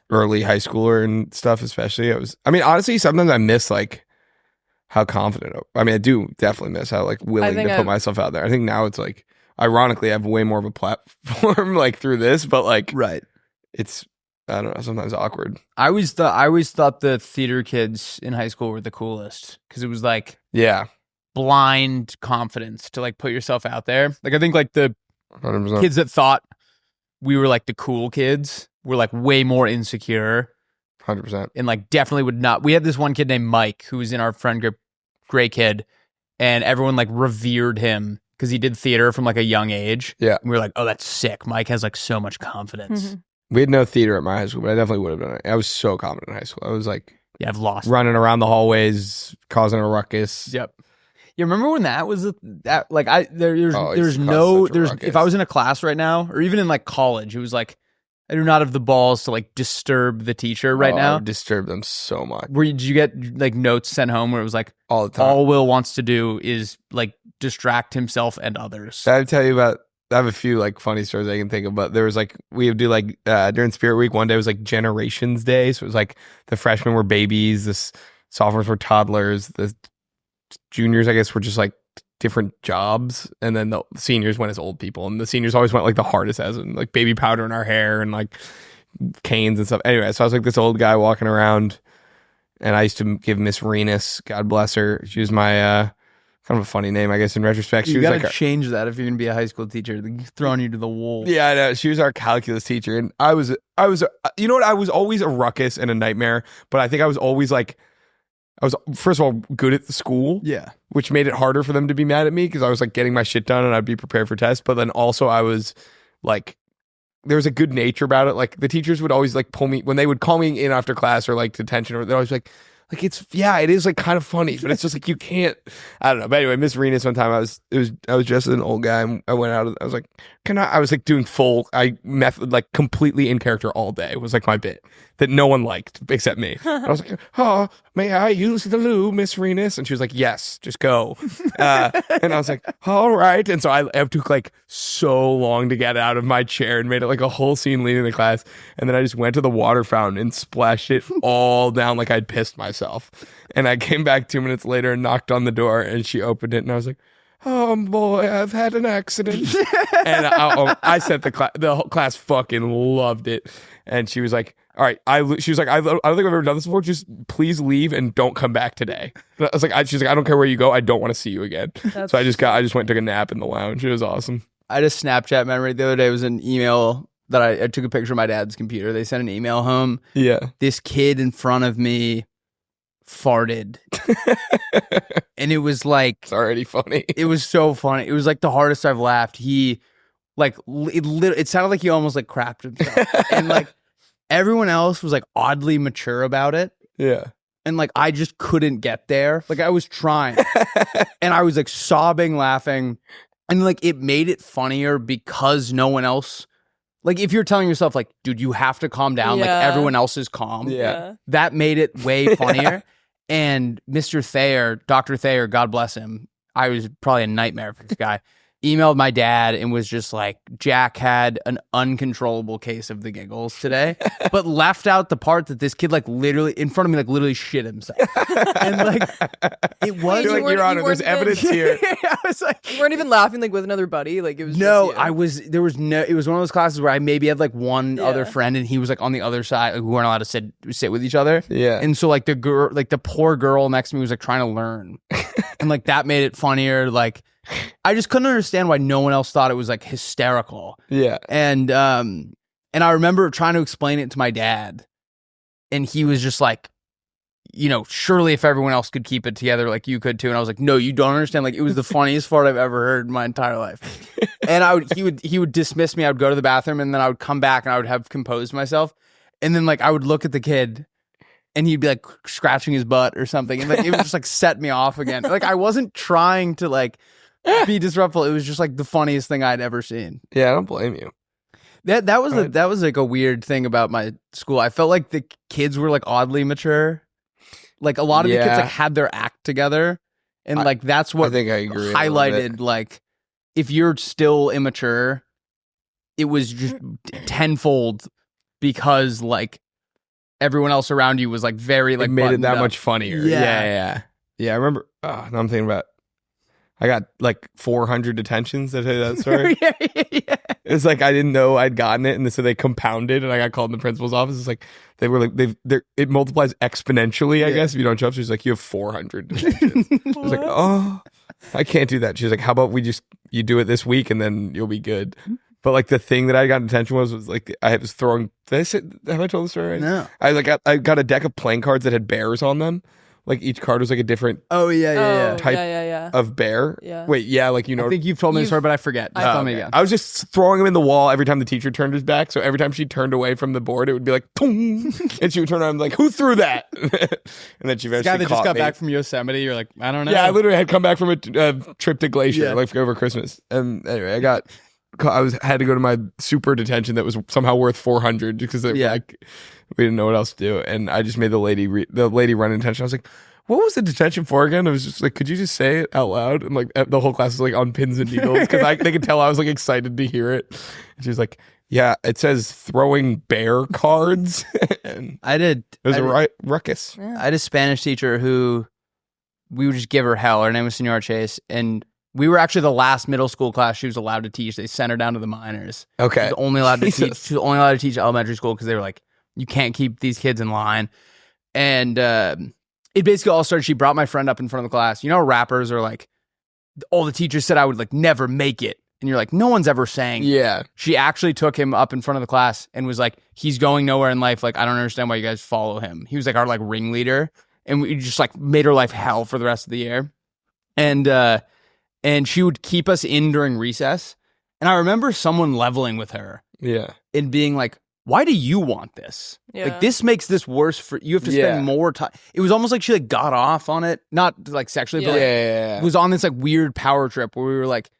early high schooler and stuff, especially. I mean, honestly, sometimes I miss like how confident. I mean, I do definitely miss how like willing to put myself out there. I think now it's like, ironically, I have way more of a platform like through this, but like, right. It's, I don't know, sometimes awkward. I always thought the theater kids in high school were the coolest because it was like blind confidence to like put yourself out there. Like I think like the 100%. Kids that thought we were like the cool kids were like way more insecure. 100%. And like definitely would not. We had this one kid named Mike who was in our friend group, great kid, and everyone like revered him because he did theater from like a young age. Yeah. And we were like, oh, that's sick. Mike has like so much confidence. Mm-hmm. We had no theater at my high school, but I definitely would have done it. I was so confident in high school. I was like, I've lost running around the hallways, causing a ruckus. Yep. You remember when that was that like if I was in a class right now or even in like college, it was like I do not have the balls to like disturb the teacher right now. I would disturb them so much. Did you get like notes sent home where it was like all the time? All Will wants to do is like distract himself and others. I tell you about. I have a few like funny stories I can think of, but there was like we would do like during Spirit Week one day was like Generations Day, so it was like the freshmen were babies, the sophomores were toddlers, the juniors I guess were just like different jobs, and then the seniors went as old people, and the seniors always went like the hardest as in like baby powder in our hair and like canes and stuff. Anyway, so I was like this old guy walking around, and I used to give Miss Renus, God bless her, she was my kind of a funny name, I guess, in retrospect. She you was gotta like change that if you're gonna be a high school teacher. They're throwing you to the wolves. Yeah, I know. She was our calculus teacher, and I was, you know what? I was always a ruckus and a nightmare, but I think I was always like, I was first of all good at the school, which made it harder for them to be mad at me because I was like getting my shit done and I'd be prepared for tests. But then also I was like, there was a good nature about it. Like the teachers would always like pull me when they would call me in after class or like detention, or they're always like it is like kind of funny, but it's just like you can't. I don't know. But anyway, Miss Renus one time I was dressed as an old guy, and I went out. I was like, I was like doing full method, like completely in character all day. It was like my bit that no one liked except me. I was like, oh, may I use the loo, Miss Renus? And she was like, yes, just go. And I was like, all right. And so I took like so long to get out of my chair and made it like a whole scene leading the class. And then I just went to the water fountain and splashed it all down like I'd pissed myself. And I came back 2 minutes later and knocked on the door, and she opened it, and I was like, oh boy, I've had an accident. And I sent the whole class fucking loved it. And she was like, all right, she was like, I don't think I've ever done this before. Just please leave and don't come back today. And I was like, she's like, I don't care where you go. I don't want to see you again. So I just went and took a nap in the lounge. It was awesome. I had a Snapchat memory the other day. It was an email that I took a picture of my dad's computer. They sent an email home. Yeah. This kid in front of me farted. And it was like, it's already funny. It was so funny. It was like the hardest I've laughed. He like it sounded like he almost like crapped himself. And like everyone else was like oddly mature about it. Yeah. And like I just couldn't get there. Like I was trying. And I was like sobbing, laughing. And like it made it funnier because no one else, like if you're telling yourself like, dude, you have to calm down, like everyone else is calm. Yeah. That made it way funnier. And Mr. Thayer, Dr. Thayer, God bless him, I was probably a nightmare for this guy. emailed my dad and was just like, Jack had an uncontrollable case of the giggles today, but left out the part that this kid like literally in front of me like literally shit himself. And like it was Wait, like, Your Honor, there's evidence here. I was like, You weren't even laughing like with another buddy. Like it was. no, just you. it was one of those classes where I maybe had like one other friend and he was like on the other side, like we weren't allowed to sit with each other. Yeah. And so like the poor girl next to me was like trying to learn. And like that made it funnier. Like I just couldn't understand why no one else thought it was like hysterical. Yeah. And I remember trying to explain it to my dad, and he was just like, you know, surely if everyone else could keep it together, like you could too. And I was like, no, you don't understand. Like it was the funniest fart I've ever heard in my entire life. And he would dismiss me. I would go to the bathroom, and then I would come back and I would have composed myself. And then like I would look at the kid, and he'd be like scratching his butt or something, and like it would just like set me off again. Like I wasn't trying to like be disruptful. It was just like the funniest thing I'd ever seen. Yeah, I don't blame you. That was like a weird thing about my school. I felt like the kids were like oddly mature. Like a lot of the kids like had their act together, and like that's what I think I agree highlighted. Like if you're still immature, it was just tenfold because like everyone else around you was like very like it made it that up. much funnier. Yeah. Yeah. I remember. Now I'm thinking about. I got like 400 detentions. Did I tell you that story? yeah. It's like I didn't know I'd gotten it, and so they compounded, and I got called in the principal's office. It's like they were like it multiplies exponentially, I guess, if you don't show up. She's like, you have 400 detentions. I was like, oh, I can't do that. She's like, how about you do it this week, and then you'll be good. But like the thing that I got in detention was like I was throwing. Have I told the story? Right? No. I got a deck of playing cards that had bears on them. Like each card was like a different type of bear. Yeah. Wait, yeah, like you know. I think you've told me the story, but I forget. Just tell me again. I was just throwing them in the wall every time the teacher turned his back. So every time she turned away from the board, it would be like, boom, and she would turn around and be like, who threw that? And then she eventually This guy that just got me. back from Yosemite, you're like, I don't know. Yeah, I literally had come back from a trip to Glacier, Yeah. like over Christmas. And anyway, had to go to my super detention that was somehow worth 400 because like we didn't know what else to do. And I just made the lady run in detention. I was like, what was the detention for again? I was just like, could you just say it out loud? And like the whole class was like on pins and needles because they could tell I was like excited to hear it. And she was like, yeah, it says throwing bear cards. And it was a ruckus. I had a Spanish teacher who we would just give her hell. Her name was Senora Chase, and we were actually the last middle school class she was allowed to teach. They sent her down to the minors. Okay. She was only allowed to teach. She was only allowed to teach elementary school because they were like, you can't keep these kids in line. And it basically all started. She brought my friend up in front of the class. You know, rappers are like, all the teachers said I would like never make it. And you're like, no one's ever saying. Yeah. She actually took him up in front of the class and was like, he's going nowhere in life. Like, I don't understand why you guys follow him. He was like our like ringleader. And we just like made her life hell for the rest of the year. And she would keep us in during recess. And I remember someone leveling with her. Yeah. And being like, why do you want this? Yeah. Like, this makes this worse for you. Have to spend more time. It was almost like she like got off on it, not like sexually, but like, was on this like weird power trip where we were like,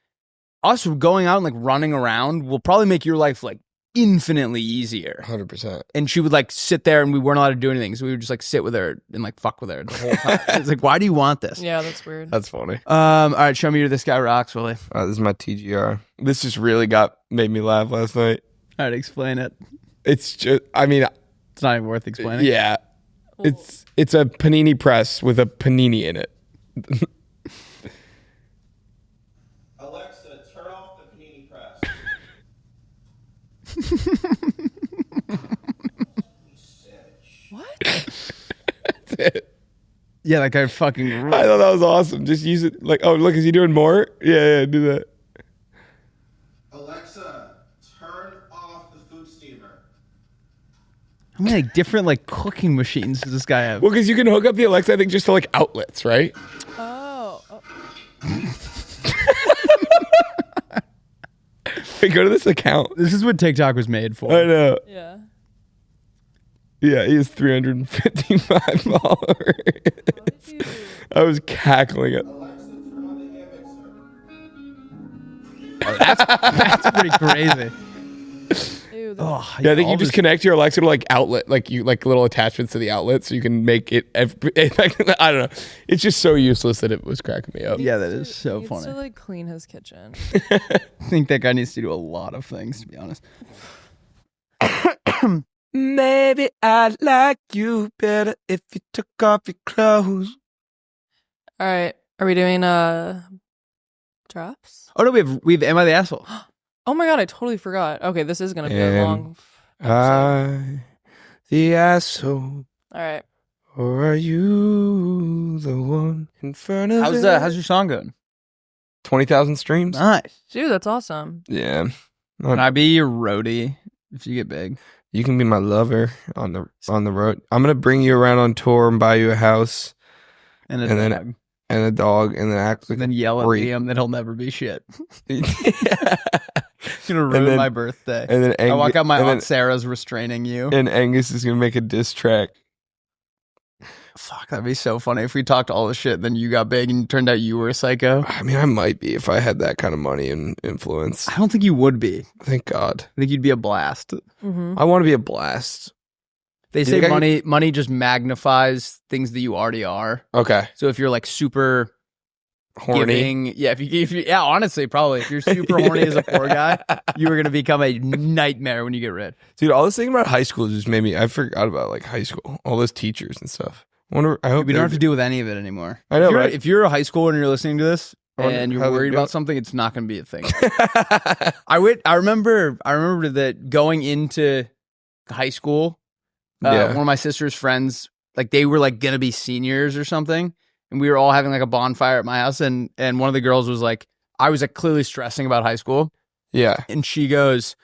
us going out and like running around will probably make your life like infinitely easier. 100%. And she would like sit there, and we weren't allowed to do anything, so we would just like sit with her and like fuck with her the whole time. It's like, why do you want this? Yeah, that's weird. That's funny. All right, show me your This Guy Rocks, Willy. This is my TGR. This just really made me laugh last night. All right, explain it. It's just, I mean, It's not even worth explaining. yeah. It's a panini press with a panini in it. Alexa, turn off the panini press. What? That's it. Yeah, that guy fucking. I thought that was awesome. Just use it like, oh, look, is he doing more? Yeah, do that. Alexa, turn off the food steamer. How many like different like cooking machines does this guy have? Well, because you can hook up the Alexa, I think, just to like outlets, right? Oh. Hey, go to this account. This is what TikTok was made for. I know. Yeah. Yeah, he has 355 followers. I was cackling it. Alexa, turn on the air mixer. That's pretty crazy. Ew. too. Oh, Yeah, I think all you just this- connect your Alexa to like outlet, like you like little attachments to the outlet, so you can make it. I don't know. It's just so useless that it was cracking me up. Yeah, that is so He needs funny. to like clean his kitchen. I think that guy needs to do a lot of things, to be honest. Maybe I'd like you better if you took off your clothes. All right, are we doing drafts? Oh no, we have Am I the Asshole? Oh my god, I totally forgot. Okay, this is gonna be a Am long episode. The asshole, All right. or are you the one in front of How's your song going? 20,000 streams? Nice. Dude, that's awesome. Yeah. Can I be your roadie if you get big? You can be my lover on the road. I'm gonna bring you around on tour and buy you a house And And then- dog. and a dog and then act like Then yell at freak. Liam that he'll never be shit. and It's gonna ruin then- my birthday. then I walk out, my and Aunt Sarah's restraining you. and Angus is gonna make a diss track. Fuck, that'd be so funny if we talked all this shit, then you got big and it turned out you were a psycho. I mean, I might be if I had that kind of money and influence. I don't think you would be. Thank God. I think you'd be a blast. Mm-hmm. I want to be a blast. They You say think I money just magnifies things that you already are. Okay. So if you're like super Horny. giving, if you yeah, honestly, probably if you're super horny as a poor guy, you are gonna become a nightmare when you get rich. Dude, all this thing about high school just made me, I forgot about like high school, all those teachers and stuff. I hope We don't they're- have to deal with any of it anymore. I know, if you're, right? If you're a high schooler and you're listening to this I wonder and how you're they worried do about it. something, it's not going to be a thing. I remember that going into high school, Yeah. one of my sister's friends, like they were like going to be seniors or something. And we were all having like a bonfire at my house. And one of the girls was like, I was like clearly stressing about high school. Yeah. And she goes,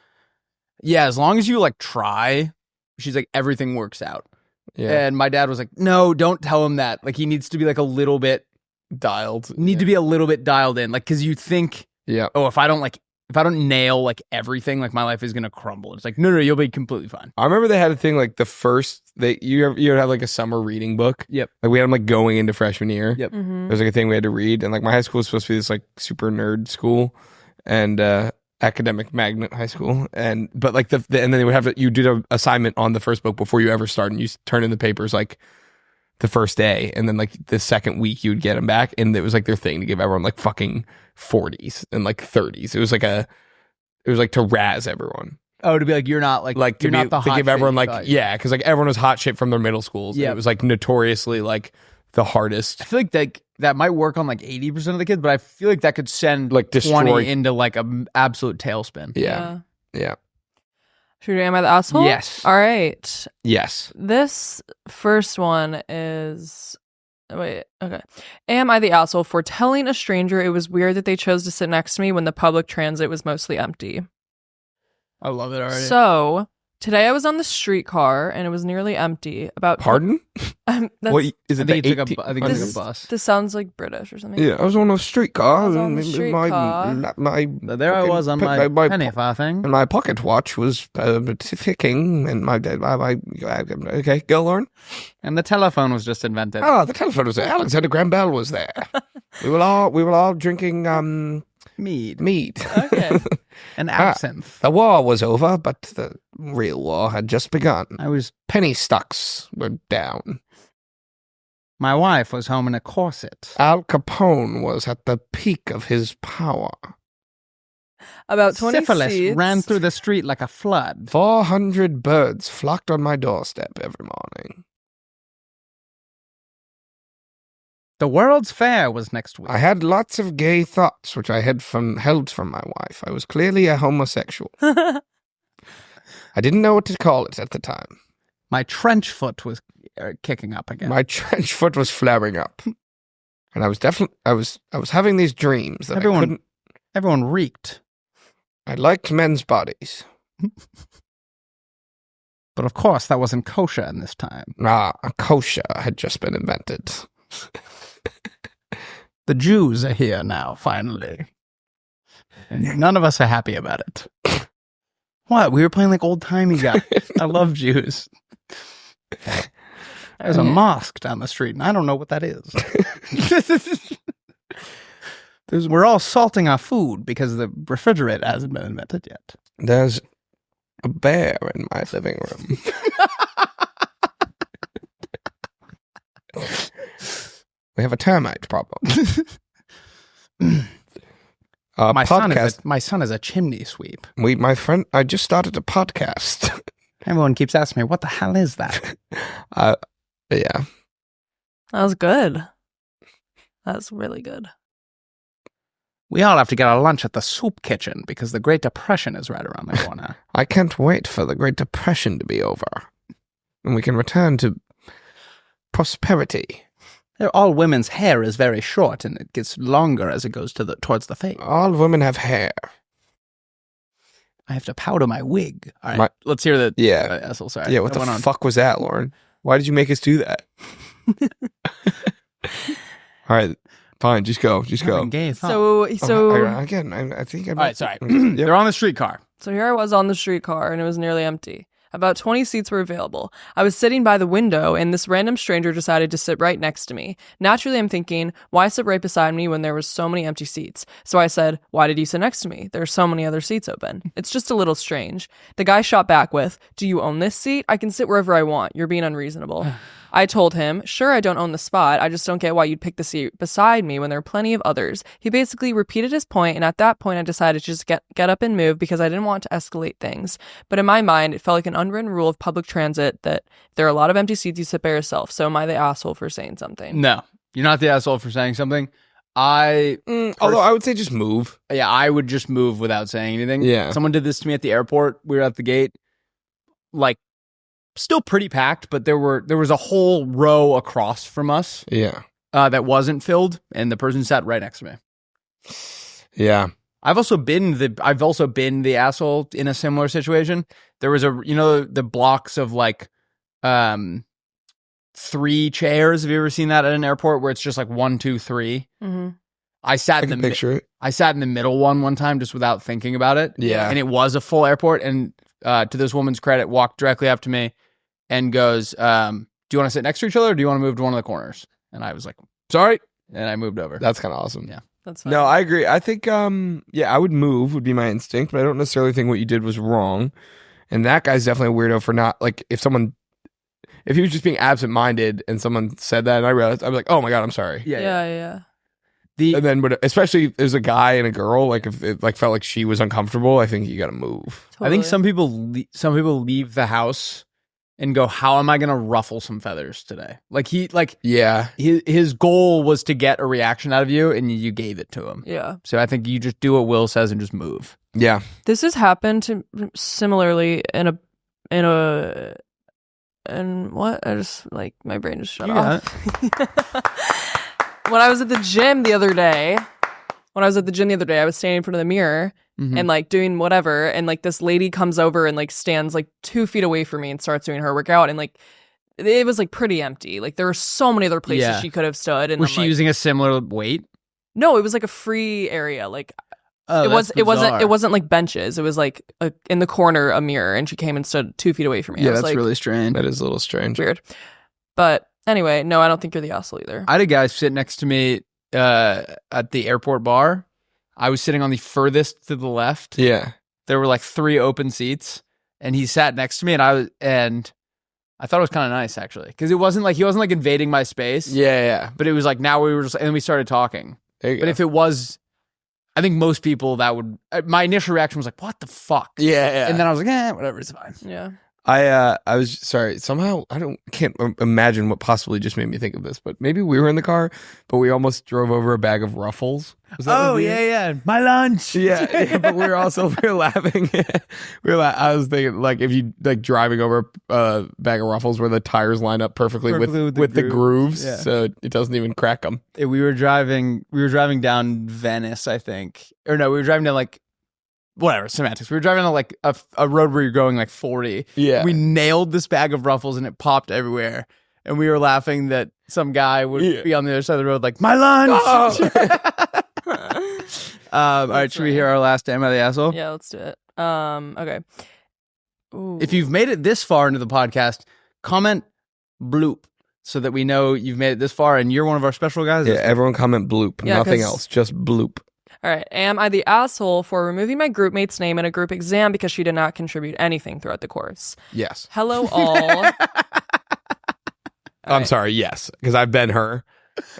yeah, as long as you like try, she's like, everything works out. Yeah. And my dad was like, no, don't tell him that. Like he needs to be like a little bit Dialed. to be a little bit dialed in. Like, cause you think, Yeah. oh, if I don't nail like everything, like my life is going to crumble. It's like, no, you'll be completely fine. I remember they had a thing like the first, you would have like a summer reading book. Yep. Like we had them like going into freshman year. Yep. Mm-hmm. There was like a thing we had to read. And like my high school was supposed to be this like super nerd school and academic magnet high school. But like and then they would have you did an assignment on the first book before you ever start, and you turn in the papers like the first day, and then like the second week you would get them back, and it was like their thing to give everyone like fucking 40s and like 30s. It was like to razz everyone, Oh, to be like, you're not like to you're not the to hot give shit everyone you like thought. because like everyone was hot shit from their middle schools. And Yeah. it was like notoriously like the hardest. I feel like that might work on like 80% of the kids, but I feel like that could send Like, 20 destroy- into like an absolute tailspin. Yeah. Should we do Am I the Asshole? Yes. All right. Yes. This first one is. Wait, okay. Am I the asshole for telling a stranger it was weird that they chose to sit next to me when the public transit was mostly empty? I love it already. So, today I was on the streetcar and it was nearly empty. Pardon? That's, What is I it? think the it's like 18 I think it's like This- a bus. This sounds like British or something. Yeah, I was on a streetcar. I was on the and streetcar. There I was on my penny farthing. and my pocket watch was ticking, and okay, go Lauren. And the telephone was just invented. Oh, the telephone was there. Alexander Graham Bell was there. we were all drinking Mead. mead. Okay. And absinthe. The war was over, but the real war had just begun. I was Penny stocks were down. My wife was home in a corset. Al Capone was at the peak of his power. About 20 Syphilis seats. ran through the street like a flood. 400 birds flocked on my doorstep every morning. The World's Fair was next week. I had lots of gay thoughts, which I held from my wife. I was clearly a homosexual. I didn't know what to call it at the time. My trench foot was kicking up again. My trench foot was flaring up, and I was having these dreams that Everyone reeked. I liked men's bodies. But of course, that wasn't kosher in this time. Kosher had just been invented. The Jews are here now, finally. And none of us are happy about it. What? We were playing like old-timey guys. I love Jews. There's a mosque down the street, and I don't know what that is. We're all salting our food because the refrigerator hasn't been invented yet. There's a bear in my living room. We have a termite problem. My podcast. son is a chimney sweep. I just started a podcast. Everyone keeps asking me, what the hell is that? Yeah. That was good. That's really good. We all have to get our lunch at the soup kitchen because the Great Depression is right around the corner. I can't wait for the Great Depression to be over. And we can return to prosperity. All women's hair is very short and it gets longer as it goes towards the face. All women have hair. I have to powder my wig. All right, let's hear the asshole. Sorry. Yeah, what the fuck was that, Lauren? Why did you make us do that? All right, fine, just go. Gay So I think all right, sorry. They're on the streetcar. So here I was on the streetcar, and it was nearly empty. About 20 seats were available. I was sitting by the window, and this random stranger decided to sit right next to me. Naturally, I'm thinking, why sit right beside me when there was so many empty seats? So I said, why did you sit next to me? There are so many other seats open. It's just a little strange. The guy shot back with, do you own this seat? I can sit wherever I want. You're being unreasonable. I told him, sure, I don't own the spot. I just don't get why you'd pick the seat beside me when there are plenty of others. He basically repeated his point, and at that point, I decided to just get up and move because I didn't want to escalate things. But in my mind, it felt like an unwritten rule of public transit that if there are a lot of empty seats, you sit by yourself. So am I the asshole for saying something? No, you're not the asshole for saying something. Although I would say just move. Yeah, I would just move without saying anything. Yeah. Someone did this to me at the airport. We were at the gate, like, still pretty packed, but there was a whole row across from us. Yeah. That wasn't filled, and the person sat right next to me. Yeah. I've also been the asshole in a similar situation. There was the blocks of like 3 chairs. Have you ever seen that at an airport where it's just like 1, 2, 3? Mm-hmm. I sat in the middle one time just without thinking about it. Yeah. And it was a full airport, and to this woman's credit, walked directly up to me and goes, do you want to sit next to each other or do you want to move to one of the corners? And I was like, sorry. And I moved over. That's kind of awesome. Yeah. That's fine. No, I agree. I think, I would move would be my instinct, but I don't necessarily think what you did was wrong. And that guy's definitely a weirdo for not, like, if he was just being absent-minded and someone said that and I realized, I'd be like, oh my God, I'm sorry. Yeah. And then, especially if there's a guy and a girl, like if it like felt like she was uncomfortable, I think you got to move. Totally. I think some people leave the house and go, how am I going to ruffle some feathers today? His goal was to get a reaction out of you and you gave it to him. Yeah. So I think you just do what Will says and just move. Yeah. This has happened to similarly in what? I just like my brain just shut off. When I was at the gym the other day, I was standing in front of the mirror and like doing whatever, and like this lady comes over and like stands like 2 feet away from me and starts doing her workout, and like it was like pretty empty. Like there were so many other places she could have stood. And was she using a similar weight? No, it was like a free area. Like it wasn't like benches. It was like in the corner a mirror, and she came and stood 2 feet away from me. Yeah, I was that's like, really strange. That is a little strange. Weird. But anyway, no, I don't think you're the asshole either. I had a guy sit next to me at the airport bar. I was sitting on the furthest to the left. Yeah. There were like 3 open seats, and he sat next to me, and I thought it was kind of nice actually, because it wasn't like he wasn't like invading my space. Yeah. But it was like now we were just, and then we started talking. But if it was, I think most people that would, my initial reaction was like, what the fuck? Yeah. And then I was like, whatever, it's fine. Yeah. I was sorry. Somehow can't imagine what possibly just made me think of this, but maybe we were in the car, but we almost drove over a bag of Ruffles. Yeah. My lunch. Yeah, but we were laughing. I was thinking like if you like driving over a bag of Ruffles where the tires line up perfectly with the grooves, so it doesn't even crack them. We were driving down Venice, I think, or no, we were driving down like. Whatever, semantics. We were driving on like a road where you're going like 40. Yeah. We nailed this bag of Ruffles and it popped everywhere. And we were laughing that some guy would be on the other side of the road like, my lunch! Oh. All right, should we hear our last Am I the Asshole? Yeah, let's do it. Okay. Ooh. If you've made it this far into the podcast, comment bloop so that we know you've made it this far and you're one of our special guys. Yeah, everyone comment bloop. Yeah, nothing else, just bloop. All right. Am I the asshole for removing my group mate's name in a group exam because she did not contribute anything throughout the course? Yes. Hello, all. I'm sorry. Yes, because I've been her,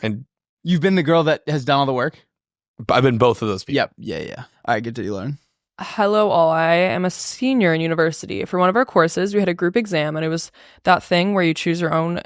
and You've been the girl that has done all the work? I've been both of those people. Yep. Yeah. All right, good to learn. Hello, all. I am a senior in university. For one of our courses, we had a group exam, and it was that thing where you choose your own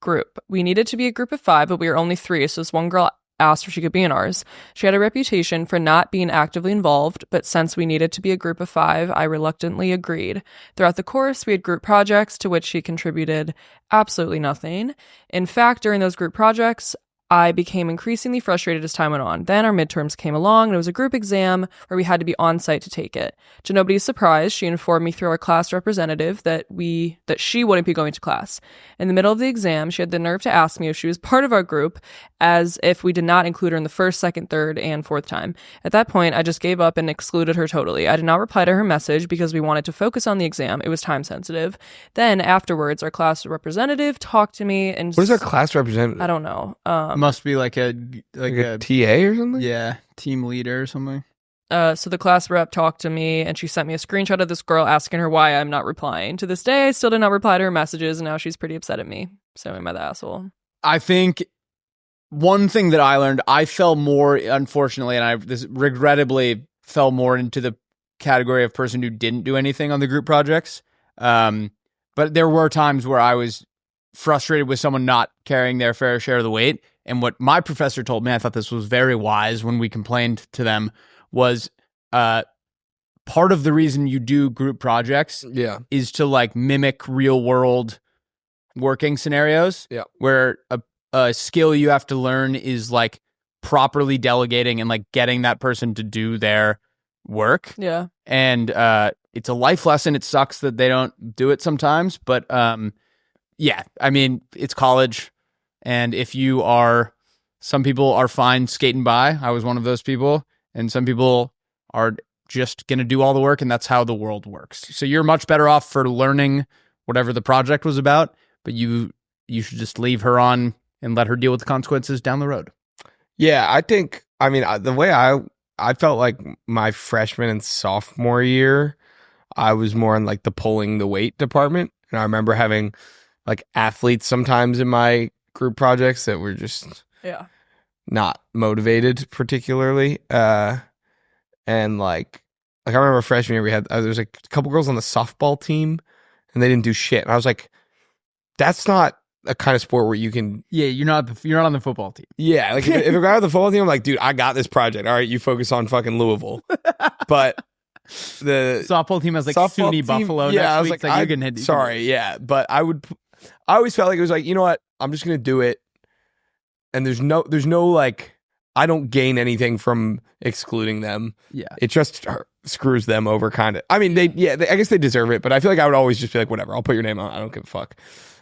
group. We needed to be a group of 5, but we were only 3, so this one girl asked if she could be in ours. She had a reputation for not being actively involved, but since we needed to be a group of 5, I reluctantly agreed. Throughout the course, we had group projects to which she contributed absolutely nothing. In fact, during those group projects, I became increasingly frustrated as time went on. Then our midterms came along, and it was a group exam where we had to be on site to take it. To nobody's surprise, she informed me through our class representative that she wouldn't be going to class. In the middle of the exam, she had the nerve to ask me if she was part of our group, as if we did not include her in the first, second, third, and fourth time. At that point, I just gave up and excluded her totally. I did not reply to her message because we wanted to focus on the exam. It was time sensitive. Then afterwards, our class representative talked to me and What is our class representative? I don't know. Must be like a TA or something? yeah, team leader or something. So the class rep talked to me and she sent me a screenshot of this girl asking her why I'm not replying. To this day, I still did not reply to her messages, and now she's pretty upset at me. So am I the asshole? I think one thing that I learned, I fell more, unfortunately, and this regrettably fell more into the category of person who didn't do anything on the group projects. But there were times where I was frustrated with someone not carrying their fair share of the weight. And what my professor told me, I thought this was very wise when we complained to them, was part of the reason you do group projects is to like mimic real world working scenarios where a skill you have to learn is like properly delegating and like getting that person to do their work. Yeah. And it's a life lesson. It sucks that they don't do it sometimes, but yeah, I mean, it's college. And if you are, some people are fine skating by. I was one of those people. And some people are just going to do all the work, and that's how the world works. So you're much better off for learning whatever the project was about, but you should just leave her on and let her deal with the consequences down the road. Yeah, I mean, the way I felt like my freshman and sophomore year, I was more in like the pulling the weight department. And I remember having like athletes sometimes in my group projects that were just not motivated particularly. And like I remember freshman year we had, there was like a couple girls on the softball team and they didn't do shit. And I was like, that's not a kind of sport where you can. Yeah, you're not on the football team. Yeah, like if a guy on the football team, I'm like, dude, I got this project. All right, you focus on fucking Louisville. But the softball team has like SUNY Buffalo. Yeah, next week. I was like, sorry, yeah, but I always felt like it was like, you know what, I'm just gonna do it, and there's no like, I don't gain anything from excluding them. Yeah, it just screws them over, kind of. I mean, I guess they deserve it, but I feel like I would always just be like, whatever, I'll put your name on. I don't give a fuck.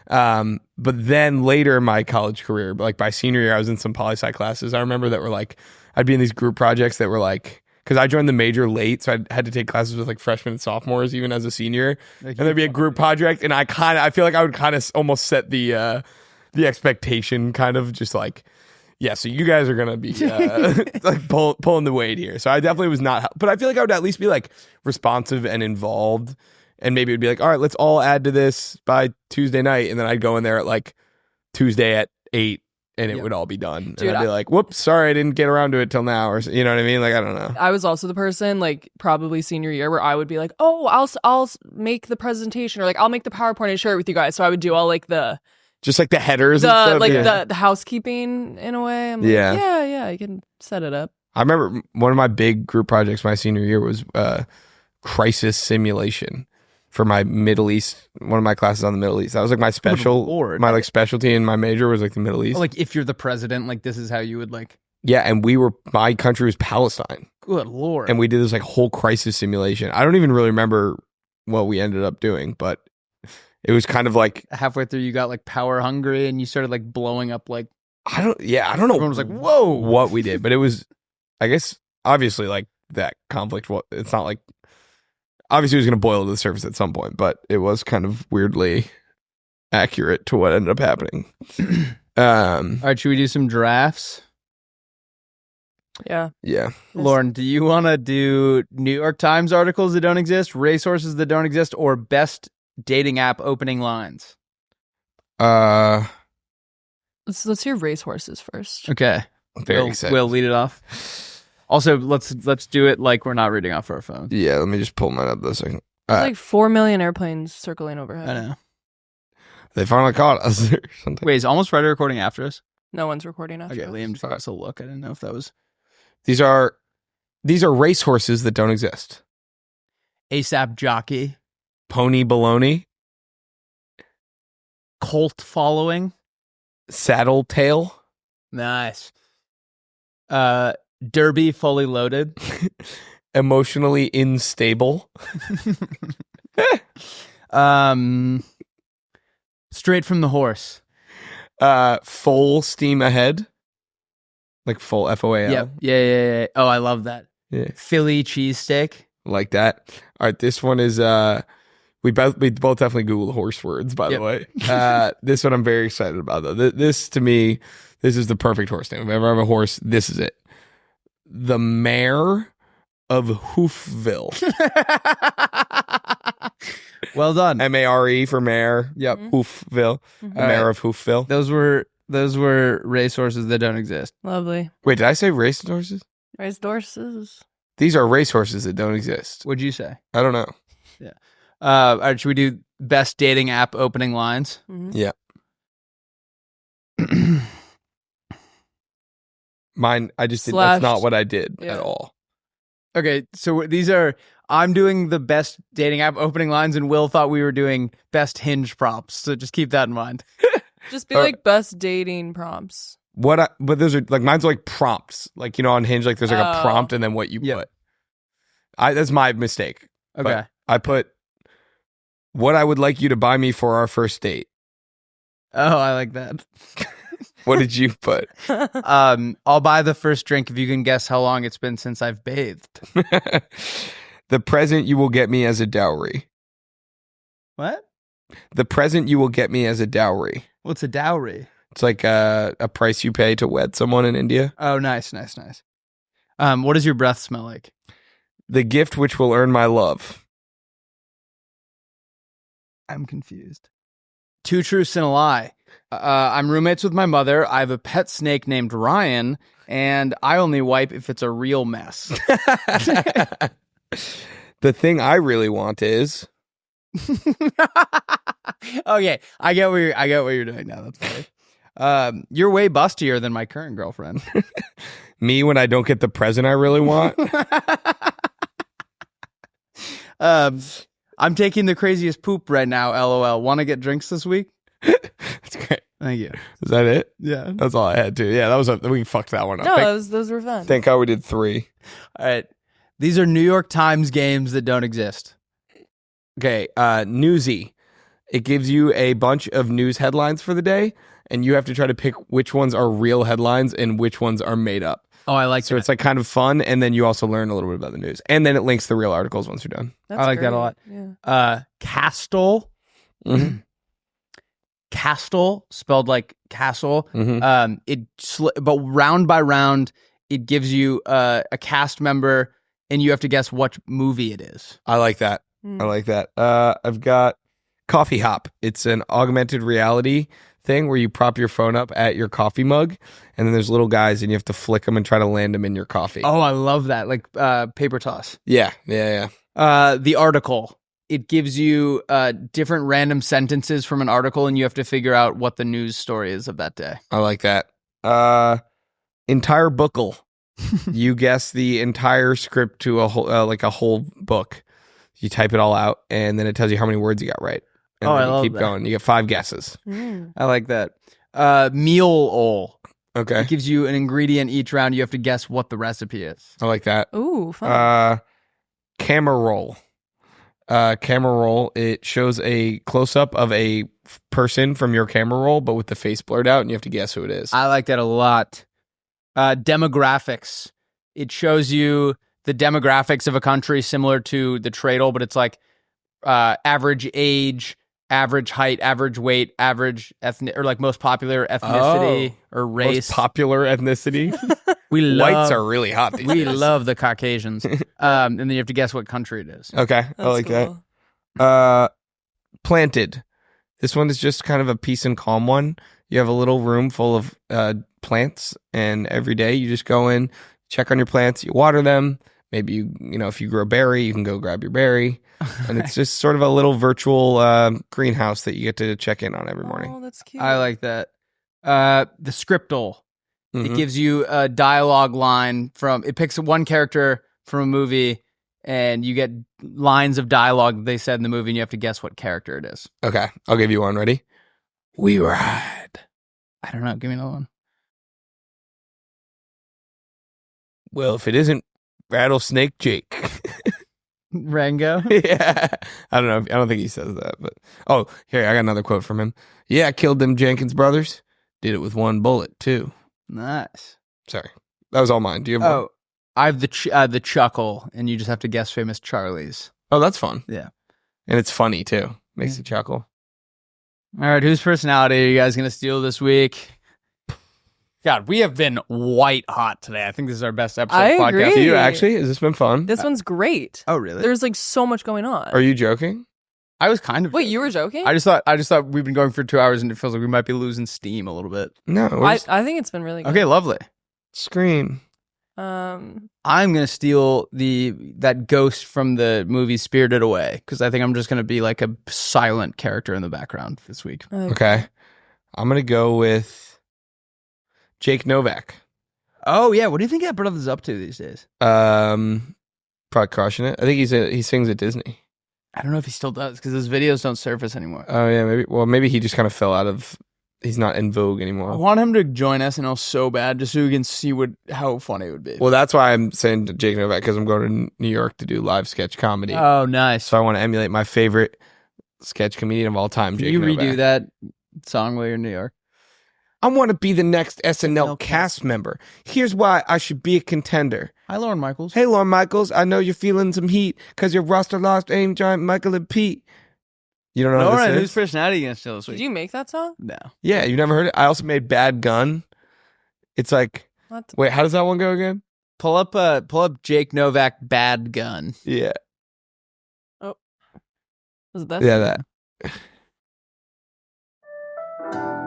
But then later in my college career, like by senior year, I was in some poli-sci classes. I remember that were like, I'd be in these group projects that were like, because I joined the major late, so I had to take classes with like freshmen and sophomores, even as a senior. And there'd be a group project, and I feel like I would kind of almost set the expectation, kind of just like, yeah, so you guys are gonna be like pulling the weight here. So I definitely was not, but I feel like I would at least be like responsive and involved. And maybe it'd be like, all right, let's all add to this by Tuesday night. And then I'd go in there at like Tuesday at 8 and it would all be done. Dude, and I'd be like, whoops, sorry, I didn't get around to it till now. Or, you know what I mean? Like, I don't know. I was also the person, like probably senior year, where I would be like, oh, I'll make the presentation, or like I'll make the PowerPoint and share it with you guys. So I would do all like just like the headers and stuff. Like the housekeeping in a way. I'm like, yeah, I can set it up. I remember one of my big group projects my senior year was crisis simulation. For my Middle East, one of my classes on the Middle East. That was like my my like specialty in my major was like the Middle East. Like if you're the president, like this is how you would like. Yeah, and my country was Palestine. Good Lord. And we did this like whole crisis simulation. I don't even really remember what we ended up doing, but it was kind of like halfway through you got like power hungry and you started like blowing up like. I don't know. Everyone was like, whoa, what we did, but it was, I guess, obviously like that conflict. It's not like. Obviously, it was going to boil to the surface at some point, but it was kind of weirdly accurate to what ended up happening. All right, should we do some drafts? Yeah. Yeah. Lauren, do you want to do New York Times articles that don't exist, racehorses that don't exist, or best dating app opening lines? Let's hear racehorses first. Okay. Very excited. We'll lead it off. Also, let's do it like we're not reading off our phone. Yeah, let me just pull mine up this second. There's like 4 million airplanes circling overhead. I know. They finally caught us or something. Wait, is Almost Friday recording after us? No one's recording after Okay, us. Liam just gave us a look. I didn't know if that was These are racehorses that don't exist. ASAP jockey, Pony baloney, cult following. saddle tail, Nice. Derby fully loaded. emotionally unstable, Straight from the horse. full steam ahead, like full FOAL. Yep. Yeah. Oh, I love that. Yeah. Philly cheesesteak. Like that. All right, this one is we both definitely Googled horse words, by the way. This one I'm very excited about though. This to me, this is the perfect horse name. If I ever have a horse, this is it. The Mare of Hoofville. Well done. MARE for mare. Yep. Hoofville. Mare of Hoofville. Those were racehorses that don't exist. Lovely. Wait, did I say racehorses? Racehorses. These are racehorses that don't exist. What'd you say? I don't know. Yeah. All right, should we do best dating app opening lines? Mhm. Yeah. Mine, I just did. That's not what I did at all. Okay, so I'm doing the best dating app opening lines, and Will thought we were doing best Hinge prompts. So just keep that in mind. Just be like best dating prompts. But those are like mine's like prompts. Like, you know, on Hinge, like there's like a prompt and then what you put. That's my mistake. Okay. But I put what I would like you to buy me for our first date. Oh, I like that. What did you put? I'll buy the first drink if you can guess how long it's been since I've bathed. The present you will get me as a dowry. What? The present you will get me as a dowry. What's a dowry? It's like a price you pay to wed someone in India. Oh, nice. What does your breath smell like? The gift which will earn my love. I'm confused. Two truths and a lie. I'm roommates with my mother. I have a pet snake named Ryan, and I only wipe if it's a real mess. The thing I really want is Okay, I get what you're doing now. That's funny. You're way bustier than my current girlfriend. me when I don't get the present I really want. I'm taking the craziest poop right now. LOL. Want to get drinks this week? That's great. Thank you. Is that it? Yeah. That's all I had to. Yeah, that was we fucked that one up. No, those were fun. Thank God we did 3. All right. These are New York Times games that don't exist. Okay, Newsy. It gives you a bunch of news headlines for the day, and you have to try to pick which ones are real headlines and which ones are made up. Oh, I like So that. it's like kind of fun, and then you also learn a little bit about the news. And then it links the real articles once you're done. That's I like that a great. lot. Yeah. Castle. Mm-hmm. Castle, spelled like castle. Mm-hmm. But round by round, it gives you a cast member, and you have to guess what movie it is. I like that. I like that. I've got Coffee Hop. It's an augmented reality thing where you prop your phone up at your coffee mug, and then there's little guys, and you have to flick them and try to land them in your coffee. Oh, I love that. Like paper toss. Yeah. The article. It gives you different random sentences from an article, and you have to figure out what the news story is of that day. I like that. Entire bookle. You guess the entire script to a whole, like a whole book. You type it all out, and then it tells you how many words you got right. And then I you love keep that. going. You get 5 guesses. I like that. Meal-ol. Okay. It gives you an ingredient each round. You have to guess what the recipe is. I like that. Ooh, fun. Camera roll. Camera roll. It shows a close-up of a person from your camera roll, but with the face blurred out, and you have to guess who it is. I like that a lot. Demographics. It shows you the demographics of a country similar to the Tradle, but it's like average age, average height, average weight, average ethnic, or like most popular ethnicity or race. Most popular ethnicity. Whites are really hot these We days. love the Caucasians. And then you have to guess what country it is. Okay, I like cool. that. Planted. This one is just kind of a peace and calm one. You have a little room full of plants, and every day you just go in, check on your plants, you water them. Maybe you know, if you grow a berry, you can go grab your berry. And it's just sort of a little virtual greenhouse that you get to check in on every morning. Oh, that's cute. I like that. The scriptal. It gives you a dialogue line it picks one character from a movie, and you get lines of dialogue that they said in the movie, and you have to guess what character it is. Okay, I'll give you one. Ready? We ride. I don't know. Give me another one. Well, if it isn't Rattlesnake Jake. Rango. Yeah. I don't know. I don't think he says that, but here, I got another quote from him. Yeah, I killed them Jenkins brothers. Did it with one bullet, too. Nice. Sorry. That was all mine. Do you have one? I have the chuckle, and you just have to guess famous Charlie's. Oh, that's fun. Yeah. And it's funny, too. Makes you chuckle. All right, whose personality are you guys going to steal this week? God, we have been white hot today. I think this is our best episode I of podcast. agree. Do you actually? Has this been fun? This one's great. Oh, really? There's like so much going on. Are you joking? I was kind of. Wait, you were joking? I just thought we've been going for 2 hours, and it feels like we might be losing steam a little bit. No. I think it's been really good. Okay, lovely. Scream. I'm gonna steal that ghost from the movie Spirited Away, because I think I'm just gonna be like a silent character in the background this week. Okay. I'm going to go with Jake Novak. Oh yeah, what do you think that brother's up to these days? Probably crushing it. I think he sings at Disney. I don't know if he still does, because his videos don't surface anymore. Oh yeah, maybe. Well, maybe he just kind of fell out of. He's not in vogue anymore. I want him to join SNL so bad, just so we can see how funny it would be. Well, that's why I'm saying to Jake Novak, because I'm going to New York to do live sketch comedy. Oh, nice. So I want to emulate my favorite sketch comedian of all time, Can Jake you Novak. redo that song while you're in New York? I want to be the next SNL cast member. Here's why I should be a contender. Hi, Lauren Michaels. Hey, Lauren Michaels, I know you're feeling some heat because your roster lost Aim Giant Michael and Pete. You don't know what Lauren, this whose is? personality are you gonna steal this week? Did you make that song? No. Yeah, you never heard it? I also made Bad Gun. It's like, What? wait, how does that one go again? Pull up Jake Novak Bad Gun. Yeah. Was it this? Yeah, that.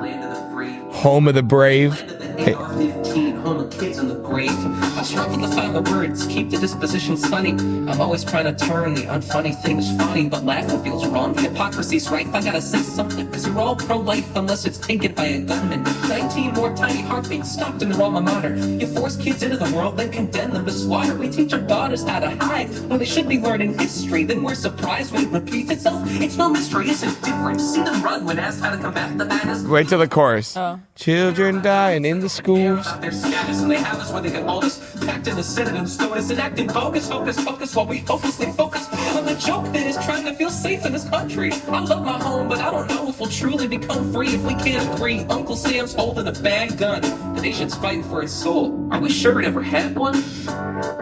Land of the free. Home of the Brave. Land of the AR-15, home of kids in the grave. I struggle to find the words, keep the disposition sunny. I'm always trying to turn the unfunny things funny, but laughing feels wrong. Hypocrisy's rife, I gotta say something, cause you're all pro-life unless it's taken by a gunman. 19 more tiny heartbeats stopped in their alma mater. You force kids into the world, then condemn them to slaughter. We teach our daughters how to hide when they should be learning history. Then we're surprised when it repeats itself. It's no mystery, it's indifferent. See them run when asked how to combat the madness. Wait till the chorus. Oh. Children dying in the schools. Their status, and they have us where they can hold us. Packed in the Senate and SCOTUS and acting bogus, hocus pocus, while we hopelessly focus on the joke that is trying to feel safe in this country. I love my home, but I don't know if we'll truly become free if we can't agree. Uncle Sam's holding a bad gun. The nation's fighting for its soul. Are we sure it ever had one?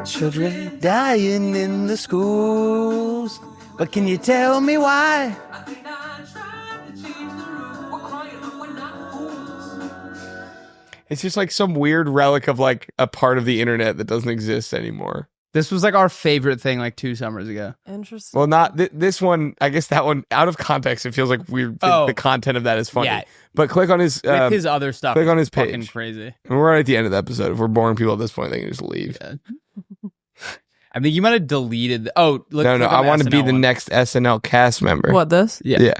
Children dying in the schools. But can you tell me why? I think I tried to change the rule. We're crying, but we're not fools. It's just like some weird relic of like a part of the internet that doesn't exist anymore. This was like our favorite thing like 2 summers ago. Interesting. Well, not this one. I guess that one, out of context, it feels like weird. Oh. The content of that is funny. Yeah. But click on his With his other stuff. click on his fucking page. crazy. And we're right at the end of the episode. If we're boring people at this point, they can just leave. Yeah. I think you might have deleted. Look, No. click on I want to be SNL the one. next SNL cast member. What, this? Yeah.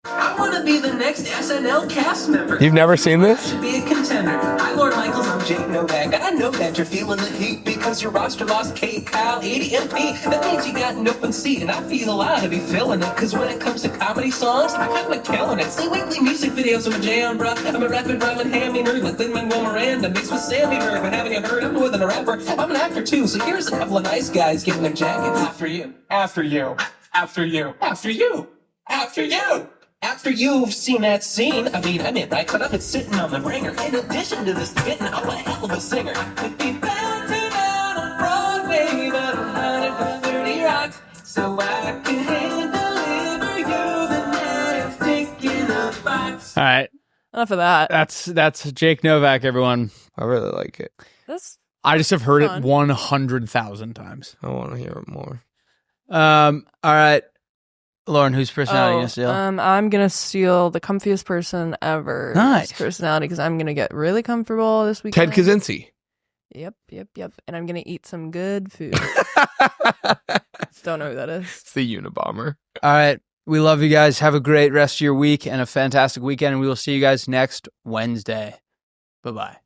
I want to be the next SNL cast member. You've never seen this? Should be a contender. Hi, Lord Michaels, I'm Jake Novak. I know that you're feeling the heat because your roster lost K, Kyle, 80 MP. That means you got an open seat, and I feel allowed to be feeling it. Cause when it comes to comedy songs, I got my killing it. See weekly music videos of a jam, bruh. I'm a rapid rhyming hammy nerd like Lin-Manuel Miranda mixed with Sammy Nerd. But haven't you heard? I'm more than a rapper. I'm an actor too. So here's a couple of nice guys giving their jackets after you. After you. After you. After you. After you. After you've seen that scene, I meant right, but I've been sitting on the ringer. In addition to this getting, I'm a hell of a singer. Could be bouncing out on Broadway, but I'm not at the 30 Rock, so I can hand deliver you the night of sticking a box. All right. Enough of that. That's Jake Novak, everyone. I really like it. That's I just have heard fun. it 100,000 times. I want to hear it more. All right. Lauren, whose personality are you going to steal? I'm gonna steal the comfiest person ever. Nice. Personality, because I'm gonna get really comfortable this weekend. Ted Kaczynski. Yep. And I'm gonna eat some good food. Don't know who that is. It's the Unabomber. All right. We love you guys. Have a great rest of your week and a fantastic weekend. And we will see you guys next Wednesday. Bye-bye.